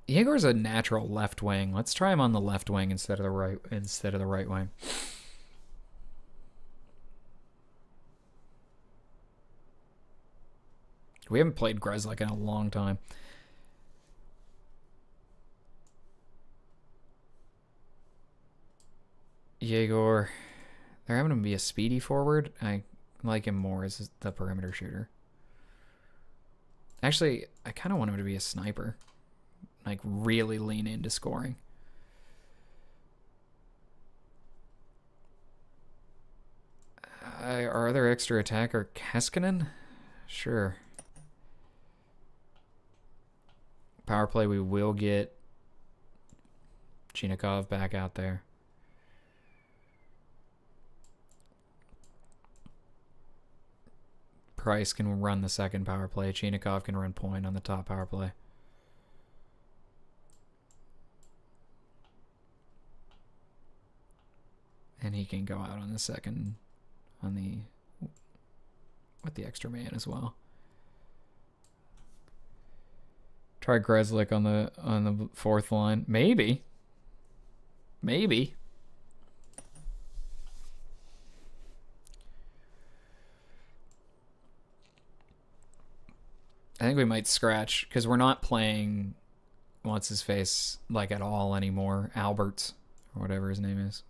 Yegor's a natural left wing. Let's try him on the left wing instead of the right wing. We haven't played Grzelcyk in a long time. Yegor. They're having him be a speedy forward. I like him more as the perimeter shooter. Actually, I kind of want him to be a sniper. Like, really lean into scoring. Our other extra attacker, Keskinen? Sure. Power play, we will get Chinikov back out there. Price can run the second power play. Chinikov can run point on the top power play. And he can go out on the second, with the extra man as well. Try Grzelcyk on the fourth line. Maybe. Maybe. I think we might scratch because we're not playing what's his face like at all anymore. Alberts or whatever his name is.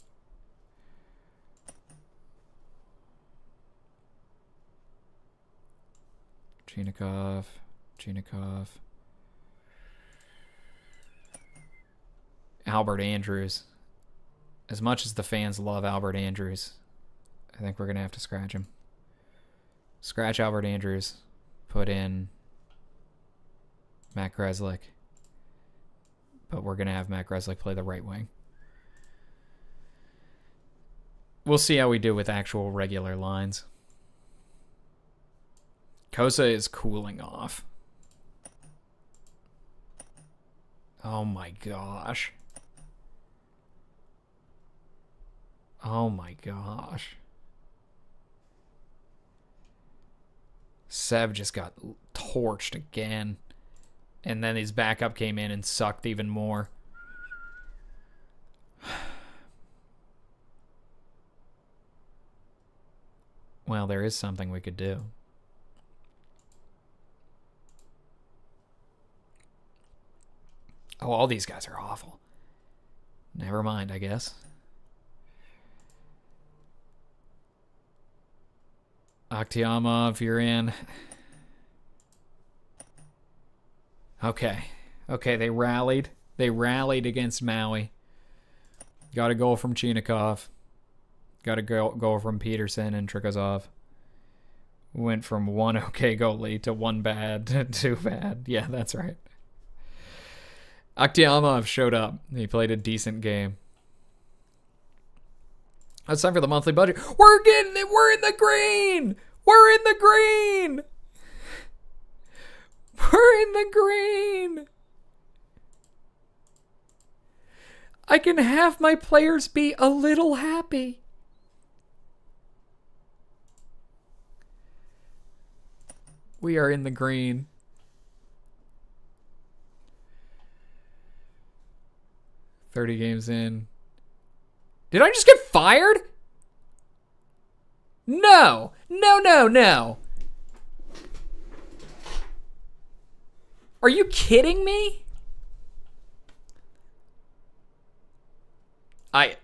Chinikov. Albert Andrews. As much as the fans love Albert Andrews, I think we're going to have to scratch him. Scratch Albert Andrews. Put in Matt Grzelcyk. But we're going to have Matt Grzelcyk play the right wing. We'll see how we do with actual regular lines. Kosa is cooling off. Oh my gosh. Oh my gosh. Sev just got torched again. And then his backup came in and sucked even more. Well, there is something we could do. Oh, all these guys are awful. Never mind, I guess. Aktiamov, you're in. Okay. Okay, they rallied. They rallied against Maui. Got a goal from Chinikov. Got a goal from Peterson and Trikazov. Went from one okay goalie to one bad to two bad. Yeah, that's right. Aktiamov showed up. He played a decent game. It's time for the monthly budget. We're getting it. We're in the green. We're in the green. We're in the green. I can have my players be a little happy. We are in the green. $30 games in. Did I just get fired? No. No. Are you kidding me?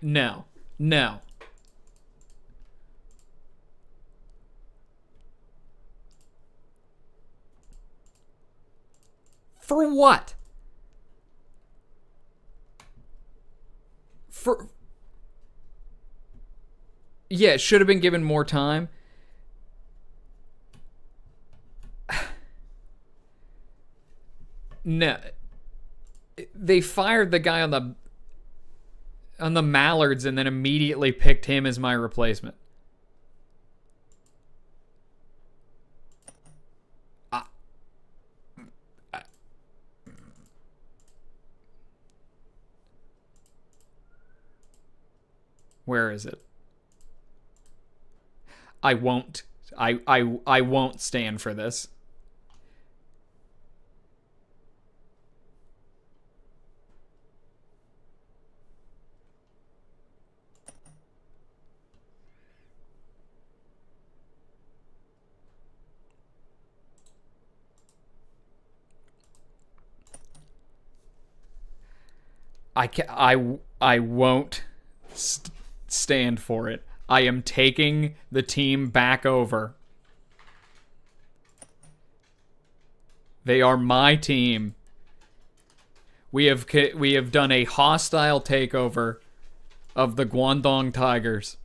No. For what? Yeah, it should have been given more time. No. They fired the guy on the Mallards and then immediately picked him as my replacement. Where is it? I won't. I won't stand for this. I won't stand for it. I am taking the team back over. They are my team. We have done a hostile takeover of the Guandong Tigers.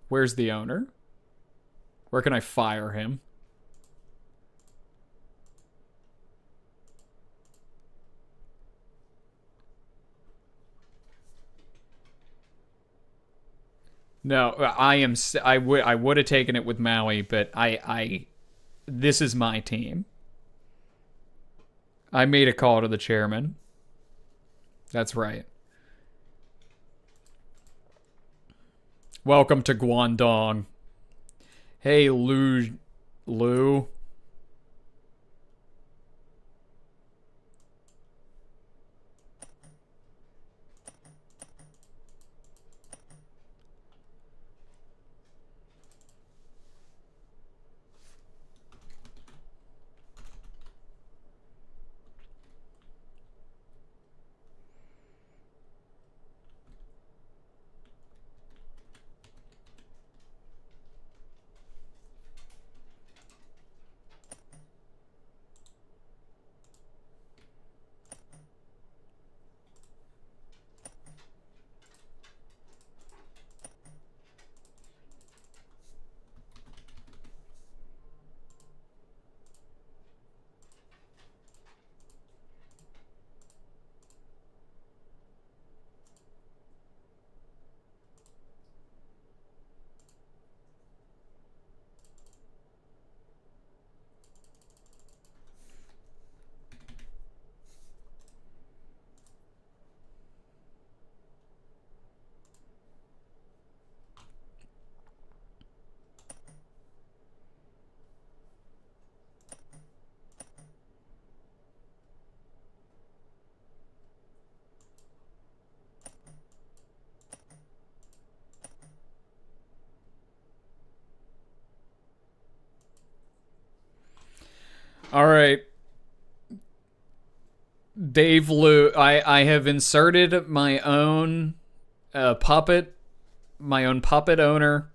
Where's the owner? Where can I fire him? No, I would have taken it with Maui, but this is my team. I made a call to the chairman. That's right. Welcome to Guandong. Hey, Lou. All right. Dave Lou, I have inserted my own puppet, my own puppet owner,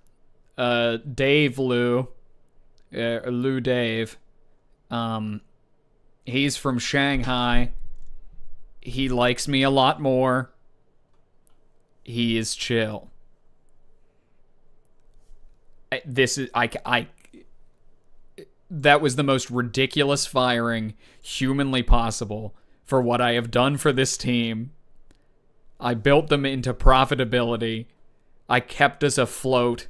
Dave Lou, Lou Dave. He's from Shanghai. He likes me a lot more. He is chill. That was the most ridiculous firing humanly possible for what I have done for this team. I built them into profitability. I kept us afloat.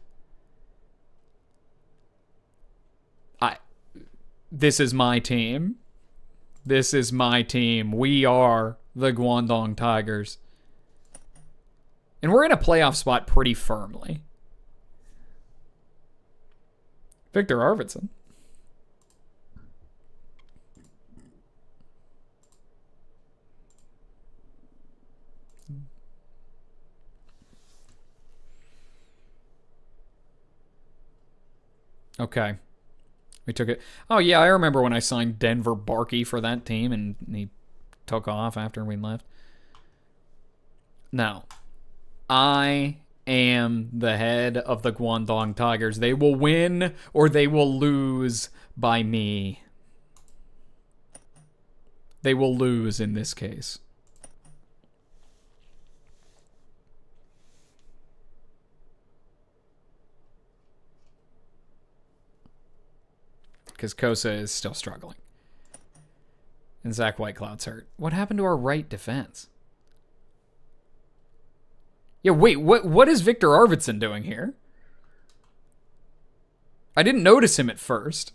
This is my team. This is my team. We are the Guangdong Tigers. And we're in a playoff spot pretty firmly. Victor Arvidsson. Okay. We took it. Oh, yeah, I remember when I signed Denver Barkey for that team and he took off after we left. Now, I am the head of the Guangdong Tigers. They will win or they will lose by me. They will lose in this case. Because Kosa is still struggling. And Zach Whitecloud's hurt. What happened to our right defense? Yeah, wait, what is Victor Arvidsson doing here? I didn't notice him at first.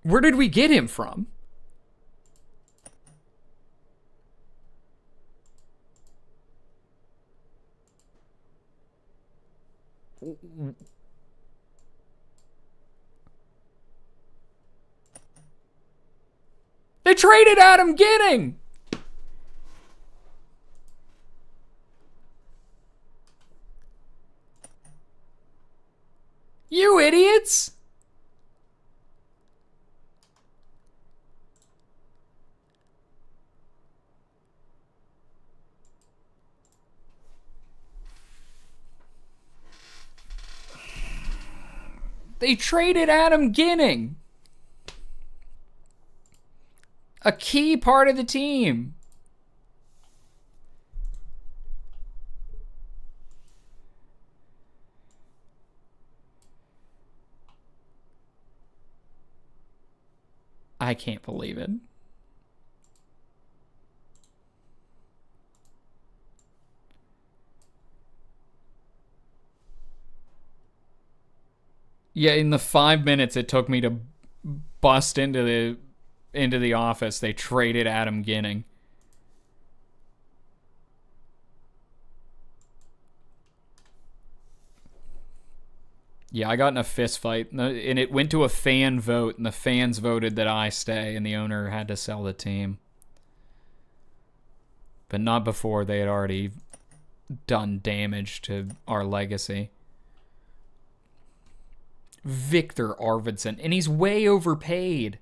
Where did we get him from? They traded Adam Ginning. You idiots. They traded Adam Ginning. A key part of the team. I can't believe it. Yeah, in the 5 minutes it took me to bust into the into the office, they traded Adam Ginning. Yeah, I got in a fist fight, and it went to a fan vote, and the fans voted that I stay, and the owner had to sell the team. But not before they had already done damage to our legacy. Victor Arvidsson, and he's way overpaid.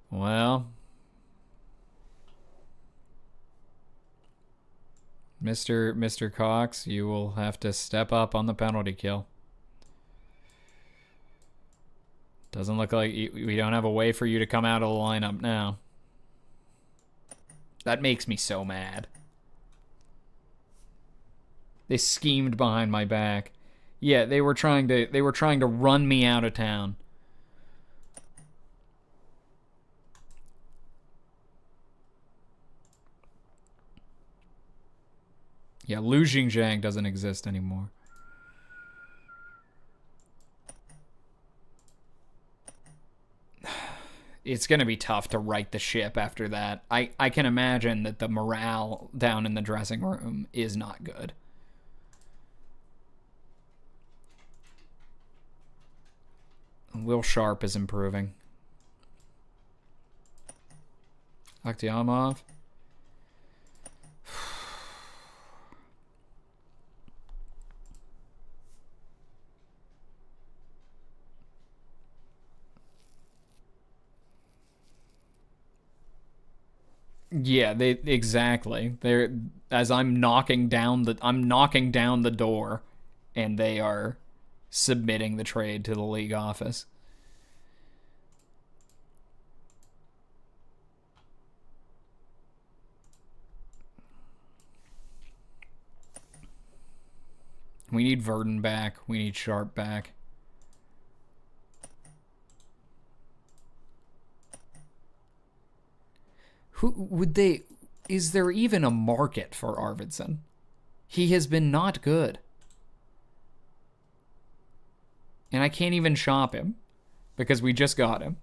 Well, Mr. Cox, you will have to step up on the penalty kill. Doesn't look like we don't have a way for you to come out of the lineup now. That makes me so mad. They schemed behind my back. Yeah, they were trying to run me out of town. Yeah, Lu Xingjiang doesn't exist anymore. It's going to be tough to right the ship after that. I can imagine that the morale down in the dressing room is not good. Will Sharp is improving. Akhtiamov. Yeah, exactly. They're as I'm knocking down the door, and they are submitting the trade to the league office. We need Verdon back. We need Sharp back. Who would they... Is there even a market for Arvidsson? He has been not good. And I can't even shop him because we just got him.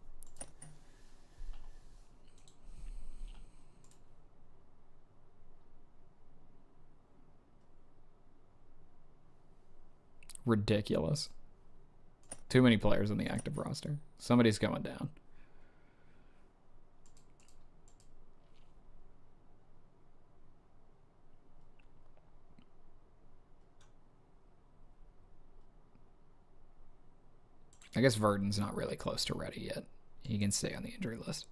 Ridiculous. Too many players on the active roster. Somebody's going down. I guess Verdon's not really close to ready yet. He can stay on the injury list.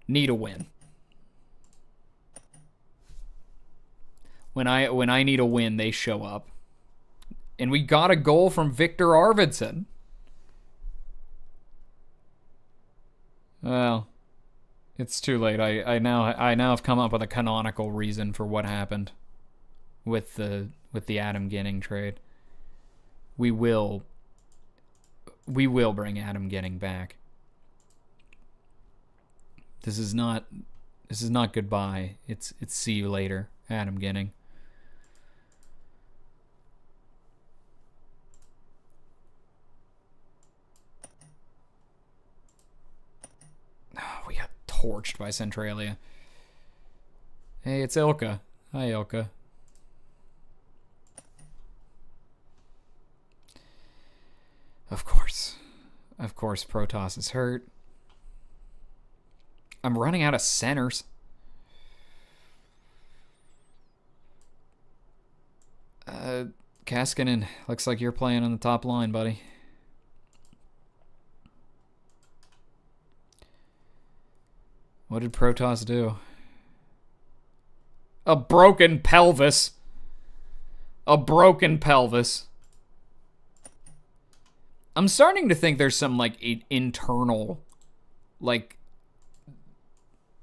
Need a win. When I need a win, they show up. And we got a goal from Victor Arvidsson. Well, it's too late. I now have come up with a canonical reason for what happened with the Adam Ginning trade. We will bring Adam Ginning back. This is not goodbye. It's see you later, Adam Ginning. We got torched by Centralia. Hey, it's Ilka. Hi, Ilka. Of course. Of course, Protoss is hurt. I'm running out of centers. Kaskinen, looks like you're playing on the top line, buddy. What did Protoss do? A broken pelvis. A broken pelvis. I'm starting to think there's some, like, internal, like,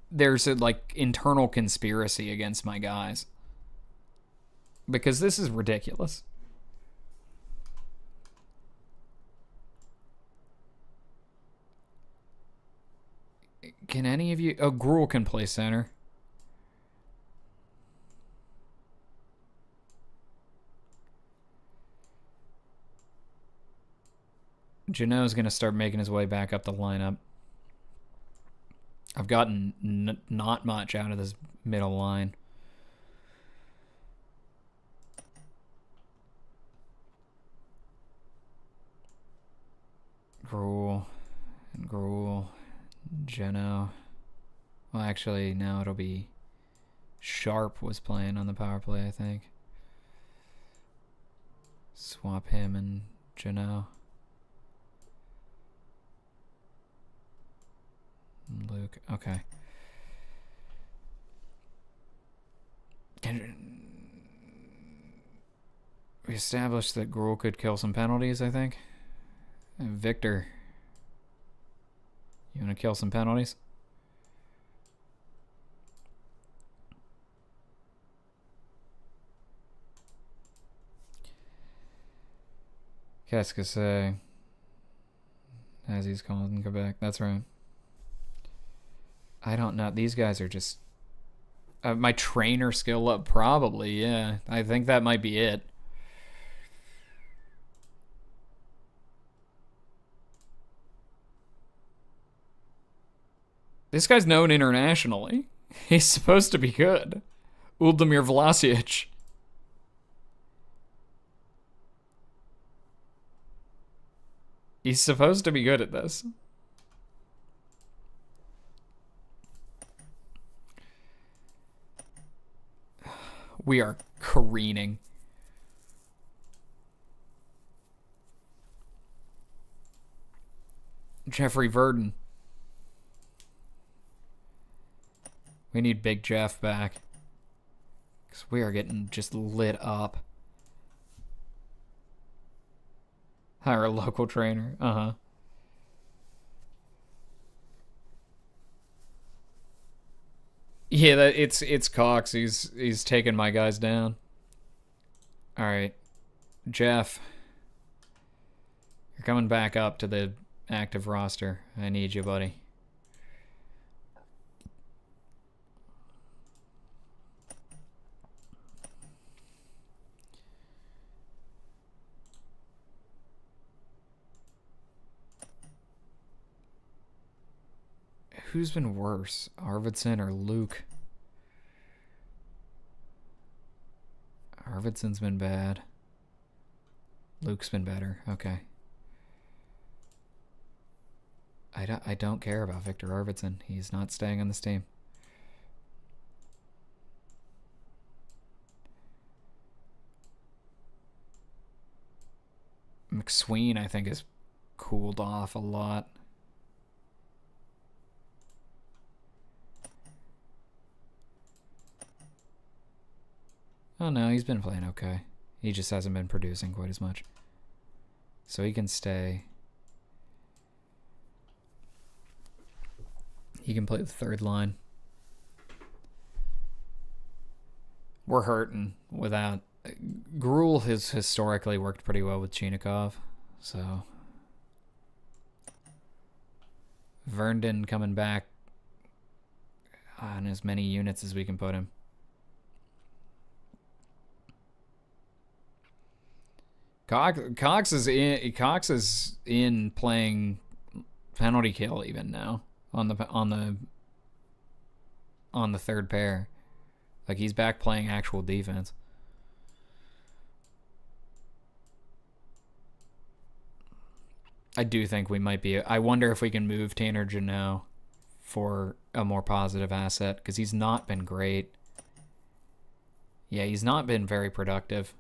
there's a, like, internal conspiracy against my guys. Because this is ridiculous. Can any of you... Oh, Gruel can play center. Janot's going to start making his way back up the lineup. I've gotten not much out of this middle line. Gruel and Gruel, Geno. Well, actually, now it'll be Sharp was playing on the power play, I think. Swap him and Geno. Luke, okay. We established that Gruel could kill some penalties, I think. And Victor, you want to kill some penalties? Qu'est-ce que c'est? As he's called in Quebec. That's right. I don't know. These guys are just... my trainer skill up, probably, yeah. I think that might be it. This guy's known internationally. He's supposed to be good. Uldemir Vlasic. He's supposed to be good at this. We are careening. Jeffrey Verdon. We need Big Jeff back. Because we are getting just lit up. Hire a local trainer. Uh-huh. Yeah, it's Cox. He's taking my guys down. All right. Jeff. You're coming back up to the active roster. I need you, buddy. Who's been worse, Arvidsson or Luke? Arvidsson's been bad. Luke's been better. Okay. I don't care about Victor Arvidsson. He's not staying on this team. McSween, I think, has cooled off a lot. Oh no, he's been playing okay. He just hasn't been producing quite as much. So he can stay. He can play the third line. We're hurting without... Gruel has historically worked pretty well with Chinikov, so... Verndon coming back on as many units as we can put him. Cox is in playing penalty kill even now on the third pair. Like, he's back playing actual defense. I do think we might be... I wonder if we can move Tanner Janot for a more positive asset, because he's not been great. Yeah, he's not been very productive.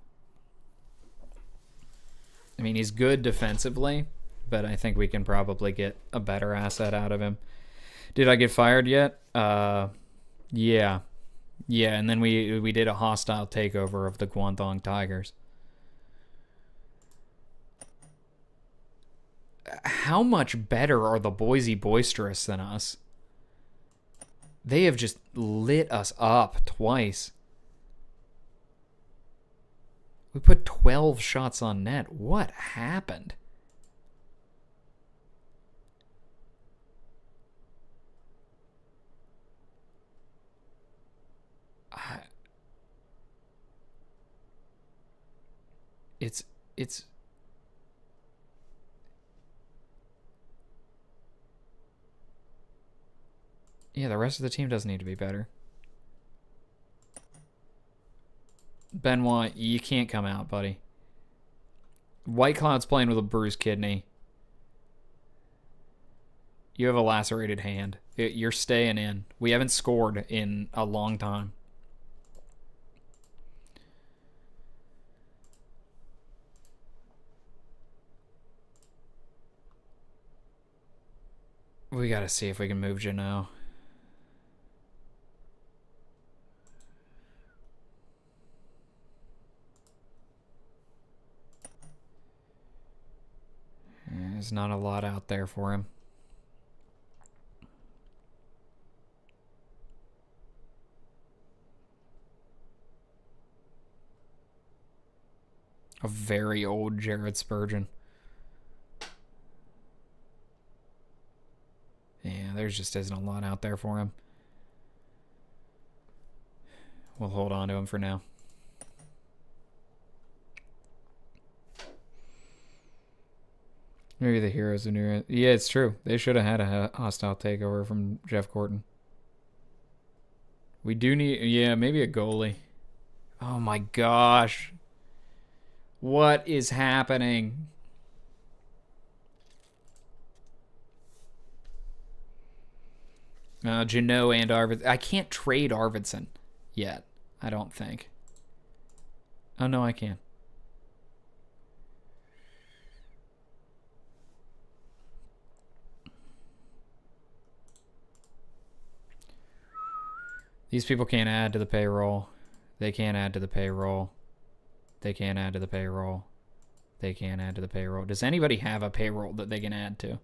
I mean, he's good defensively, but I think we can probably get a better asset out of him. Did I get fired yet? Yeah. Yeah, and then we did a hostile takeover of the Guandong Tigers. How much better are the Boise Boisterous than us? They have just lit us up twice. We put 12 shots on net. What happened? It's Yeah, the rest of the team doesn't need to be better. Benoit, you can't come out, buddy. White Cloud's playing with a bruised kidney. You have a lacerated hand. You're staying in. We haven't scored in a long time. We gotta see if we can move Janot. There's not a lot out there for him. A very old Jared Spurgeon. Yeah, there's just isn't a lot out there for him. We'll hold on to him for now. Maybe the heroes of New. Yeah, it's true. They should have had a hostile takeover from Jeff Gorton. We do need, yeah, maybe a goalie. Oh my gosh. What is happening? Janot and Arvidsson. I can't trade Arvidsson yet, I don't think. Oh, no, I can. These people can't add to the payroll. They can't add to the payroll. They can't add to the payroll. They can't add to the payroll. Does anybody have a payroll that they can add to?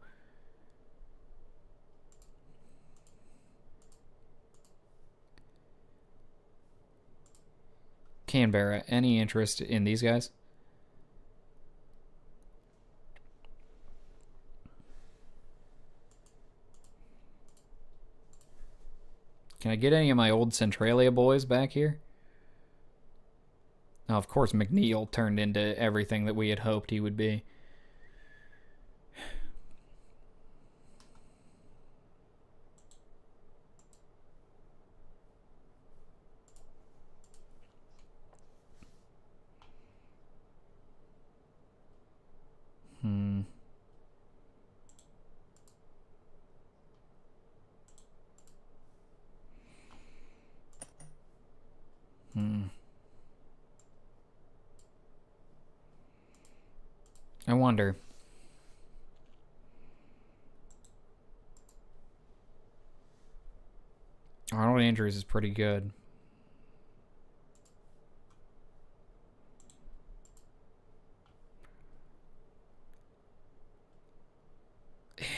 Canberra, any interest in these guys? Can I get any of my old Centralia boys back here? Now, of course, McNeil turned into everything that we had hoped he would be. I wonder. Arnold Andrews is pretty good.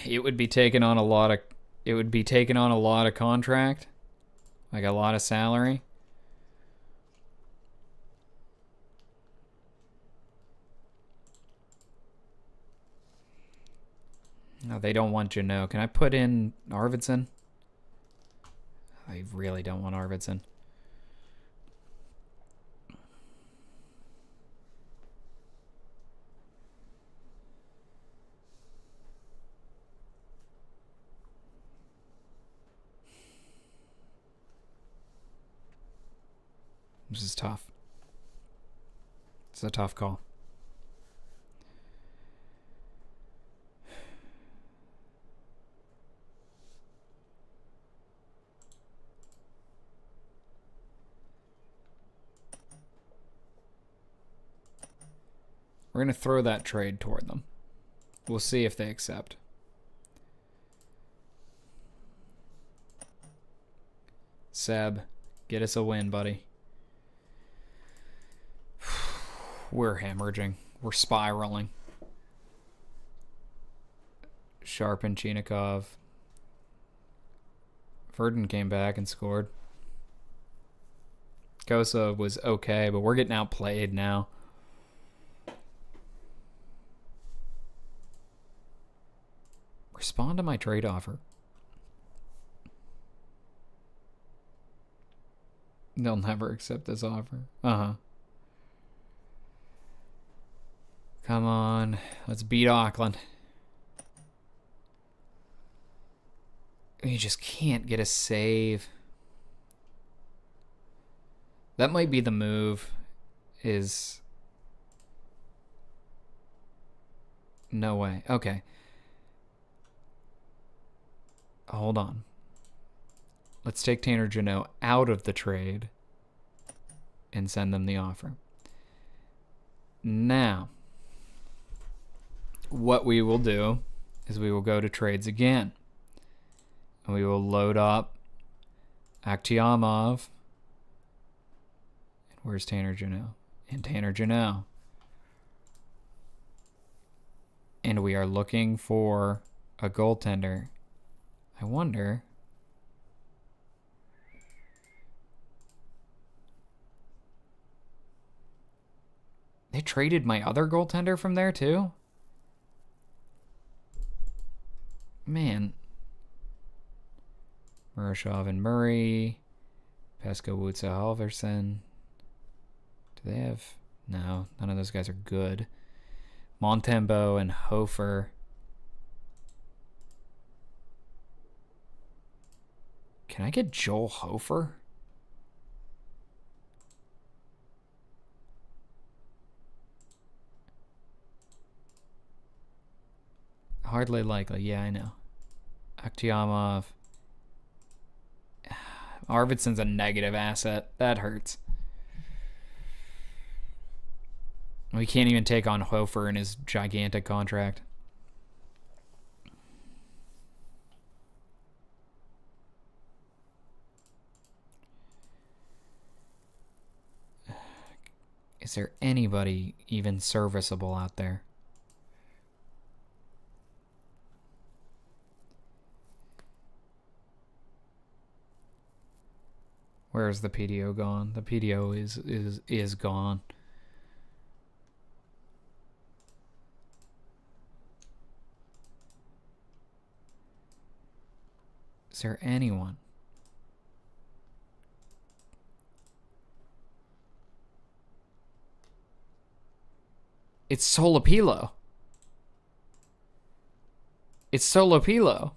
It would be taking on a lot of contract, like a lot of salary. No, they don't want Janot. Can I put in Arvidsson? I really don't want Arvidsson. This is tough. It's a tough call. We're going to throw that trade toward them. We'll see if they accept. Seb, get us a win, buddy. We're hemorrhaging. We're spiraling. Sharp and Chinikov. Verdon came back and scored. Kosa was okay, but we're getting outplayed now. Respond to my trade offer. They'll never accept this offer. Uh-huh. Come on. Let's beat Auckland. You just can't get a save. That might be the move. Is... No way. Okay. Hold on. Let's take Tanner Jeannot out of the trade and send them the offer. Now, what we will do is we will go to trades again. And we will load up Akhtiamov. And where's Tanner Jeannot? And Tanner Jeannot. And we are looking for a goaltender. I wonder... They traded my other goaltender from there, too? Man. Murashov and Murray. Pesco, Wutsa, Halverson. Do they have... No, none of those guys are good. Montembeau and Hofer. Can I get Joel Hofer? Hardly likely. Yeah, I know. Akhtiamov. Arvidsson's a negative asset. That hurts. We can't even take on Hofer in his gigantic contract. Is there anybody even serviceable out there? Where's the PDO gone? The PDO is gone. Is there anyone? It's Solopilo. It's Solopilo.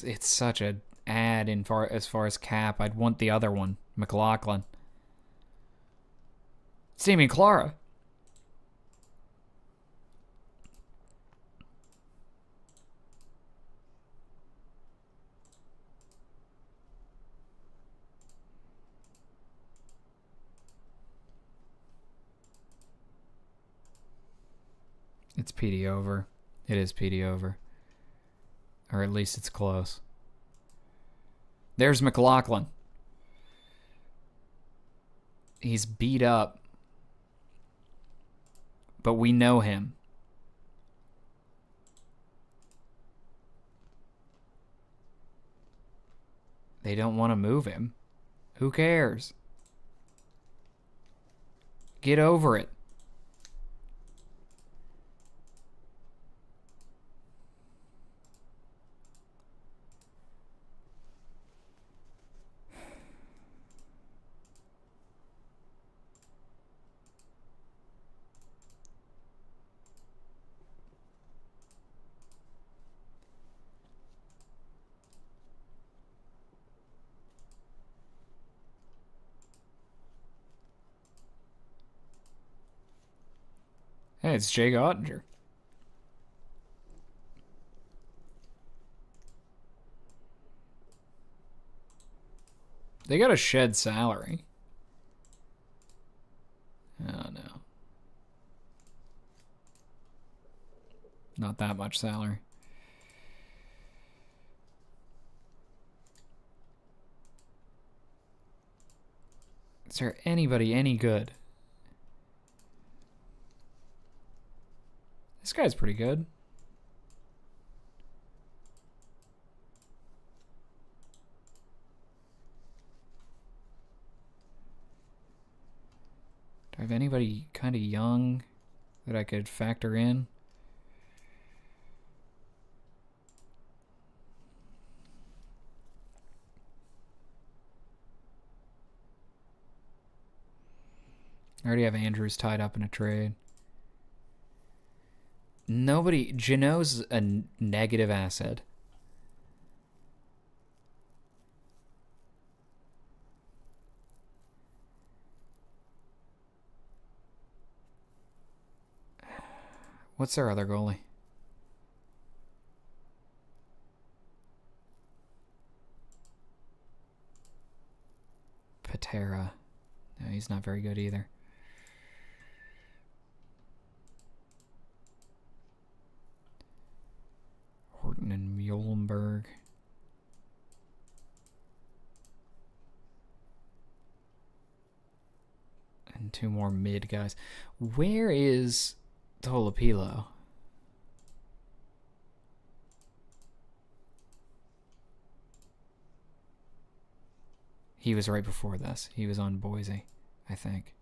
It's such a ad as far as cap. I'd want the other one, McLaughlin. Sammy Clara. It's PD over. It is PD over. Or at least it's close. There's McLaughlin. He's beat up. But we know him. They don't want to move him. Who cares? Get over it. Hey, it's Jake Ottinger. They got to shed salary. Oh, no. Not that much salary. Is there anybody any good? This guy's pretty good. Do I have anybody kind of young that I could factor in? I already have Andrews tied up in a trade. Nobody... Geno's a negative asset. What's their other goalie? Patera. No, he's not very good either. Horton and Muhlenberg. And 2 more mid guys. Where is Tolopilo? He was right before this. He was on Boise, I think.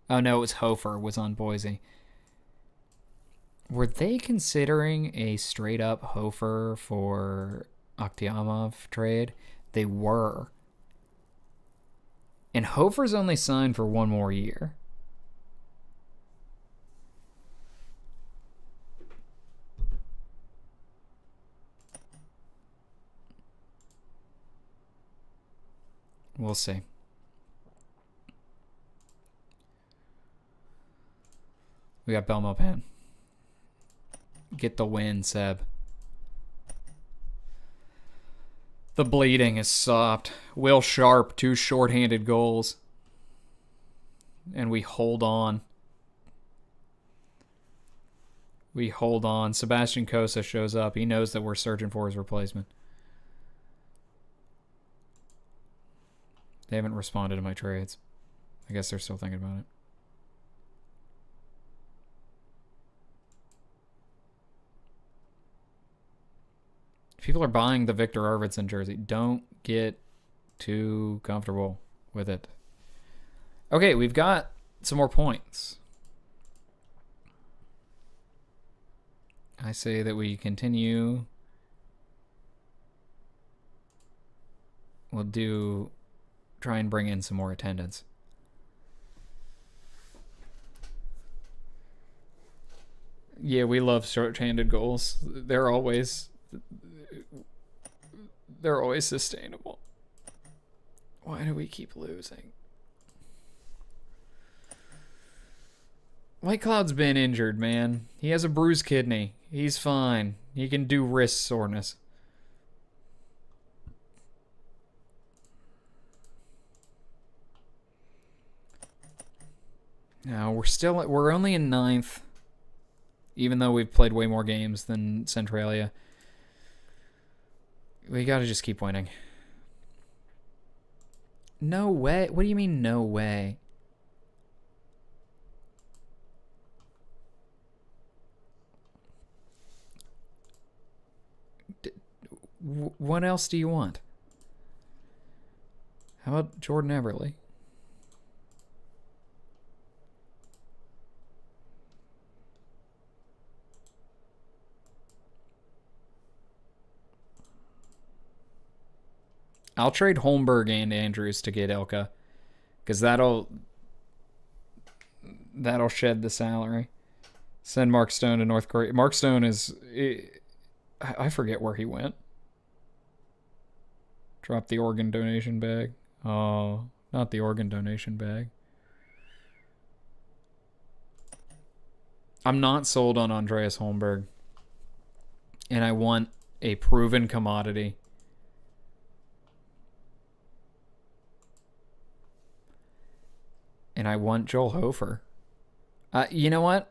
Oh, no, it was Hofer was on Boise. Were they considering a straight-up Hofer for Akhtiamov trade? They were. And Hofer's only signed for 1 more year. We'll see. We got Belmopan. Get the win, Seb. The bleeding is stopped. Will Sharp, 2 shorthanded goals. And we hold on. We hold on. Sebastian Cosa shows up. He knows that we're searching for his replacement. They haven't responded to my trades. I guess they're still thinking about it. People are buying the Victor Arvidsson jersey. Don't get too comfortable with it. Okay, we've got some more points. I say that we continue. We'll try and bring in some more attendance. Yeah, we love short-handed goals. They're always sustainable. Why do we keep losing? White Cloud's been injured, man. He has a bruised kidney. He's fine. He can do wrist soreness. No, we're only in 9th. Even though we've played way more games than Centralia. We gotta just keep winning. No way. What do you mean, no way? What else do you want? How about Jordan Everly? I'll trade Holmberg and Andrews to get Elka, because that'll shed the salary. Send Mark Stone to North Korea. Mark Stone is... I forget where he went. Drop the organ donation bag. Oh, not the organ donation bag. I'm not sold on Andreas Holmberg. And I want a proven commodity. And I want Joel Hofer. You know what?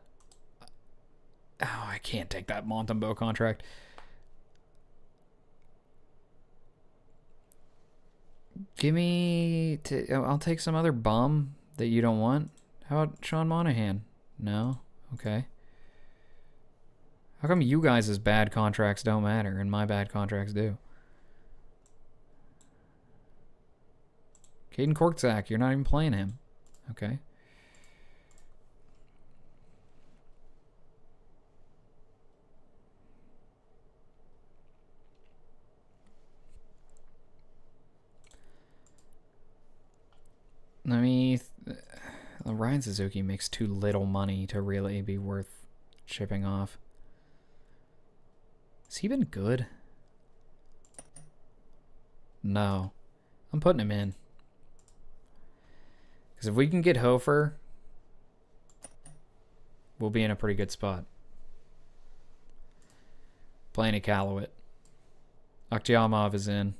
Oh, I can't take that Montembeau contract. Give me... I'll take some other bum that you don't want. How about Sean Monahan? No? Okay. How come you guys' bad contracts don't matter and my bad contracts do? Caden Korczak, you're not even playing him. Okay. Let Ryan Suzuki makes too little money to really be worth shipping off. Has he been good? No. I'm putting him in. Because if we can get Hofer, we'll be in a pretty good spot. Playing a Iqaluit. Akhtiamov is in.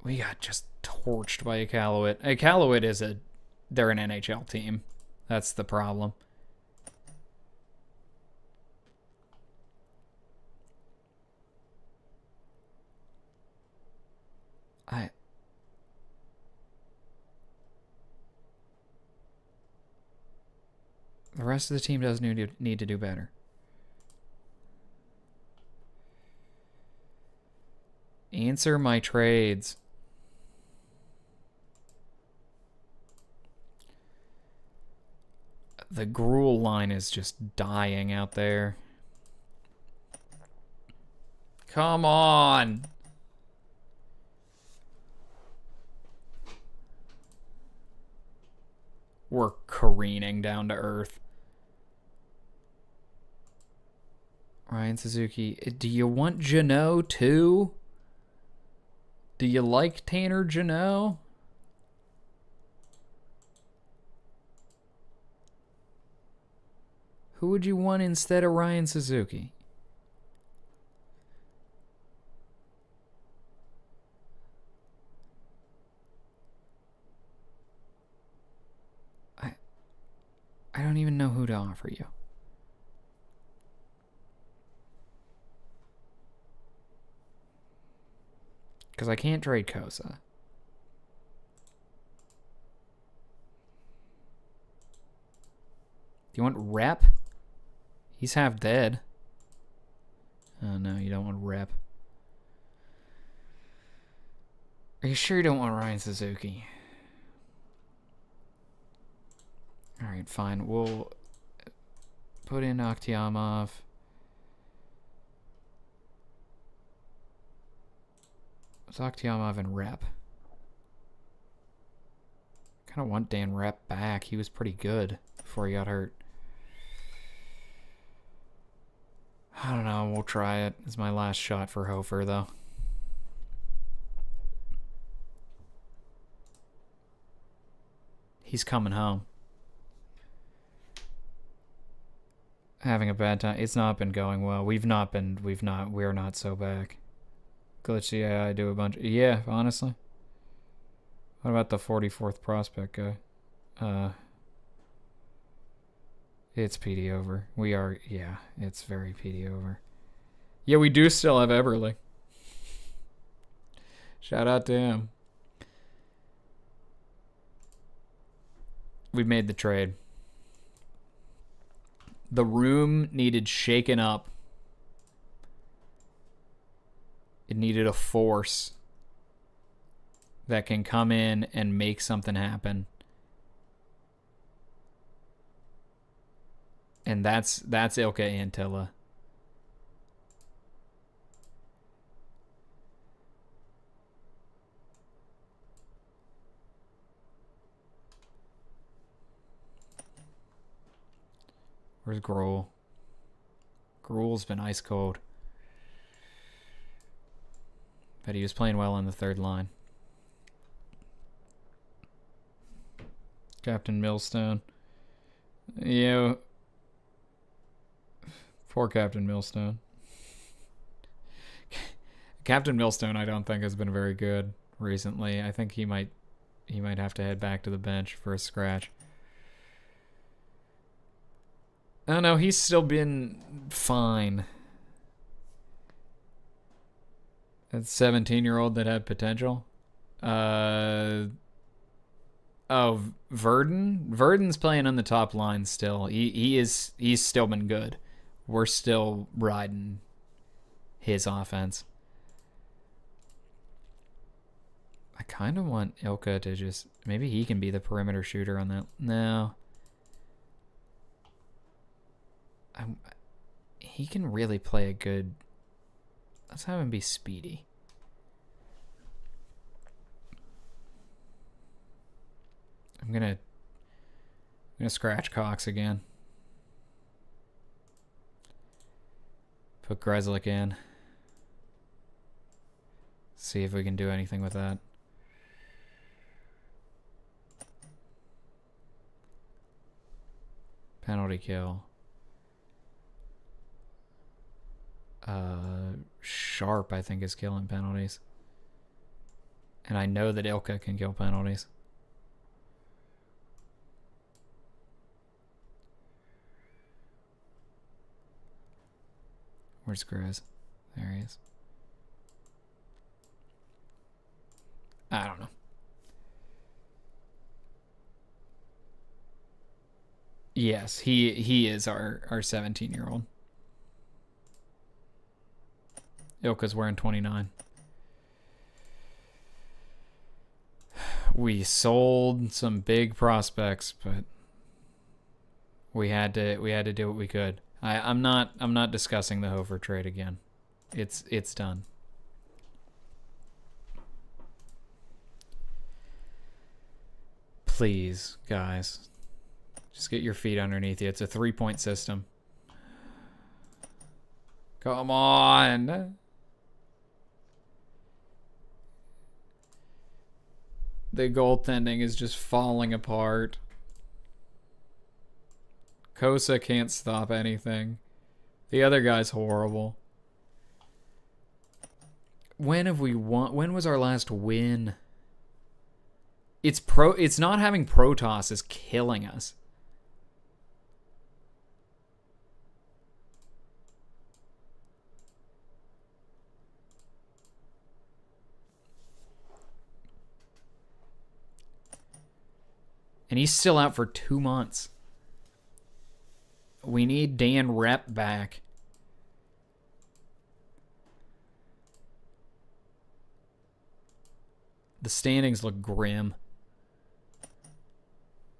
We got just torched by Iqaluit. Iqaluit is they're an NHL team. That's the problem. The rest of the team does need to do better. Answer my trades. The Gruel line is just dying out there. Come on. We're careening down to earth. Ryan Suzuki. Do you want Jeannot too? Do you like Tanner Jeannot? Who would you want instead of Ryan Suzuki? I don't even know who to offer you. Because I can't trade Kosa. Do you want Rep? He's half dead. Oh, no, you don't want Rep. Are you sure you don't want Ryan Suzuki? Alright, fine. We'll put in Akhtiamov. It's Akhtiamov and Rep. Kind of want Dan Rep back. He was pretty good before he got hurt. I don't know. We'll try it. It's my last shot for Hofer, though. He's coming home. Having a bad time. It's not been going well. We're not so back. Glitchy AI do a bunch. Yeah, honestly. What about the 44th prospect guy? It's PD over. Yeah, it's very PD over. Yeah, we do still have Eberle. Shout out to him. We made the trade. The room needed shaken up. It needed a force that can come in and make something happen. And that's Ilkka Antilla. Where's Gruel? Gruel's been ice cold. But he was playing well on the third line. Captain Millstone. Yeah. Poor Captain Millstone. Captain Millstone, I don't think has been very good recently. I think he might have to head back to the bench for a scratch. Oh no, he's still been fine. That 17-year-old that had potential. Oh, Verdon. Verdon's playing on the top line still. He's still been good. We're still riding his offense. I kind of want Ilkka to just... Maybe he can be the perimeter shooter on that. No. He can really play a good... Let's have him be speedy. I'm gonna scratch Cox again. Put Grezlik in. See if we can do anything with that. Penalty kill. Sharp, I think, is killing penalties. And I know that Ilka can kill penalties. Where's Grizz? There he is. I don't know. Yes, he is our 17-year-old. Ilka's wearing 29. We sold some big prospects, but we had to do what we could. I'm not discussing the Hofer trade again. It's done. Please, guys, just get your feet underneath you. It's a 3-point system. Come on. The goaltending is just falling apart. Kosa can't stop anything. The other guy's horrible. When have we won? When was our last win? It's not having Protoss is killing us. And he's still out for 2 months. We need Dan Rep back. The standings look grim.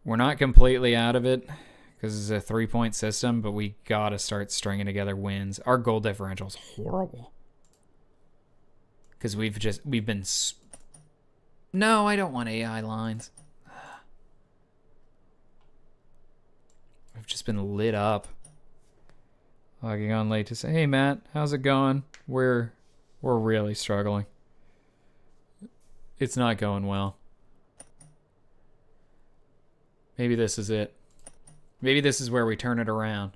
We're not completely out of it because it's a 3-point system, but we gotta start stringing together wins. Our goal differential is horrible because we've been. No, I don't want AI lines. We've just been lit up. Logging on late to say, hey Matt, how's it going? We're really struggling. It's not going well. Maybe this is it. Maybe this is where we turn it around.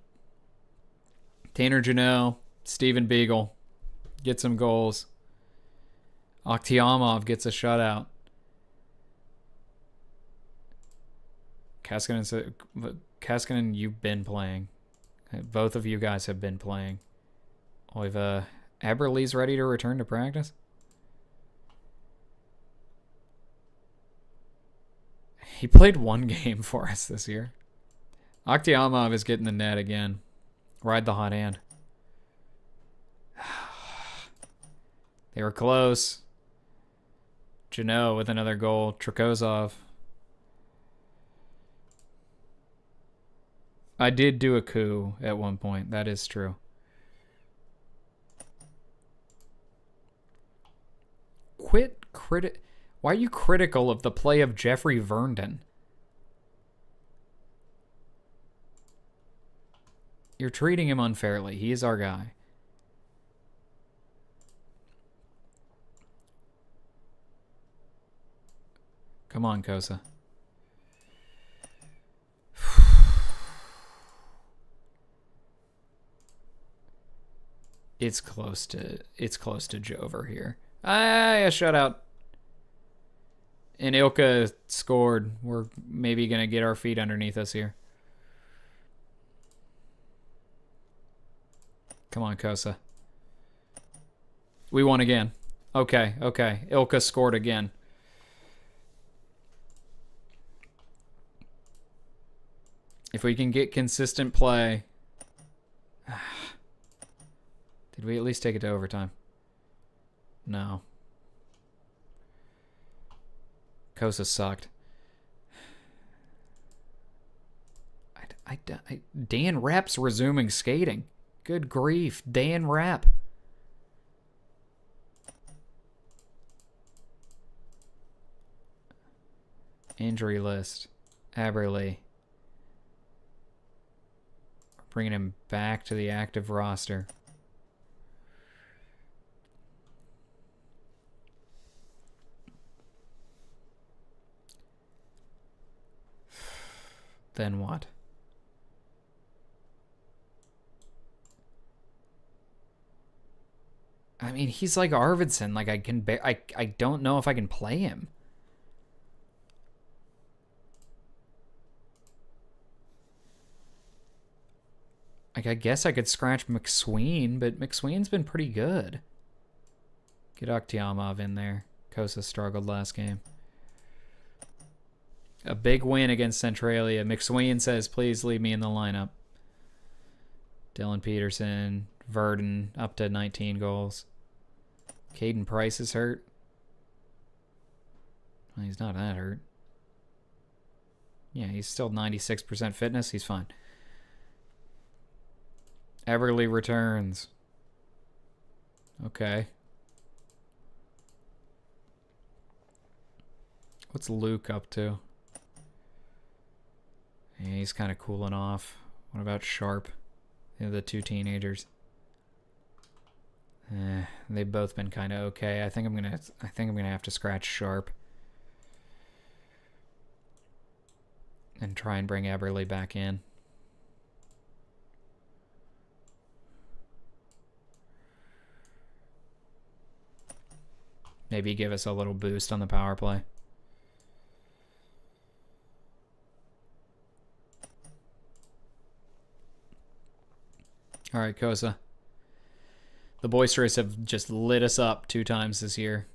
Tanner Janot, Steven Beagle, get some goals. Okhtiamov gets a shutout. Kaskinen, you've been playing. Both of you guys have been playing. We've Eberle's ready to return to practice. He played 1 game for us this year. Okhtiamov is getting the net again. Ride the hot hand. They were close. Janot with another goal. Trikozov. I did do a coup at one point. That is true. Why are you critical of the play of Jeffrey Verndon? You're treating him unfairly. He is our guy. Come on, Kosa. It's close to Jover here. A shutout. And Ilka scored. We're maybe going to get our feet underneath us here. Come on, Kosa. We won again. Okay. Ilka scored again. If we can get consistent play. Did we at least take it to overtime? No. Kosa sucked. Dan Rapp's resuming skating. Good grief. Dan Rapp. Injury list. Eberle. Bringing him back to the active roster. Then what? I mean, he's like Arvidsson. Like, I don't know if I can play him. Like, I guess I could scratch McSween, but McSween's been pretty good. Get Akhtiamov in there. Kosa struggled last game. A big win against Centralia. McSween says, please leave me in the lineup. Dylan Peterson, Verdon, up to 19 goals. Caden Price is hurt. Well, he's not that hurt. Yeah, he's still 96% fitness. He's fine. Eberle returns. Okay. What's Luke up to? Yeah, he's kind of cooling off. What about Sharp? The two teenagers. They've both been kind of okay. I think I'm gonna have to scratch Sharp and try and bring Eberle back in. Maybe give us a little boost on the power play. All right, Kosa. The Boisterous have just lit us up 2 times this year.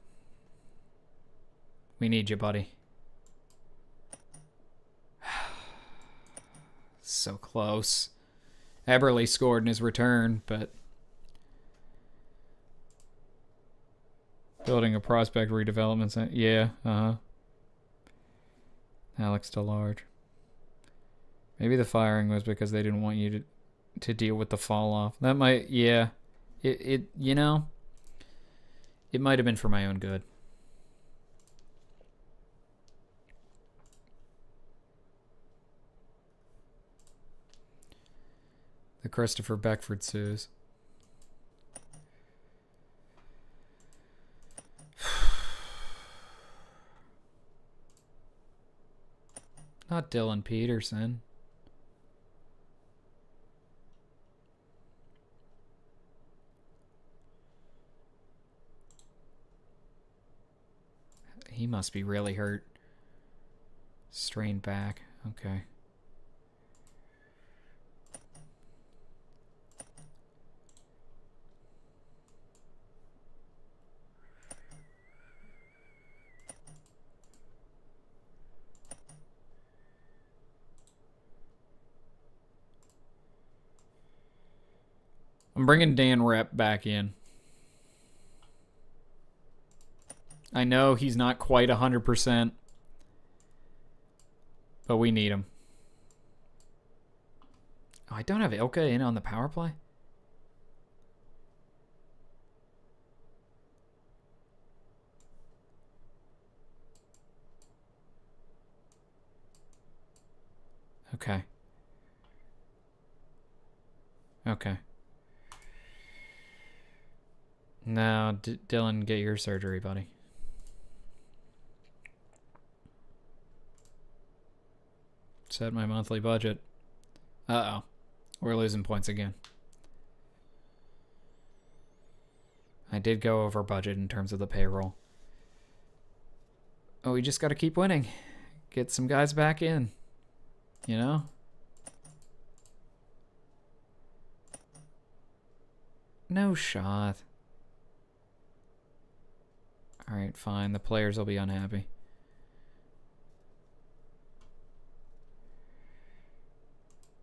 We need you, buddy. So close. Eberle scored in his return, but building a prospect redevelopment center. Yeah, Alex DeLarge. Maybe the firing was because they didn't want you to deal with the fall off. That might, yeah. It you know, it might have been for my own good. The Christopher Beckford sues. Not Dylan Peterson. He must be really hurt. Strained back. Okay. I'm bringing Dan Rep back in. I know he's not quite 100%, but we need him. Oh, I don't have Ilka in on the power play? Okay. Okay. Now, Dylan, get your surgery, buddy. Set my monthly budget. Uh-oh. We're losing points again. I did go over budget in terms of the payroll. Oh, we just got to keep winning. Get some guys back in. You know? No shot. Alright, fine. The players will be unhappy.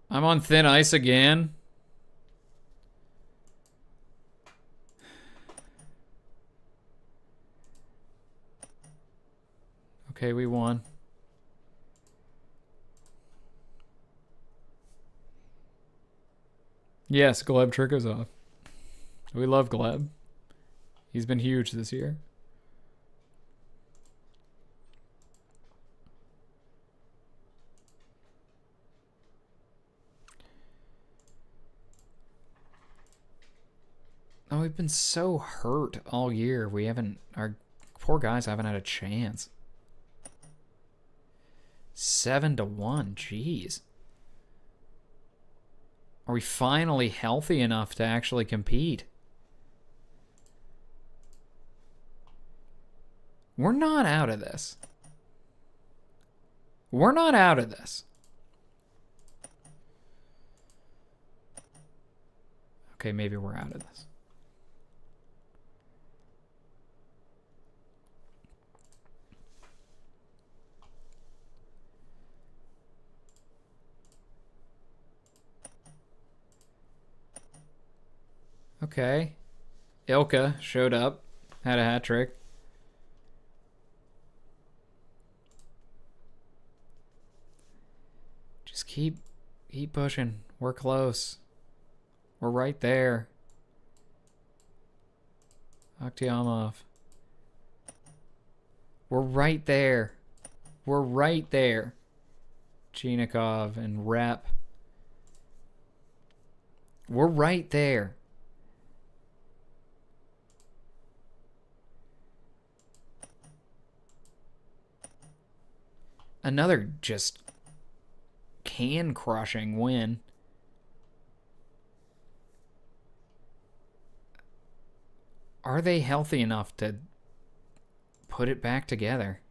I'm on thin ice again. Okay, we won. Yes, Gleb Trikozov. We love Gleb. He's been huge this year. we've been so hurt all year. Our poor guys haven't had a chance. 7-1, jeez. Are we finally healthy enough to actually compete? We're not out of this. We're not out of this. Okay, maybe we're out of this. Okay. Ilka showed up, had a hat trick. Just keep pushing. We're close. We're right there. Akhtiamov. We're right there. We're right there. Chinikov and Rep. We're right there. Another just can-crushing win. Are they healthy enough to put it back together?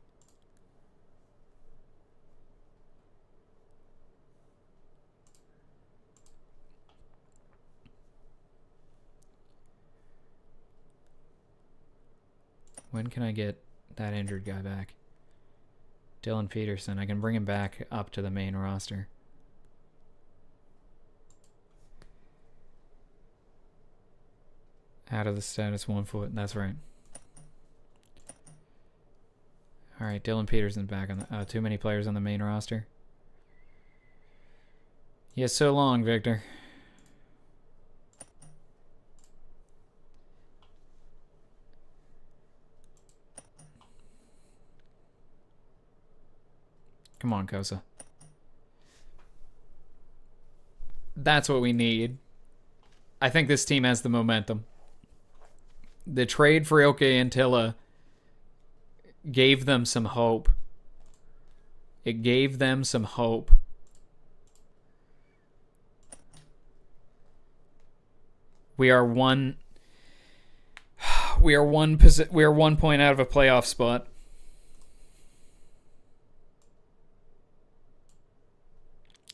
When can I get that injured guy back? Dylan Peterson. I can bring him back up to the main roster. Out of the status 1 foot. That's right. All right, Dylan Peterson back on the... too many players on the main roster. Yeah, so long, Victor. Come on, Kosa. That's what we need. I think this team has the momentum. The trade for Ilke and Tilla gave them some hope. It gave them some hope. We are one point out of a playoff spot.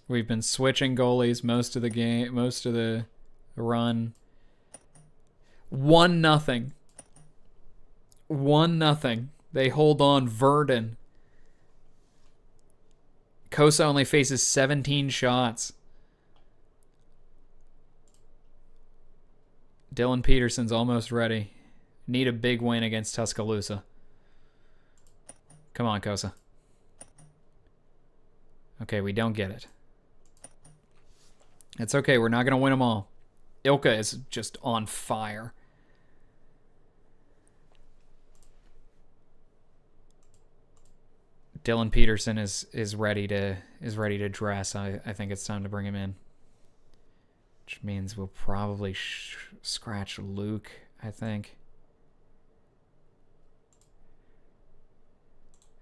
We've been switching goalies most of the game, most of the run. 1-0. 1-0. They hold on. Verdon. Kosa only faces 17 shots. Dylan Peterson's almost ready. Need a big win against Tuscaloosa. Come on, Kosa. Okay, we don't get it. It's okay. We're not going to win them all. Ilka is just on fire. Dylan Peterson is ready to dress. I think it's time to bring him in. Which means we'll probably scratch Luke, I think.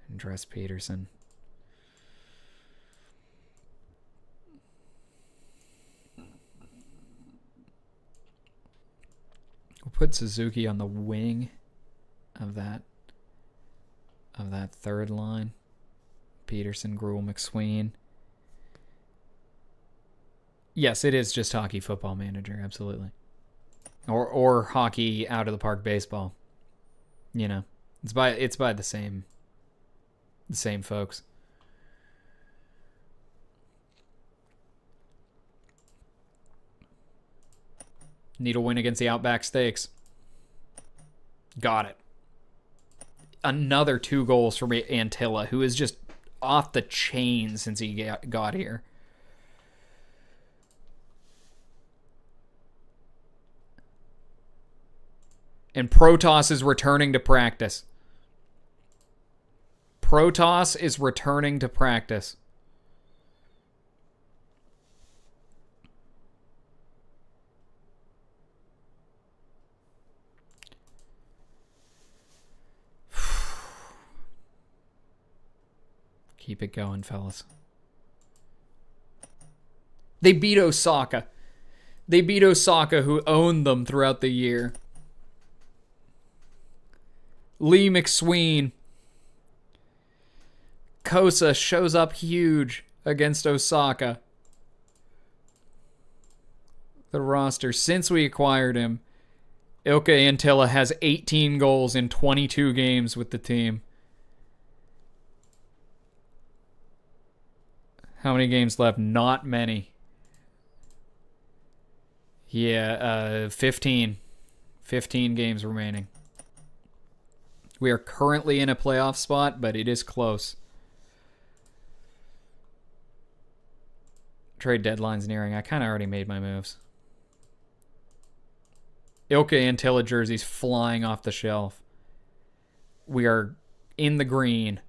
And dress Peterson. We'll put Suzuki on the wing of that third line. Peterson, Gruel, McSween. Yes, it is just Hockey Football Manager, absolutely. Or Hockey Out of the Park Baseball. You know, it's by the same folks. Need a win against the Outback Steaks. Got it. Another 2 goals for Antilla, who is just off the chain since he got here. And Protoss is returning to practice. Protoss is returning to practice. Keep it going, fellas. They beat Osaka. They beat Osaka, who owned them throughout the year. Lee McSween. Kosa shows up huge against Osaka. The roster, since we acquired him, Ilkka Antila has 18 goals in 22 games with the team. How many games left? Not many. Yeah, 15. 15 games remaining. We are currently in a playoff spot, but it is close. Trade deadline's nearing. I kind of already made my moves. Ilkka Antila jerseys flying off the shelf. We are in the green.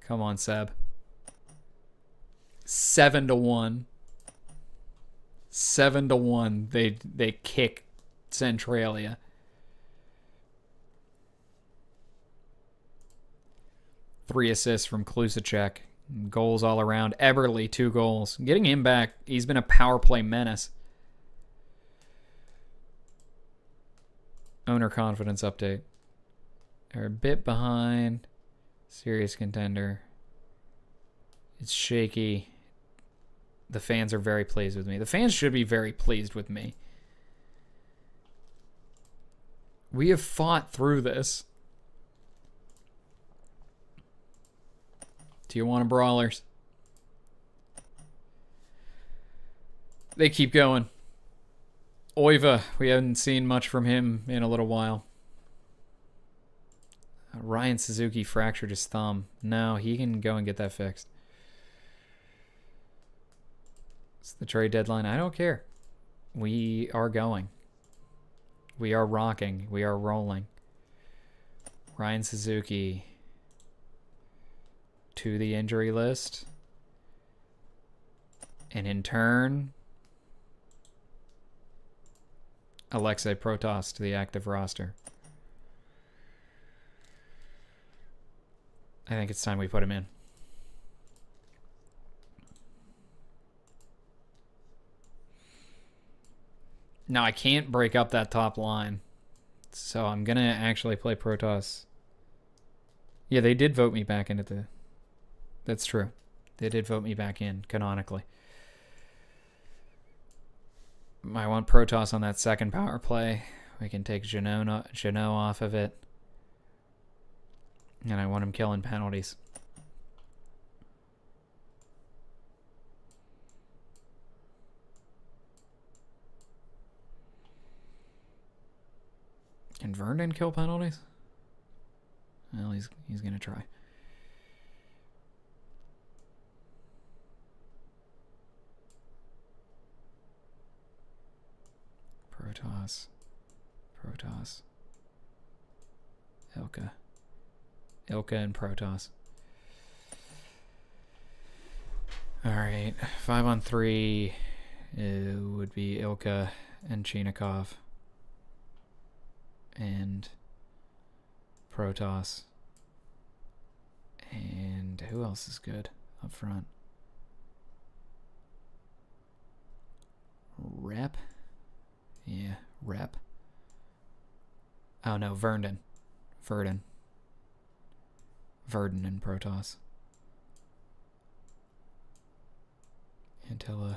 Come on, Seb. 7-1. 7-1. They kick Centralia. Three assists from Klusacek. Goals all around. Eberle, 2 goals. Getting him back, he's been a power play menace. Owner confidence update. They're a bit behind. Serious contender. It's shaky. The fans are very pleased with me. The fans should be very pleased with me. We have fought through this. Tijuana Brawlers. They keep going. Oiva, we haven't seen much from him in a little while. Ryan Suzuki fractured his thumb. No, he can go and get that fixed. It's the trade deadline. I don't care. We are going. We are rocking. We are rolling. Ryan Suzuki to the injury list. And in turn, Alexei Protas to the active roster. I think it's time we put him in. Now, I can't break up that top line. So I'm going to actually play Protas. Yeah, they did vote me back into the... That's true. They did vote me back in, canonically. I want Protas on that second power play. We can take Jeannot off of it. And I want him killing penalties. Can Vernon kill penalties? Well, he's gonna try. Protas. Ilkka and Protas. Alright, 5-on-3 would be Ilkka and Chinikov. And Protas. And who else is good up front? Rep? Yeah, Rep. Oh no, Verdon and Protas. Antila.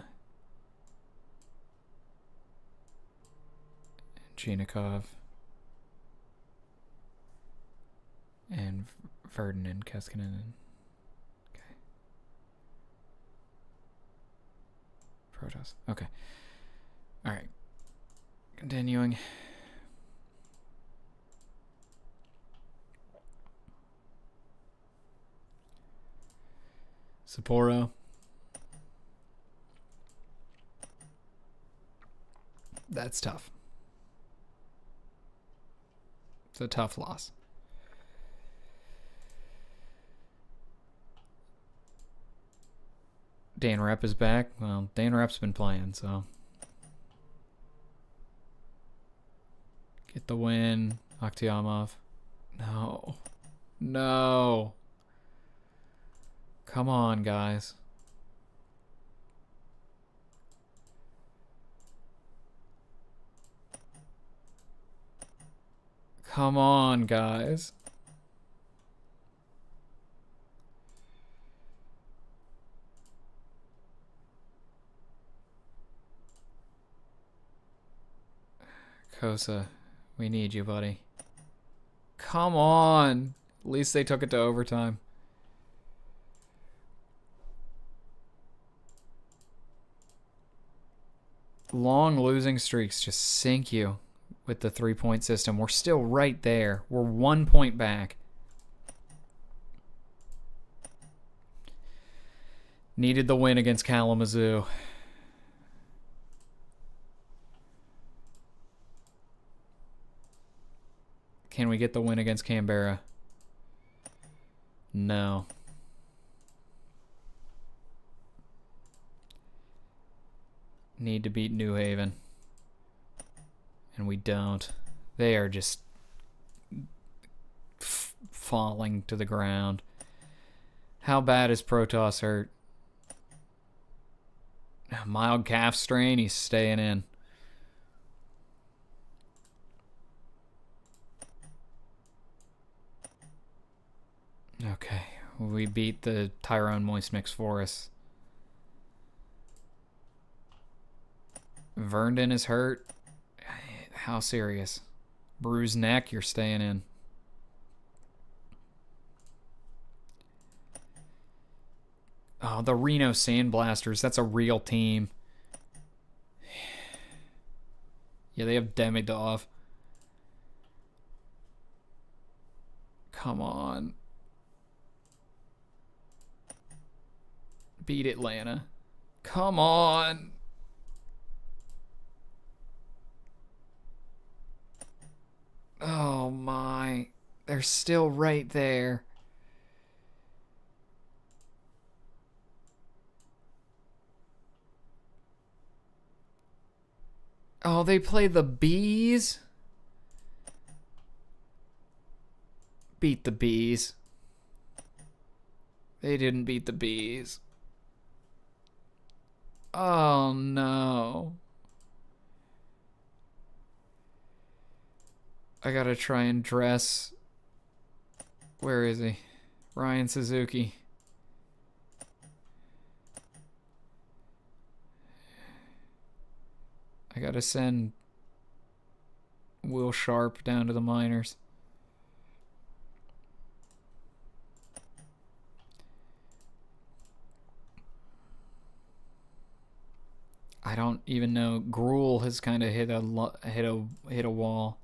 Chinikov. And Verdon and Keskinen. Okay. Protas. Okay. Alright. Continuing. Sapporo. That's tough. It's a tough loss. Dan Rep is back. Well, Dan Rep's been playing, so. Get the win. Akhtiamov. No. No. Come on, guys. Come on, guys. Kosa, we need you, buddy. Come on. At least they took it to overtime. Long losing streaks just sink you with the 3-point system. We're still right there. We're 1 point back. Needed the win against Kalamazoo. Can we get the win against Canberra? No. Need to beat New Haven. And we don't. They are just falling to the ground. How bad is Protoss hurt? Mild calf strain, he's staying in. Okay, we beat the Tyrone Moist Mix for us. Verndon is hurt. How serious? Bruised neck, you're staying in. Oh, the Reno Sandblasters, that's a real team. Yeah, they have Demidov. Come on. Beat Atlanta. Come on. Oh my. They're still right there. Oh, they play the Bees? Beat the Bees. They didn't beat the Bees. Oh no. I gotta try and dress. Where is he? Ryan Suzuki. I gotta send Will Sharp down to the minors. I don't even know. Gruel has kind of hit a wall.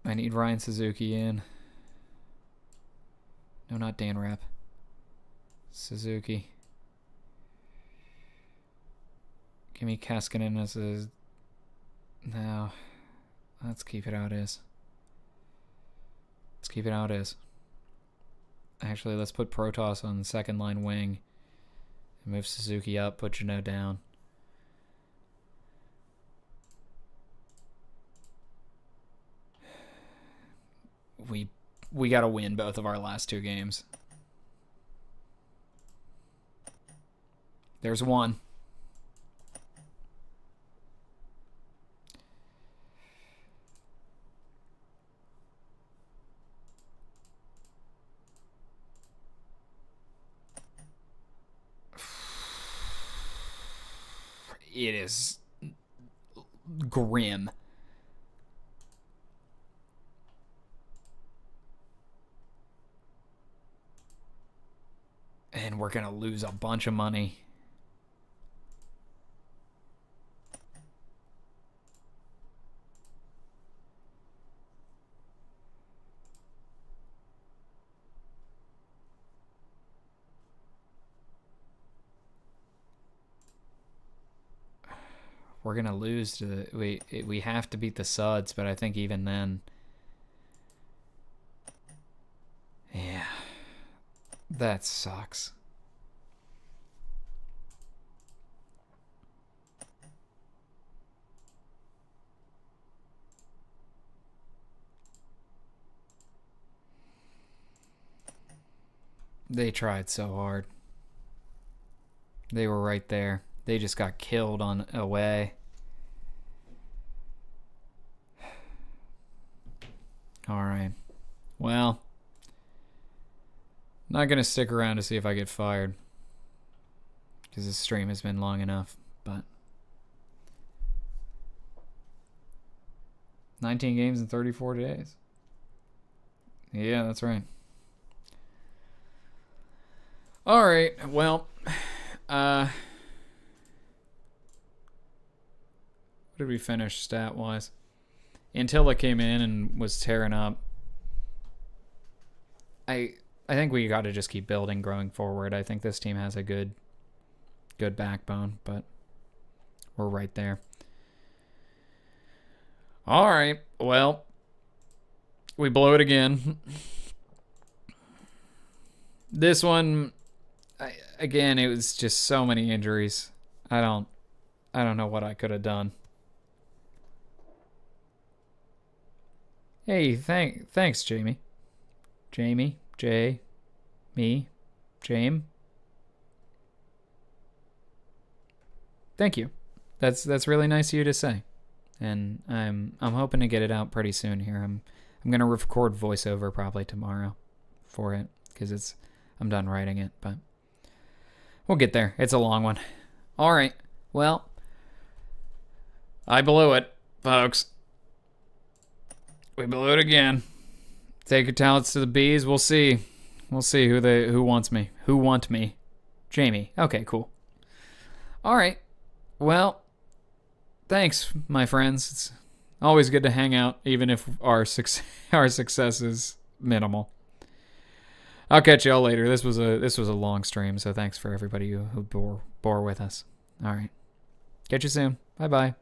I need Ryan Suzuki in. No, not Dan Rapp. Suzuki. Give me Kaskinen as a... No. Let's keep it how it is. Let's keep it how it is. Actually, let's put Protoss on the second line wing. And move Suzuki up, put Jano down. We gotta win both of our last two games. There's one. It is grim. And we're gonna lose a bunch of money. We're gonna lose to the, we have to beat the Suds, but I think even then, yeah, that sucks. They tried so hard. They were right there. They just got killed on away. All right. Well, not going to stick around to see if I get fired, because this stream has been long enough, but 19 games in 34 days. Yeah, that's right. All right. Well, what did we finish stat-wise? Antilla came in and was tearing up. I think we got to just keep building going forward. I think this team has a good backbone, but we're right there. All right. Well, we blow it again. This one, again, it was just so many injuries. I don't know what I could have done. Hey, thanks, Jamie. Jamie, Jay, me, James. Thank you. That's really nice of you to say. And I'm hoping to get it out pretty soon here. I'm gonna record voiceover probably tomorrow for it, because I'm done writing it, but we'll get there. It's a long one. All right. Well, I blew it, folks. We blew it again. Take your talents to the bees. We'll see. We'll see who wants me. Who want me? Jamie. Okay, cool. All right. Well, thanks, my friends. It's always good to hang out, even if our success is minimal. I'll catch y'all later. This was a long stream, so thanks for everybody who bore with us. All right. Catch you soon. Bye-bye.